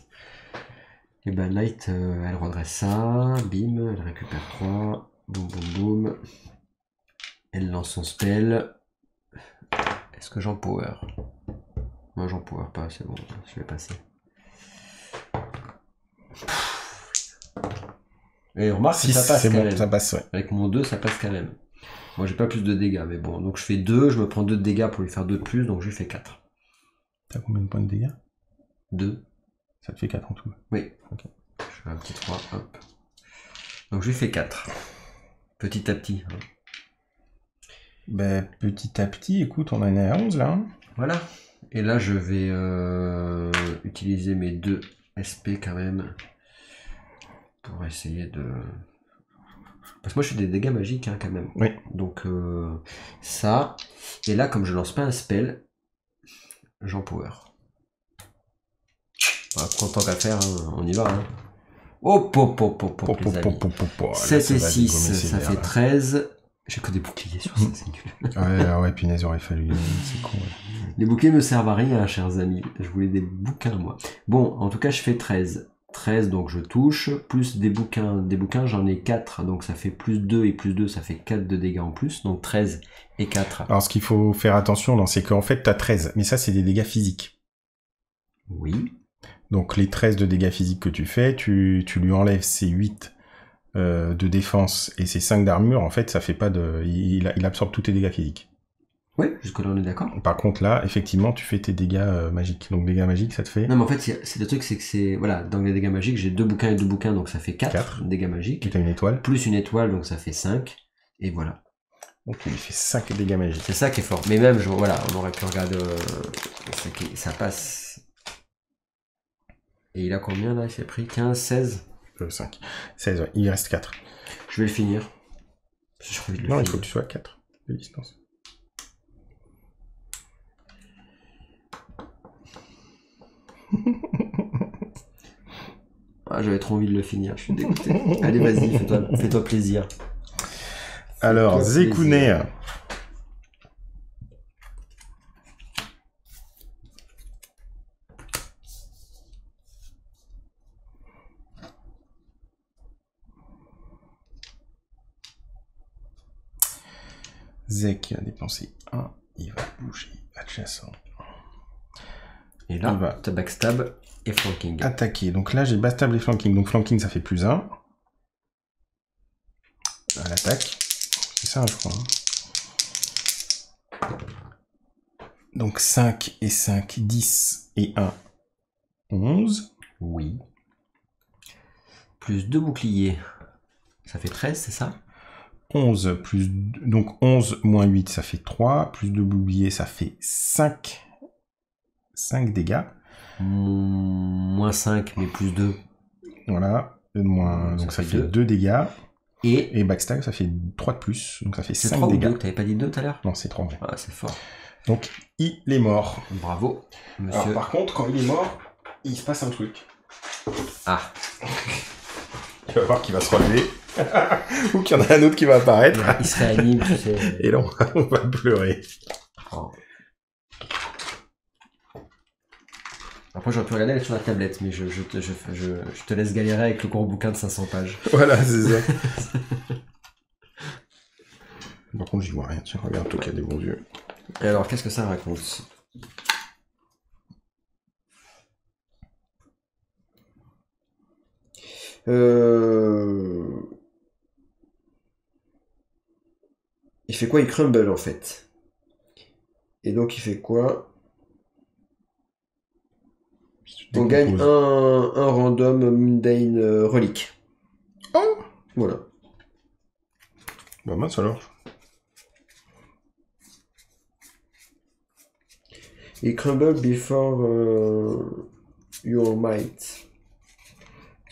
Et ben Night, elle redresse ça, bim, elle récupère 3, boum boum boum. Elle lance son spell. Est-ce que j'empower? Moi j'empower pas, c'est bon, je vais passer. Et on remarque que ça passe quand même. Ça passe, ouais. Avec mon 2, ça passe quand même. Moi j'ai pas plus de dégâts, mais bon, donc je fais 2, je me prends 2 de dégâts pour lui faire 2 de plus, donc je lui fais 4. T'as combien de points de dégâts? 2. Ça te fait 4 en tout? Oui. Ok. Je fais un petit 3, hop. Donc je lui fais 4. Petit à petit. Hein. Ben, petit à petit, écoute, on en est à 11 là. Hein. Voilà. Et là, je vais utiliser mes 2 SP quand même pour essayer de... Parce que moi, je fais des dégâts magiques hein, quand même. Oui. Donc, ça. Et là, comme je lance pas un spell, j'empower. Voilà, tant qu'à faire, hein, on y va. Hein. Hop, les amis. 7 et 6, ça fait 13. J'ai que des boucliers sur ça, c'est nul. Ouais, punaise, aurait fallu. C'est con. Ouais. Les boucliers me servent à rien, chers amis. Je voulais des bouquins, moi. Bon, en tout cas, je fais 13. 13, donc je touche. Plus des bouquins. Des bouquins, j'en ai 4. Donc ça fait plus 2 et plus 2, ça fait 4 de dégâts en plus. Donc 13 et 4. Alors, ce qu'il faut faire attention, c'est qu'en fait, t'as 13. Mais ça, c'est des dégâts physiques. Oui. Donc les 13 de dégâts physiques que tu fais, tu lui enlèves ses 8 de défense et ses 5 d'armure, en fait, ça fait pas de... Il absorbe tous tes dégâts physiques. Oui, jusque-là on est d'accord. Par contre, là, effectivement, tu fais tes dégâts magiques. Donc dégâts magiques, ça te fait... Non, mais en fait, c'est le truc, c'est que c'est... Voilà, dans les dégâts magiques, j'ai 2 bouquins et 2 bouquins, donc ça fait 4 dégâts magiques. Et t'as une étoile. Plus une étoile, donc ça fait 5. Et voilà. Donc il fait 5 dégâts magiques. C'est ça qui est fort. Mais même, voilà, on aurait pu regarder... ça passe... Et il a combien là? Il s'est pris 15, 16 5. 16, ouais. Il reste 4. Je vais le finir. Non, il faut que tu sois à 4 de distance. Ah, j'avais trop envie de le finir, je suis dégoûté. Allez, vas-y, fais-toi plaisir. Alors, Zekouné. Zek a dépensé 1, il va bouger adjacent. Et là, t'as backstab et flanking. Attaquer, donc là j'ai backstab et flanking. Donc flanking ça fait plus 1. attaque. C'est ça, je crois. Hein. Donc 5 et 5, 10 et 1, 11. Oui. Plus 2 boucliers. Ça fait 13, c'est ça? 11 plus... Donc 11 moins 8, ça fait 3. Plus 2 boucliers, ça fait 5. 5 dégâts. Moins 5, mais plus 2. Voilà. Donc ça fait 2 dégâts. Et backstab, ça fait 3 de plus. Donc ça fait 5 3 dégâts. ou 2, t'avais pas dit 2 tout à l'heure? Non, c'est 3. Ah, c'est fort. Donc, il est mort. Bravo, monsieur. Alors, par contre, quand il est mort, il se passe un truc. Ah. Tu vas voir qu'il va se relever. Ou qu'il y en a un autre qui va apparaître. Il se réanime, tu sais. Et là, on va pleurer. Oh. Après, j'aurais pu regarder elle sur la tablette, mais je te laisse galérer avec le gros bouquin de 500 pages. Voilà, c'est ça. Par contre, j'y vois rien. Tiens, regarde, toi qui as des bons yeux. Et alors, qu'est-ce que ça raconte? Il fait quoi? Il crumble, en fait. Et donc, il fait quoi? On gagne un random mundane relique. Oh! Voilà. Bah mince alors. Il crumble before your might.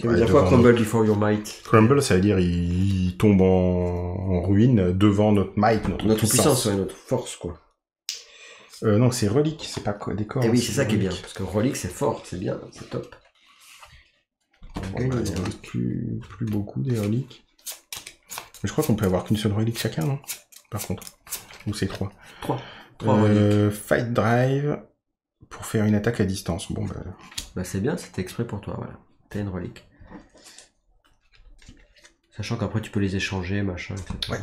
Ça veut dire quoi, crumble before your might? Crumble, ça veut dire il tombe en ruine devant notre might, notre puissance, ouais, notre force, quoi. Non, c'est relique, c'est pas des corps. Et oui, c'est ça qui est bien, parce que relique, c'est fort, c'est bien, c'est top. On gagne plus beaucoup des reliques. Mais je crois qu'on peut avoir qu'une seule relique chacun, non? Par contre. Ou c'est 3? 3 reliques. Fight drive pour faire une attaque à distance. Bon, bah c'est bien, c'était exprès pour toi, voilà. T'as une relique. Sachant qu'après tu peux les échanger, machin, etc. Ouais.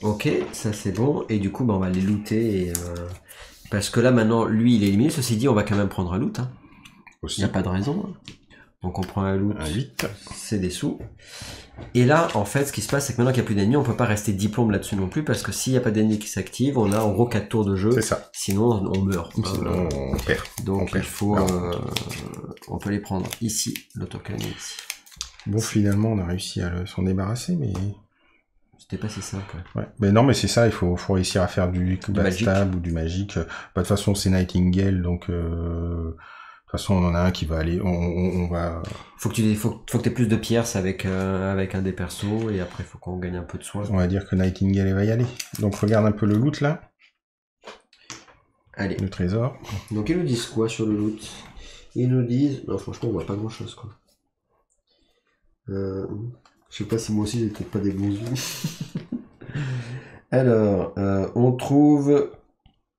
Ok, ça c'est bon. Et du coup, bah, on va les looter. Et, parce que là, maintenant, lui, il est éliminé. Ceci dit, on va quand même prendre un loot. Hein. Il n'y a pas de raison. Hein. Donc on prend un loot. Un 8. C'est des sous. Et là, en fait, ce qui se passe, c'est que maintenant qu'il n'y a plus d'ennemis, on peut pas rester diplôme là-dessus non plus, parce que s'il n'y a pas d'ennemis qui s'activent, on a en gros 4 tours de jeu. C'est ça. Sinon, on meurt. Sinon, on perd. Donc il faut... on peut les prendre ici, l'autocanon ici. Bon, finalement, on a réussi à s'en débarrasser, mais... C'était pas si simple. Ouais. Mais non, mais c'est ça, il faut réussir à faire du backstab ou du magique. Bah, de toute façon, c'est Nightingale, donc... De toute façon, on en a un qui va aller... On va... Faut que t'aies plus de pierres avec un des persos, et après, faut qu'on gagne un peu de soin. On va dire que Nightingale va y aller. Donc, regarde un peu le loot, là. Allez. Le trésor. Donc, ils nous disent quoi sur le loot? Ils nous disent... Non, franchement, on voit pas grand-chose, quoi. Je sais pas si moi aussi j'ai peut-être pas des bons yeux. Alors, on trouve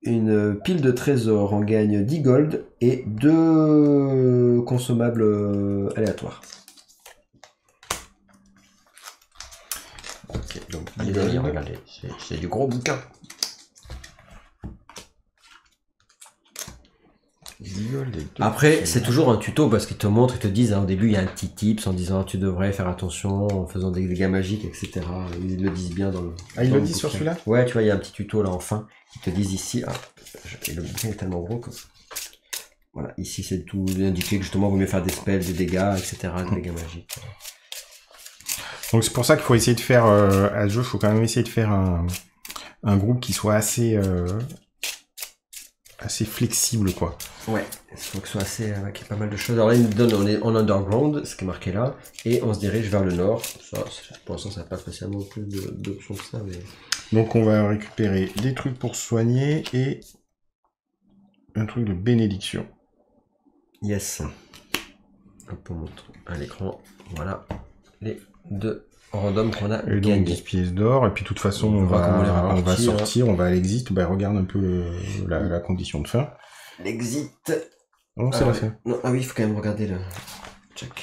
une pile de trésors, on gagne 10 gold et 2 consommables aléatoires. Ok, donc les amis, regardez, c'est du gros bouquin. Après, c'est toujours un tuto parce qu'ils te montrent, ils te disent, hein, au début, il y a un petit tips en disant tu devrais faire attention en faisant des dégâts magiques, etc. Ils le disent bien dans le. Ah, ils le disent sur celui-là? Ouais, tu vois, il y a un petit tuto là en fin. Ils te disent ici, et le bouquin est tellement gros que. Voilà, ici c'est tout indiqué que justement, il vaut mieux faire des spells, des dégâts, etc. Des dégâts magiques. Donc c'est pour ça qu'il faut essayer de faire, à ce jeu, il faut quand même essayer de faire un groupe qui soit assez flexible, quoi. Ouais, il faut que ce soit assez, qu'il y ait pas mal de choses. Alors là, il nous donne, on est en underground, ce qui est marqué là, et on se dirige vers le nord. Ça, pour l'instant, ça n'a pas spécialement plus d'options que ça, mais... Donc on va récupérer des trucs pour soigner et un truc de bénédiction. Yes. Hop, on montre à l'écran. Voilà les 2 randoms qu'on a et gagné. Donc 10 pièces d'or, et puis de toute façon on va sortir, on va à l'exit, on regarde un peu la condition de fin. L'exit. Non, c'est la fin. Non, ah oui, il faut quand même regarder le check.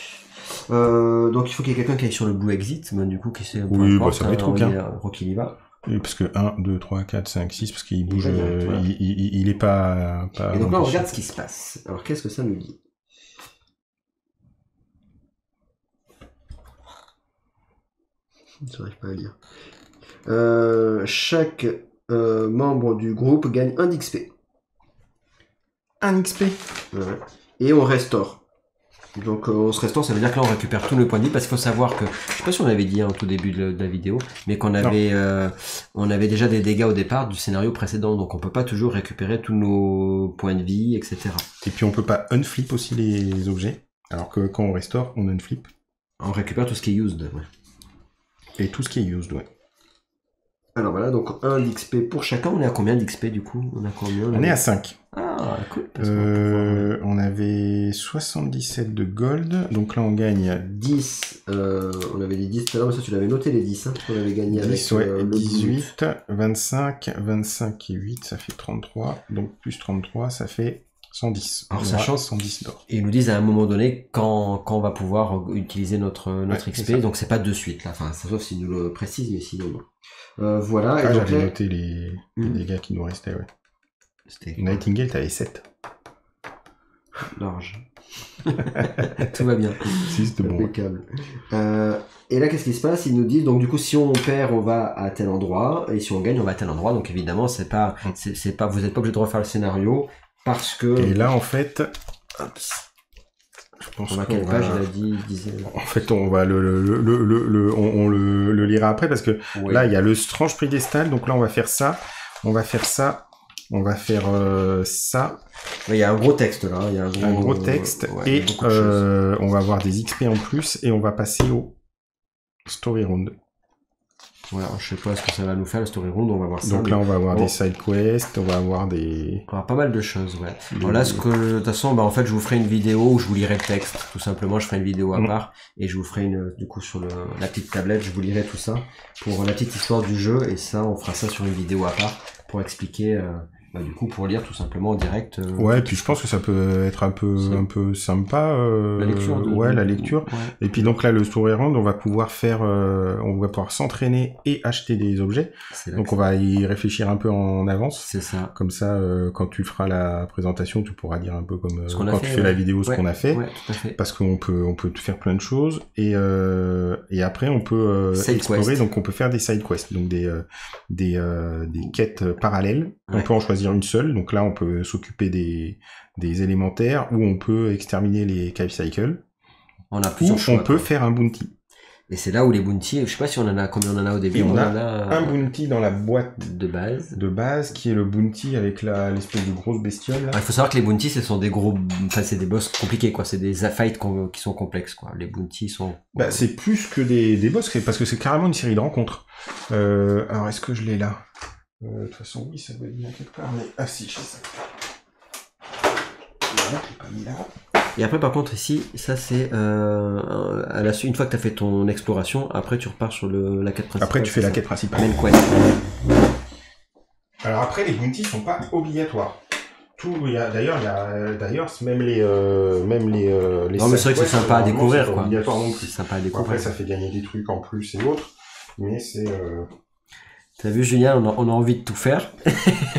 Donc il faut qu'il y ait quelqu'un qui aille sur le blue exit, mais du coup qui sait. Oui, bah ça va être Rook, hein. Rook il y va. Oui, parce que 1, 2, 3, 4, 5, 6, parce qu'il bouge, il est pas... Et donc là on regarde ce qui se passe. Alors qu'est-ce que ça nous dit? Je n'arrive pas à lire. Chaque membre du groupe gagne 1 d'XP. 1 XP. Ouais. Et on restaure. Donc on se restaure, ça veut dire que là on récupère tous nos points de vie, parce qu'il faut savoir que, je sais pas si on avait dit au tout début de la vidéo, mais qu'on avait, on avait déjà des dégâts au départ du scénario précédent, donc on peut pas toujours récupérer tous nos points de vie, etc. Et puis on peut pas unflip aussi les objets, alors que quand on restaure, on unflip. On récupère tout ce qui est used, ouais. Et tout ce qui est used, ouais. Alors voilà, donc 1 d'XP pour chacun. On est à combien d'XP du coup? On a combien? On est à 5. Ah, cool. On avait 77 de gold, donc là on gagne 10. On avait dit 10 tout à l'heure, mais ça tu l'avais noté les 10. Hein, on avait gagné 10, avec ouais, le 18, 25, 25 et 8, ça fait 33. Donc plus 33, ça fait 110. Alors, on sachant aura 110 d'or. Et ils nous disent à un moment donné quand on va pouvoir utiliser notre XP, donc c'est pas de suite là, enfin sauf s'ils nous le précisent, mais sinon non. Voilà. Ah, et donc, j'avais noté les dégâts qui nous restaient, ouais. Nightingale, t'avais 7. Large. Tout va bien. 6 de bon. Impeccable. Et là, qu'est-ce qui se passe? Ils nous disent, donc du coup, si on perd, on va à tel endroit, et si on gagne, on va à tel endroit. Donc évidemment, c'est pas, vous n'êtes pas obligé de refaire le scénario, parce que... Et là, en fait... Je pense on va quelle page il a dit, disait... En fait, on va le lira après, parce que oui. Là, il y a le Strange Pedestal, donc là, on va faire ça, on va faire ça, on va faire ça. Il y a un gros texte là, il y a un gros texte, ouais, et on va avoir des XP en plus, et on va passer au Story Round. Voilà, je sais pas ce que ça va nous faire le Story Round, on va voir ça. Donc là, on va avoir des side quests, on va avoir des... On va avoir pas mal de choses, ouais. Alors là, de toute façon, bah, en fait, je vous ferai une vidéo où je vous lirai le texte, tout simplement, je ferai une vidéo à part, et je vous ferai une, du coup, sur la petite tablette, je vous lirai tout ça, pour la petite histoire du jeu, et ça, on fera ça sur une vidéo à part, pour expliquer... du coup, pour lire tout simplement en direct. Ouais, puis je pense que ça peut être un peu sympa. La lecture. Ouais, la lecture. Ouais. Et puis donc là, le Story Round, on va pouvoir faire, on va pouvoir s'entraîner et acheter des objets. Donc on va y réfléchir un peu en avance. C'est ça. Comme ça, quand tu feras la présentation, tu pourras dire un peu comme quand tu fais la vidéo ce qu'on a fait. Ouais, tout à fait. Parce qu'on peut faire plein de choses et après on peut explorer. Donc on peut faire des side quests, donc des quêtes parallèles. On peut en choisir une seule, donc là on peut s'occuper des élémentaires, ou on peut exterminer les Cave Cycle, on a plusieurs choix, on peut faire un bounty. Et c'est là où les bounties, je sais pas si on en a combien on en a au début. Et on a un bounty dans la boîte de base qui est le bounty avec l'espèce de grosse bestiole. Là. Il faut savoir que les bounties, ce sont des gros, enfin c'est des boss compliqués quoi, c'est des fights qui sont complexes quoi. Les bounties sont. Bah, c'est plus que des boss parce que c'est carrément une série de rencontres. Alors est-ce que je l'ai là? De toute façon, oui, ça doit être bien quelque part, mais... Ah si, je sais ça. Voilà, je l'ai pas mis là. Et après, par contre, ici, ça c'est... une fois que tu as fait ton exploration, après tu repars sur la quête principale. Après, tu fais la quête principale. Main quest. Alors après, les bounties sont pas obligatoires. D'ailleurs, même les non, mais c'est vrai que c'est sympa à découvrir, quoi. C'est sympa à découvrir. Après, ça fait gagner des trucs en plus et autres, mais c'est... T'as vu, Julien, on a envie de tout faire.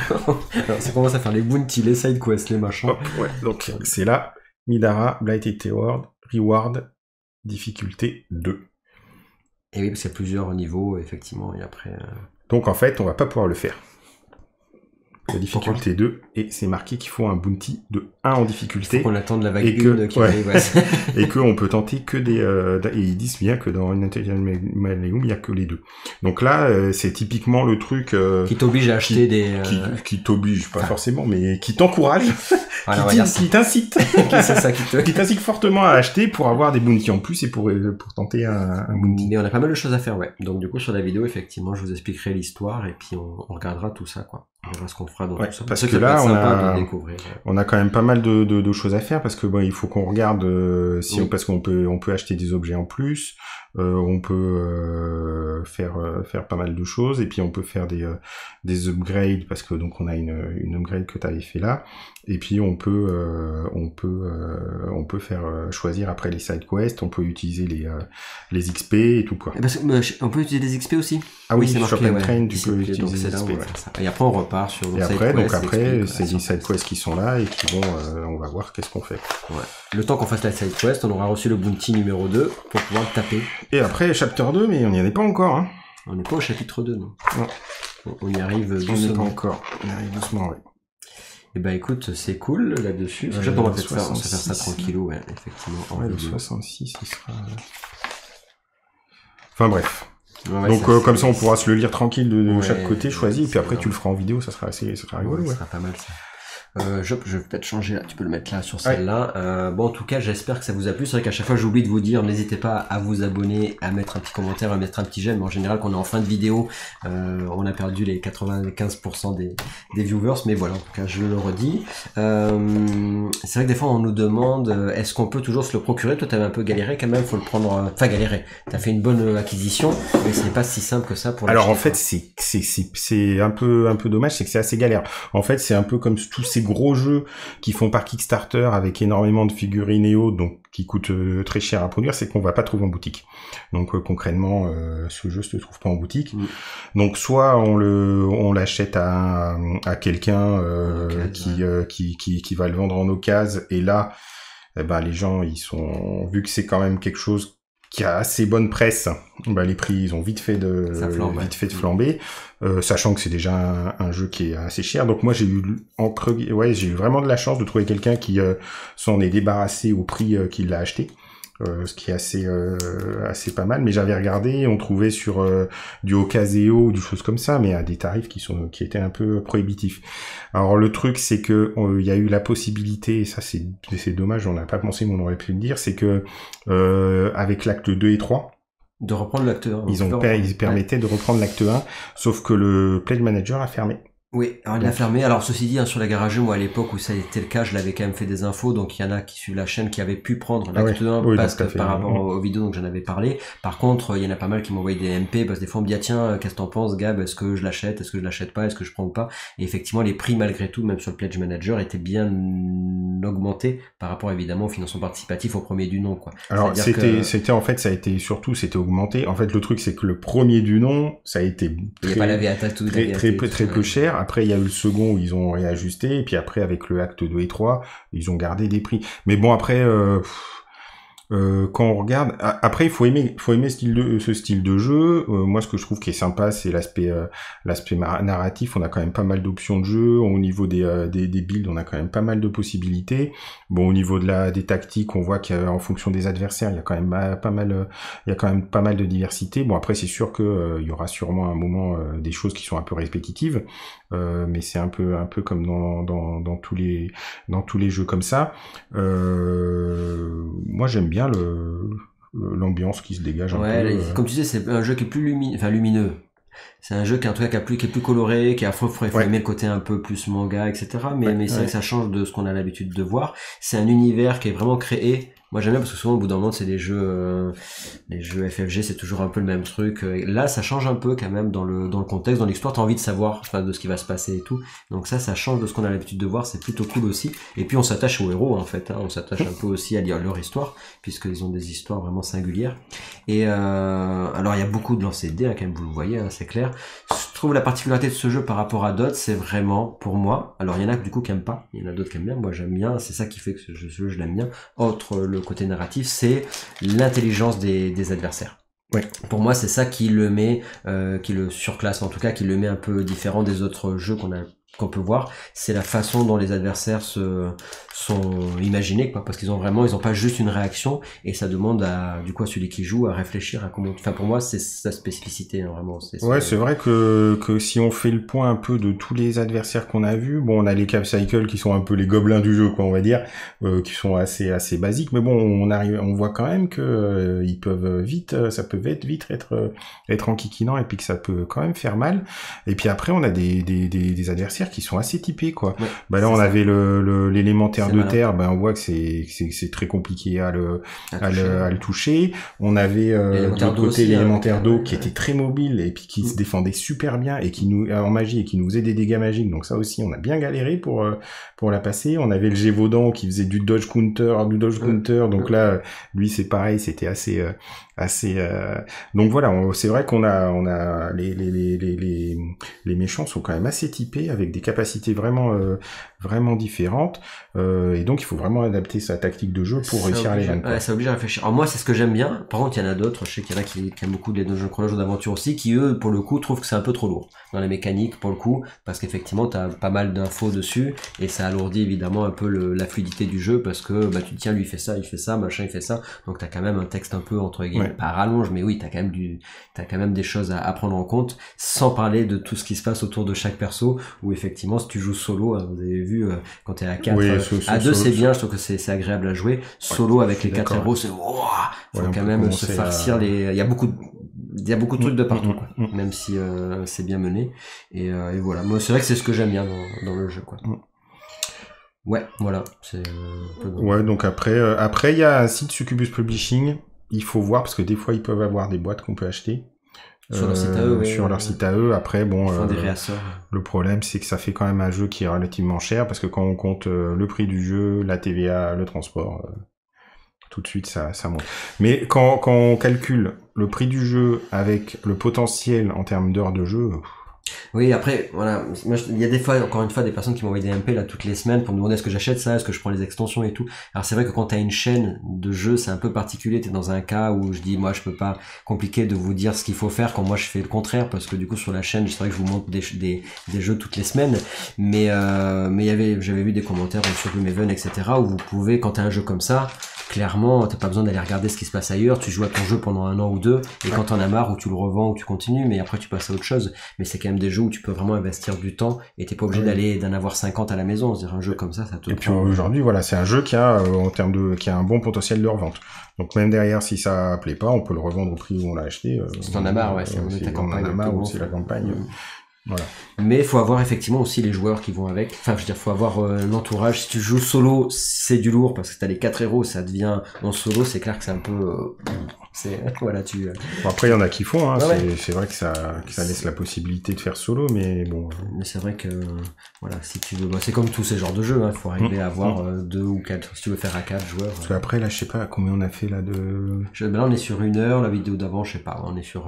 Alors, ça commence à faire les bounties, les side quests, les machins. Hop, ouais, donc c'est là, Midara, Blighted Reward, difficulté 2. Et oui, parce qu'il y a plusieurs niveaux, effectivement, et après... Donc en fait, on va pas pouvoir le faire. La difficulté 2, et c'est marqué qu'il faut un bounty de 1 en difficulté. Il faut qu'on attende la vague 1 qui arrive. Ouais. Et qu'on peut tenter que des... et ils disent bien que dans une Intelligent Malium, il n'y a que les 2. Donc là, c'est typiquement le truc... qui t'oblige à acheter des... Qui t'oblige, pas forcément, mais qui t'encourage, voilà, qui t'incite. C'est ça qui t'incite fortement à acheter pour avoir des bounties en plus et pour tenter un bounty. Mais on a pas mal de choses à faire, ouais. Donc du coup, sur la vidéo, effectivement, je vous expliquerai l'histoire et puis on regardera tout ça, quoi. On verra ce qu'on fera dans tout ça. Parce que là, on a quand même pas mal de choses à faire parce que bon, il faut qu'on regarde parce qu'on peut acheter des objets en plus, on peut faire pas mal de choses et puis on peut faire des upgrades parce que donc on a une upgrade que tu avais fait là et puis on peut faire choisir après les side quests, on peut utiliser les XP et tout quoi. On peut utiliser les XP aussi. Ah oui, c'est Shop and Train, tu peux utiliser les XP. Et après on repart sur et après, donc après, c'est les side quests qui sont là et qui vont, on va voir qu'est-ce qu'on fait. Ouais. le temps qu'on fasse la side quest, on aura reçu le bounty numéro 2 pour pouvoir le taper. Et après, chapter 2, mais on n'y en est pas encore, hein. On n'est pas au chapitre 2, non. On y arrive doucement. On n'est pas encore. On y arrive doucement, oui. Et bah écoute, c'est cool là-dessus. On va peut-être faire ça tranquillou, ouais, effectivement. Ouais, le 66, il sera... Enfin bref. Ouais, donc comme ça, on pourra se le lire tranquille de chaque côté, choisi, et puis après tu le feras en vidéo, ça sera rigolo. Ça sera pas mal ça. Je vais peut-être changer là, tu peux le mettre là sur celle-là. Bon, en tout cas, j'espère que ça vous a plu. C'est vrai qu'à chaque fois, j'oublie de vous dire, n'hésitez pas à vous abonner, à mettre un petit commentaire, à mettre un petit j'aime. En général, quand on est en fin de vidéo, on a perdu les 95% des viewers, mais voilà, en tout cas, je le redis. C'est vrai que des fois, on nous demande, est-ce qu'on peut toujours se le procurer? Toi, t'avais un peu galéré quand même, faut le prendre, enfin galéré. T'as fait une bonne acquisition, mais ce n'est pas si simple que ça pour Alors en fait, c'est un peu dommage, c'est que c'est assez galère. En fait, c'est un peu comme tous ces gros jeux qui font par Kickstarter avec énormément de figurines et autres, donc qui coûtent très cher à produire, c'est qu'on va pas trouver en boutique. Donc concrètement, ce jeu se trouve pas en boutique. Donc soit on l'achète à quelqu'un qui va le vendre en occasion, et là, eh ben les gens ils sont, vu que c'est quand même quelque chose qui a assez bonne presse, bah les prix ils ont vite fait de flamber, sachant que c'est déjà un jeu qui est assez cher. Donc moi j'ai eu vraiment de la chance de trouver quelqu'un qui s'en est débarrassé au prix qu'il l'a acheté. Ce qui est assez pas mal, mais j'avais regardé, on trouvait sur du Ocaseo ou des choses comme ça, mais à des tarifs qui étaient un peu prohibitifs. Alors le truc c'est que il y a eu la possibilité, et ça c'est dommage, on n'a pas pensé, mais on aurait pu le dire, c'est que avec l'acte 2 et 3, de reprendre l'acte 1. Ils permettaient de reprendre l'acte 1, sauf que le Pledge Manager a fermé. Oui, alors il l'a fermé. Alors ceci dit, sur la garage, moi à l'époque où ça a été le cas, je l'avais quand même fait des infos, donc il y en a qui suivent la chaîne qui avaient pu prendre l'acte 1 parce que par rapport aux vidéos, donc j'en avais parlé. Par contre, il y en a pas mal qui m'ont envoyé des MP parce que des fois on me dit tiens, qu'est-ce que t'en penses Gab, est-ce que je l'achète, est-ce que je l'achète pas, est-ce que je prends ou pas? Et effectivement, les prix malgré tout, même sur le Pledge Manager, étaient bien augmentés par rapport évidemment au financement participatif au premier du nom, quoi. Alors c'était en fait, ça a été surtout, c'était augmenté. En fait, le truc c'est que le premier du nom, ça a été très peu cher. Après, il y a eu le second où ils ont réajusté, et puis après avec le acte 2 et 3, ils ont gardé des prix. Mais bon, après quand on regarde, après il faut aimer ce style de jeu. Moi, ce que je trouve qui est sympa, c'est l'aspect narratif. On a quand même pas mal d'options de jeu. Au niveau des builds, on a quand même pas mal de possibilités. Bon, au niveau des tactiques, on voit qu'en fonction des adversaires, il y a quand même pas mal de diversité. Bon, après c'est sûr que il y aura sûrement à un moment des choses qui sont un peu répétitives, mais c'est un peu comme dans tous les jeux comme ça. Moi, j'aime bien l'ambiance qui se dégage un peu. Comme tu disais, c'est un jeu qui est plus lumineux. C'est un jeu qui, en tout cas, qui est plus coloré, qui a faut aimer le côté un peu plus manga, etc. Mais c'est vrai que ça change de ce qu'on a l'habitude de voir. C'est un univers qui est vraiment créé. Moi j'aime bien parce que souvent au bout d'un moment c'est les jeux FFG, c'est toujours un peu le même truc. Là ça change un peu quand même dans le contexte, dans l'histoire, t'as envie de savoir de ce qui va se passer et tout. Donc ça change de ce qu'on a l'habitude de voir, c'est plutôt cool aussi. Et puis on s'attache aux héros en fait, on s'attache un peu aussi à lire leur histoire, puisqu'ils ont des histoires vraiment singulières. Et alors il y a beaucoup de lancers de dés, quand même, vous le voyez, c'est clair. Je trouve la particularité de ce jeu par rapport à d'autres, c'est vraiment pour moi, alors il y en a du coup qui aiment pas, il y en a d'autres qui aiment bien, moi j'aime bien, c'est ça qui fait que ce jeu je l'aime bien. Le côté narratif, c'est l'intelligence des adversaires. Ouais. Pour moi, c'est ça qui le met, qui le surclasse, en tout cas, qui le met un peu différent des autres jeux qu'on peut voir. C'est la façon dont les adversaires sont imaginés, quoi, parce qu'ils ont pas juste une réaction, et ça demande à celui qui joue à réfléchir à comment. Enfin, pour moi, c'est sa spécificité, hein, vraiment. C'est vrai que si on fait le point un peu de tous les adversaires qu'on a vus, bon, on a les Capcycle qui sont un peu les gobelins du jeu, quoi, on va dire, qui sont assez basiques, mais bon, on voit quand même que ils peuvent ça peut vite être enquiquinant, et puis que ça peut quand même faire mal. Et puis après, on a des adversaires qui sont assez typés, quoi. Ouais, bah là, on avait l'élémentaire de terre, on voit que c'est très compliqué à le toucher. On avait de l'autre côté l'élémentaire d'eau qui était très mobile et puis qui se défendait super bien et qui en magie et qui nous faisait des dégâts magiques. Donc ça aussi, on a bien galéré pour la passer. On avait le Gévaudan qui faisait du dodge counter. Donc là, lui, c'est pareil, c'était assez donc voilà, c'est vrai qu'on a les méchants sont quand même assez typés avec avec des capacités vraiment vraiment différentes, et donc il faut vraiment adapter sa tactique de jeu pour réussir à les vaincre. Ouais, ça oblige à réfléchir. Alors moi, c'est ce que j'aime bien. Par contre, il y en a d'autres, je sais qu'il y en a qui aiment beaucoup les jeux chrono, jeux d'aventure aussi, qui eux, pour le coup, trouvent que c'est un peu trop lourd dans les mécaniques, pour le coup, parce qu'effectivement, t'as pas mal d'infos dessus, et ça alourdit évidemment un peu la fluidité du jeu, parce que bah tu te tiens, lui il fait ça, machin il fait ça, donc t'as quand même un texte un peu entre guillemets, pas rallonge, mais oui, t'as quand même des choses à prendre en compte, sans parler de tout ce qui se passe autour de chaque perso, où effectivement, si tu joues solo, vous avez vu, quand t'es à 4, à 2 c'est bien, je trouve que c'est agréable à jouer, solo avec les 4 héros, c'est faut quand même se farcir il y a beaucoup de trucs de partout, quoi. Même si c'est bien mené, et voilà, moi c'est vrai que c'est ce que j'aime bien dans le jeu, quoi. Ouais, voilà, c'est ouais, donc après il y a un site Succubus Publishing, il faut voir parce que des fois ils peuvent avoir des boîtes qu'on peut acheter sur leur site à eux, sur leur site à eux. Après bon, des réassorts. Le problème c'est que ça fait quand même un jeu qui est relativement cher, parce que quand on compte le prix du jeu, la TVA, le transport, tout de suite ça monte. Mais quand on calcule le prix du jeu avec le potentiel en termes d'heures de jeu, oui, après, voilà, moi, il y a des fois, encore une fois, des personnes qui m'envoient des MP là toutes les semaines pour me demander est-ce que j'achète ça, est-ce que je prends les extensions et tout. Alors c'est vrai que quand t'as une chaîne de jeux, c'est un peu particulier, t'es dans un cas où je dis, moi je peux pas compliquer de vous dire ce qu'il faut faire quand moi je fais le contraire, parce que du coup sur la chaîne, c'est vrai que je vous montre des jeux toutes les semaines, mais j'avais vu des commentaires sur Gloomhaven, etc., où vous pouvez, quand t'as un jeu comme ça, clairement, t'as pas besoin d'aller regarder ce qui se passe ailleurs, tu joues à ton jeu pendant 1 an ou 2, et quand t'en as marre, ou tu le revends, ou tu continues, mais après tu passes à autre chose. Mais c'est quand même des jeux où tu peux vraiment investir du temps, et t'es pas obligé d'en avoir 50 à la maison. C'est-à-dire un jeu comme ça te et puis aujourd'hui, voilà, c'est un jeu qui a, qui a un bon potentiel de revente. Donc même derrière, si ça plaît pas, on peut le revendre au prix où on l'a acheté. Si t'en as marre, ouais, c'est ta campagne. On en a marre, c'est la campagne. Voilà. Mais faut avoir effectivement aussi les joueurs qui vont avec. Enfin, je veux dire, faut avoir l'entourage. Si tu joues solo, c'est du lourd parce que t'as les 4 héros, ça devient en solo. C'est clair que c'est un peu, voilà, Bon, après, il y en a qui font. Hein, c'est vrai que ça laisse la possibilité de faire solo, mais bon. Mais c'est vrai que voilà, si tu veux, c'est comme tous ces genres de jeux. Hein, faut arriver à avoir 2 ou 4. Si tu veux faire à 4 joueurs. Parce qu'après, là, je sais pas combien on a fait là de. Là, on est sur 1 heure. La vidéo d'avant, je sais pas. On est sur.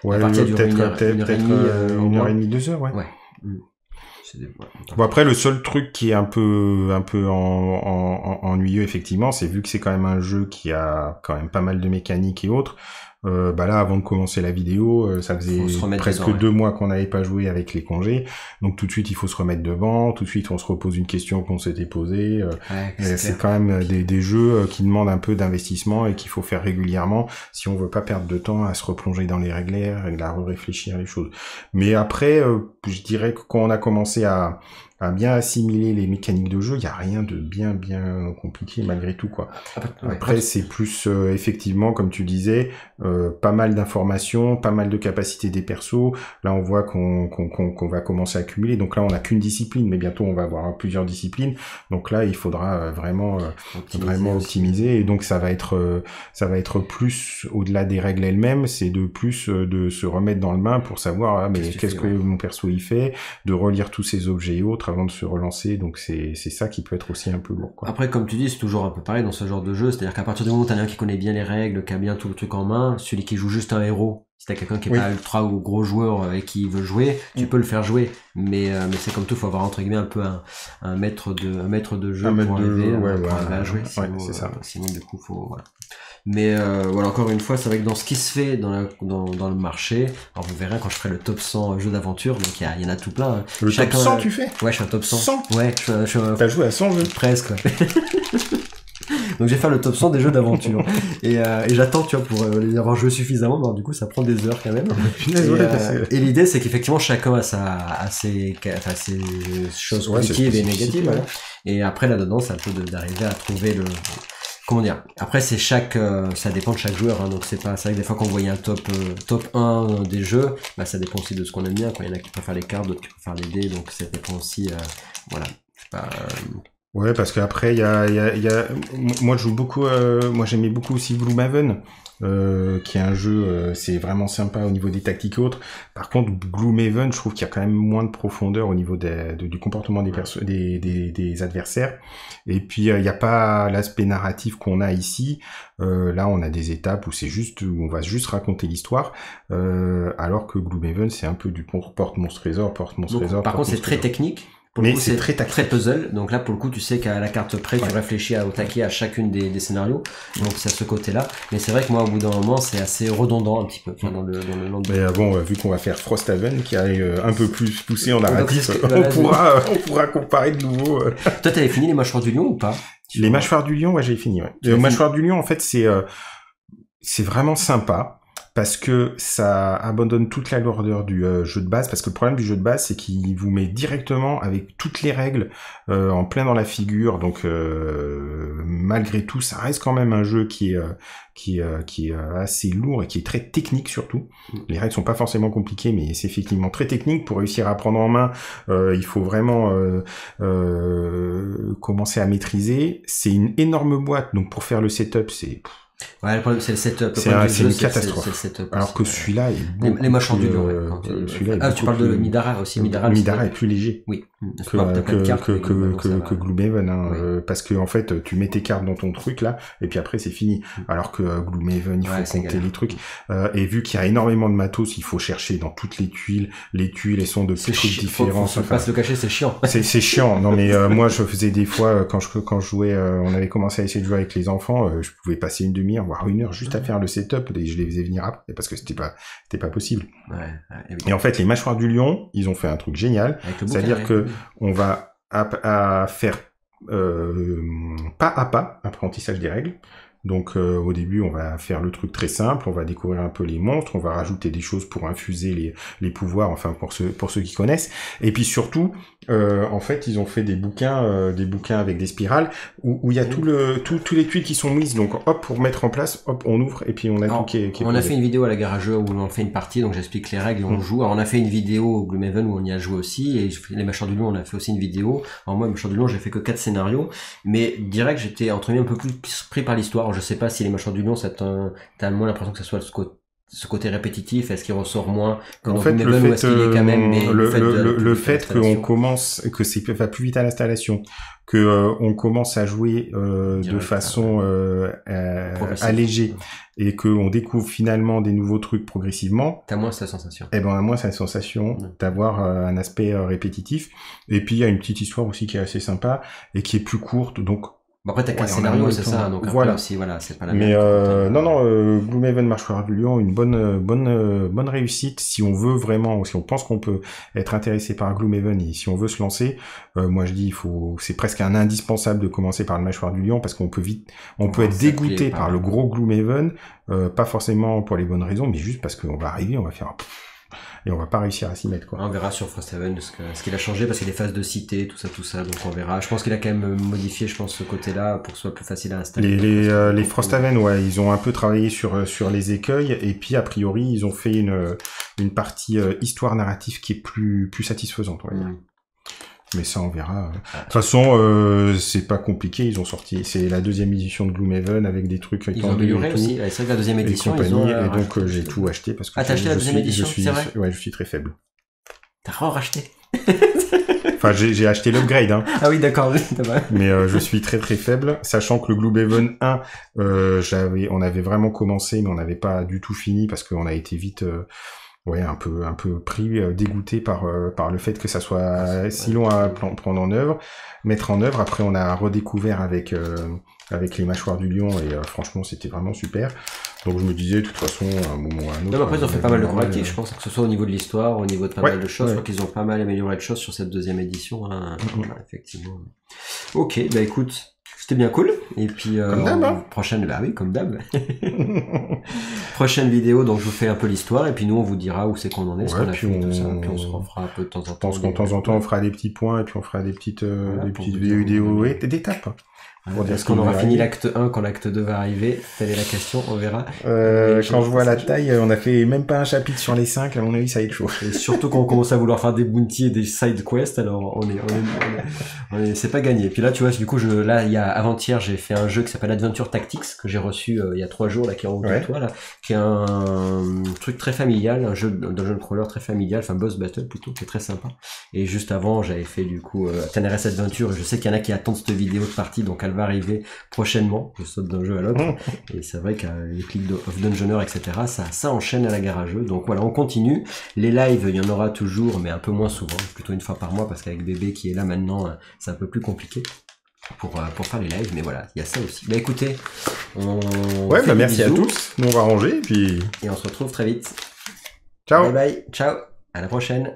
La partie a duré 1 heure et demie, 2 heures, ouais. Bon, après, le seul truc qui est un peu ennuyeux, effectivement, c'est vu que c'est quand même un jeu qui a quand même pas mal de mécaniques et autres. Là, avant de commencer la vidéo, ça faisait presque 2 mois qu'on n'avait pas joué avec les congés. Donc tout de suite, il faut se remettre devant. Tout de suite, on se repose une question qu'on s'était posée. C'est quand même des jeux qui demandent un peu d'investissement et qu'il faut faire régulièrement si on veut pas perdre de temps à se replonger dans les réglaires et à réfléchir les choses. Mais après, je dirais que quand on a commencé à bien assimiler les mécaniques de jeu, il y a rien de bien compliqué malgré tout, quoi. Après c'est plus effectivement, comme tu disais, pas mal d'informations, pas mal de capacités des persos. Là on voit qu'on va commencer à accumuler. Donc là on n'a qu'une discipline, mais bientôt on va avoir plusieurs disciplines. Donc là il faudra vraiment optimiser. Et donc ça va être plus au-delà des règles elles-mêmes, c'est de plus de se remettre dans le bain pour savoir qu'est-ce que mon perso il fait, de relire tous ces objets et autres avant de se relancer. Donc c'est ça qui peut être aussi un peu lourd, quoi. Après, comme tu dis, c'est toujours un peu pareil dans ce genre de jeu, c'est-à-dire qu'à partir du moment où t'en as un qui connaît bien les règles, qui a bien tout le truc en main, celui qui joue juste un héros, si t'as quelqu'un qui est pas ultra ou gros joueur et qui veut jouer, tu peux le faire jouer, mais c'est comme tout, faut avoir entre guillemets un peu un maître de jeu pour arriver à jouer, c'est ça. Sinon du coup voilà. Mais voilà, encore une fois, c'est vrai que dans ce qui se fait dans le marché, alors vous verrez quand je ferai le top 100 jeux d'aventure, donc il y en a tout plein. Hein. Le top 100 tu fais? Ouais, je suis un top 100. 100 ouais, t'as joué à 100 jeux? Presque. Donc je vais faire le top 100 des jeux d'aventure. Et j'attends, tu vois, pour les avoir joué suffisamment, mais du coup ça prend des heures quand même. Et l'idée c'est qu'effectivement chacun a ses choses positives et négatives. Ouais. Et après là-dedans, c'est un peu d'arriver à trouver le... Comment dire? Après c'est ça dépend de chaque joueur, hein, donc c'est vrai que des fois qu'on voyait un top 1 des jeux, ça dépend aussi de ce qu'on aime bien, quoi. Il y en a qui préfèrent les cartes, d'autres qui préfèrent les dés, donc ça dépend aussi, voilà. Ouais, parce qu'après, moi, je joue beaucoup, moi, j'aimais beaucoup aussi Gloomhaven, qui est un jeu, c'est vraiment sympa au niveau des tactiques et autres. Par contre, Gloomhaven, je trouve qu'il y a quand même moins de profondeur au niveau du comportement des adversaires. Et puis, il n'y a pas l'aspect narratif qu'on a ici. Là, on a des étapes où où on va juste raconter l'histoire, alors que Gloomhaven, c'est un peu du porte monstre trésor. Par contre, c'est très technique. Mais c'est très puzzle. Donc là, pour le coup, tu sais qu'à la carte près, tu réfléchis au taquet à chacune des scénarios. Donc c'est à ce côté-là. Mais c'est vrai que moi, au bout d'un moment, c'est assez redondant un petit peu. Enfin, dans le Mais bon, vu qu'on va faire Frosthaven, qui est un peu plus poussé en narratif, on pourra comparer de nouveau. Toi, t'avais fini les Mâchoires du Lion ou pas? Les Mâchoires du Lion, ouais, j'ai fini. Ouais. Les Mâchoires du Lion, en fait, c'est vraiment sympa. Parce que ça abandonne toute la lourdeur du jeu de base, parce que le problème du jeu de base, c'est qu'il vous met directement avec toutes les règles en plein dans la figure, donc malgré tout, ça reste quand même un jeu qui est assez lourd et qui est très technique surtout. Les règles sont pas forcément compliquées, mais c'est effectivement très technique. Pour réussir à prendre en main, il faut vraiment commencer à maîtriser. C'est une énorme boîte, donc pour faire le setup, c'est... Ouais, le problème, c'est le setup. C'est une catastrophe. Alors que celui-là est beaucoup les Mâchoires du Lion, tu parles de Midara aussi. Midara est plus léger. Oui. Que Gloomhaven, hein, parce que en fait, tu mets tes cartes dans ton truc là, et puis après c'est fini. Alors que Gloomhaven, il faut compter les trucs. Et vu qu'il y a énormément de matos, il faut chercher dans toutes les tuiles. Les tuiles, elles sont de trucs différents. Faut pas se le cacher, c'est chiant. C'est chiant. Non mais moi, je faisais des fois quand je jouais, on avait commencé à essayer de jouer avec les enfants, je pouvais passer une demi-heure, voire une heure juste à faire le setup, et je les faisais venir après parce que c'était pas possible. Et en fait, les Mâchoires du Lion, ils ont fait un truc génial, c'est-à-dire que on va à faire pas à pas apprentissage des règles. Donc au début, on va faire le truc très simple, on va découvrir un peu les monstres, on va rajouter des choses pour infuser les pouvoirs, enfin pour ceux qui connaissent. Et puis surtout, en fait, ils ont fait des bouquins avec des spirales où il y a tous les tuiles qui sont mises. Donc hop, pour mettre en place, hop, on ouvre et puis on a tout qui est on a fait une vidéo à la Garageur où on fait une partie, donc j'explique les règles et on joue. Alors on a fait une vidéo au Gloomhaven où on y a joué aussi, et les Mâchoires du Lion, on a fait aussi une vidéo. Alors moi, les Mâchoires du Lion, j'ai fait que 4 scénarios, mais direct, j'étais entre guillemets un peu plus pris par l'histoire. Alors, je sais pas si les Mâchoires du Lion, t'as moins l'impression que ça soit ce côté répétitif, est-ce qu'il ressort moins en fait, le fait, est-ce qu'il est quand même, le fait qu'on commence, que c'est va plus vite à l'installation, que on commence à jouer de façon allégée, et que on découvre finalement des nouveaux trucs progressivement. T'as moins cette sensation. Eh ben, on a moins cette sensation d'avoir un aspect répétitif. Et puis il y a une petite histoire aussi qui est assez sympa et qui est plus courte, donc. Bon, après, t'as 4 scénarios, c'est ça, donc après aussi, voilà, c'est pas la même. Mais Gloomhaven Mâchoires du Lion, une bonne réussite, si on veut vraiment, si on pense qu'on peut être intéressé par Gloomhaven et si on veut se lancer, moi je dis, c'est presque un indispensable de commencer par le Mâchoire du Lion, parce qu'on peut être dégoûté par le gros Gloomhaven, pas forcément pour les bonnes raisons, mais juste parce qu'on va arriver, on va faire, et on va pas réussir à s'y mettre, quoi. On verra sur Frosthaven ce qu'il a changé, parce qu'il y a des phases de cité, tout ça, donc on verra. Je pense qu'il a quand même modifié, ce côté-là, pour que ce soit plus facile à installer. Les Frosthaven, ouais, ils ont un peu travaillé sur les écueils, et puis, a priori, ils ont fait une partie histoire narrative qui est plus satisfaisante, ouais. Mais ça, on verra. De toute façon, c'est pas compliqué. Ils ont sorti, c'est la 2e édition de Gloomhaven avec des trucs. Ils ont amélioré aussi. C'est vrai que la 2e édition, ils ont. Et donc, j'ai tout acheté parce que. Ah, t'as acheté la 2e édition, c'est vrai? Ouais, je suis très faible. T'as racheté? Enfin, j'ai acheté l'upgrade, hein. Ah oui, d'accord. Mais je suis très très faible, sachant que le Gloomhaven 1, on avait vraiment commencé, mais on n'avait pas du tout fini parce qu'on a été vite. Un peu pris, dégoûté par le fait que ça soit si long à mettre en œuvre. Après, on a redécouvert avec les Mâchoires du Lion, et franchement, c'était vraiment super. Donc, je me disais, de toute façon, à un moment ou à un autre. Non, après, ils ont fait pas mal de correctifs, je pense, que ce soit au niveau de l'histoire, au niveau de pas mal de choses. Je crois qu'ils ont pas mal amélioré de choses sur cette 2e édition, hein. Voilà, effectivement. Ok, bah écoute. C'était bien cool. Et puis comme d'hab, hein. Prochaine, bah oui, comme d'hab. Prochaine vidéo, donc je vous fais un peu l'histoire, et puis nous on vous dira où c'est qu'on en est, ce qu'on a fait, tout ça. Puis on se refera un peu de temps en temps. Je pense qu'en temps en temps on fera des petits points, et puis on fera des petites vidéos d'étapes. Est-ce qu'on aura fini l'acte 1 quand l'acte 2 va arriver? Telle est la question, on verra. Quand je vois la taille, on a fait même pas un chapitre sur les 5, à mon avis ça va être chaud. Et surtout quand on commence à vouloir faire des bounties et des side quests, alors c'est pas gagné. Puis là, tu vois, du coup, avant-hier, j'ai fait un jeu qui s'appelle Adventure Tactics, que j'ai reçu il y a 3 jours, là, qui est en haut de toi, là, qui est un truc très familial, un jeu dungeon crawler très familial, enfin boss battle plutôt, qui est très sympa. Et juste avant, j'avais fait du coup TNRS Adventure, et je sais qu'il y en a qui attendent cette vidéo de partie, donc elle va arriver prochainement. Je saute d'un jeu à l'autre. Et c'est vrai qu'avec les clics of Dungeoneer, etc., ça enchaîne à la gare à jeu. Donc voilà, on continue. Les lives, il y en aura toujours, mais un peu moins souvent, plutôt une fois par mois, parce qu'avec bébé qui est là maintenant, c'est un peu plus compliqué pour faire les lives, mais voilà, il y a ça aussi. Bah écoutez, merci à tous. Nous on va ranger, puis... Et on se retrouve très vite. Ciao. Bye bye, ciao, à la prochaine.